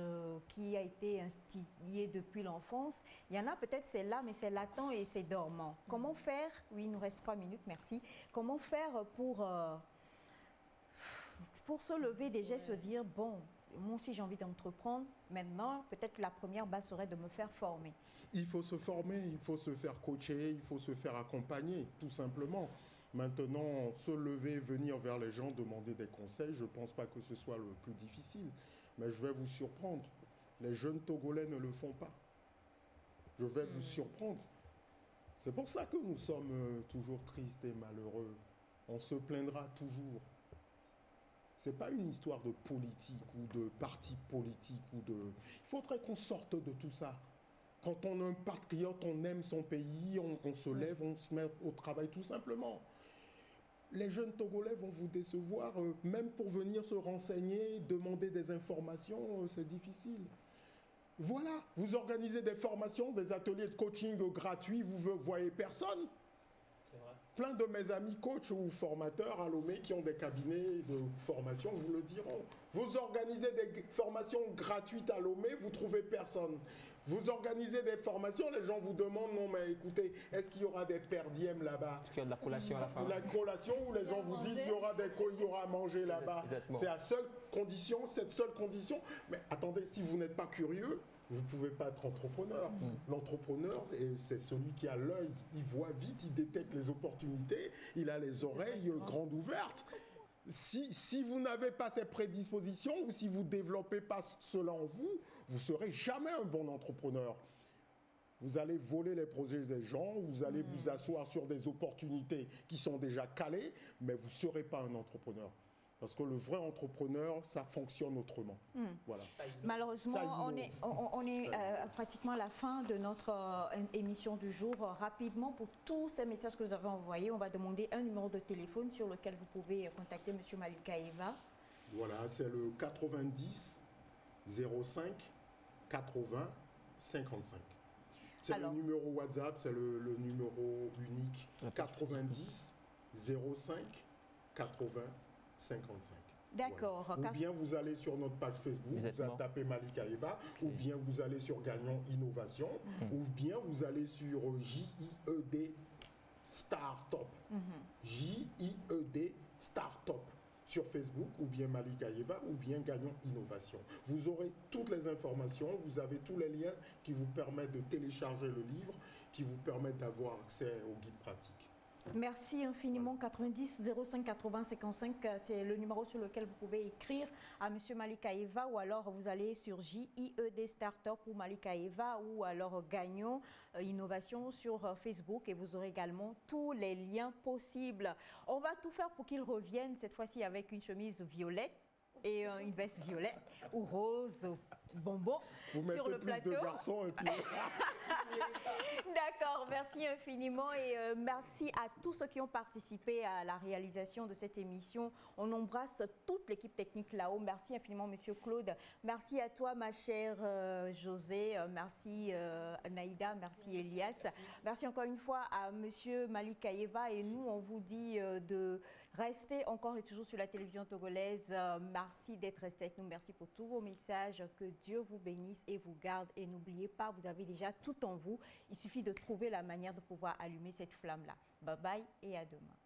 qui a été instillée depuis l'enfance. Il y en a peut-être, c'est là, mais c'est latent et c'est dormant. Comment faire? Oui, il nous reste 3 minutes, merci. Comment faire pour se lever déjà et se dire, bon, moi aussi j'ai envie d'entreprendre. Maintenant, peut-être la première base serait de me faire former. Il faut se former, il faut se faire coacher, il faut se faire accompagner, tout simplement. Maintenant, se lever, venir vers les gens, demander des conseils, je ne pense pas que ce soit le plus difficile. Mais je vais vous surprendre. Les jeunes Togolais ne le font pas. Je vais vous surprendre. C'est pour ça que nous sommes toujours tristes et malheureux. On se plaindra toujours. Ce n'est pas une histoire de politique ou de parti politique. Il faudrait qu'on sorte de tout ça. Quand on est un patriote, on aime son pays, on se lève, on se met au travail tout simplement. Les jeunes Togolais vont vous décevoir, même pour venir se renseigner, demander des informations, c'est difficile. Voilà, vous organisez des formations, des ateliers de coaching gratuits, vous ne voyez personne. C'est vrai. Plein de mes amis coachs ou formateurs à Lomé qui ont des cabinets de formation vous le diront. Vous organisez des formations gratuites à Lomé, vous ne trouvez personne. Vous organisez des formations, les gens vous demandent, non mais écoutez, est-ce qu'il y aura des per diem là-bas? Est-ce qu'il y a de la collation à la fin? La collation où les gens vous disent, il y aura à manger là-bas. C'est la seule condition, cette seule condition. Mais attendez, si vous n'êtes pas curieux, vous ne pouvez pas être entrepreneur. L'entrepreneur, c'est celui qui a l'œil, il voit vite, il détecte les opportunités, il a les oreilles grandes ouvertes. Si vous n'avez pas ces prédispositions ou si vous ne développez pas cela en vous, vous ne serez jamais un bon entrepreneur. Vous allez voler les projets des gens, vous allez vous asseoir sur des opportunités qui sont déjà calées, mais vous ne serez pas un entrepreneur. Parce que le vrai entrepreneur, ça fonctionne autrement. Voilà. Malheureusement, on est pratiquement à la fin de notre émission du jour. Rapidement, pour tous ces messages que vous avez envoyés, on va demander un numéro de téléphone sur lequel vous pouvez contacter M. Malika Eva. Voilà, c'est le 90 05 80 55. C'est le numéro WhatsApp, c'est le numéro unique. 90 05 80 55. D'accord. Voilà. Ou bien vous allez sur notre page Facebook, vous tapez Malika Eva, ou bien vous allez sur Gagnant Innovation, ou bien vous allez sur JIED Startup. JIED Startup sur Facebook, ou bien Malika Eva, ou bien Gagnant Innovation. Vous aurez toutes les informations, vous avez tous les liens qui vous permettent de télécharger le livre, qui vous permettent d'avoir accès au guide pratique. Merci infiniment. 90 05 80 55, c'est le numéro sur lequel vous pouvez écrire à M. Malika Eva, ou alors vous allez sur JIED Startup ou Malika Eva, ou alors Gagnons Innovation sur Facebook, et vous aurez également tous les liens possibles. On va tout faire pour qu'il revienne cette fois-ci avec une chemise violette et une veste violette ou rose bonbon sur le plateau. Vous mettez plus de garçons et puis... D'accord, merci infiniment, et merci à tous ceux qui ont participé à la réalisation de cette émission. On embrasse toute l'équipe technique là-haut. Merci infiniment, Monsieur Claude. Merci à toi, ma chère José. Merci Naïda. Merci Elias. Merci encore une fois à Monsieur Malika Eva, et nous, on vous dit de rester encore et toujours sur la télévision togolaise. Merci d'être resté avec nous. Merci pour tous vos messages. Que Dieu vous bénisse et vous garde. Et n'oubliez pas, vous avez déjà tout en vous. Il suffit de trouver la manière de pouvoir allumer cette flamme-là. Bye bye et à demain.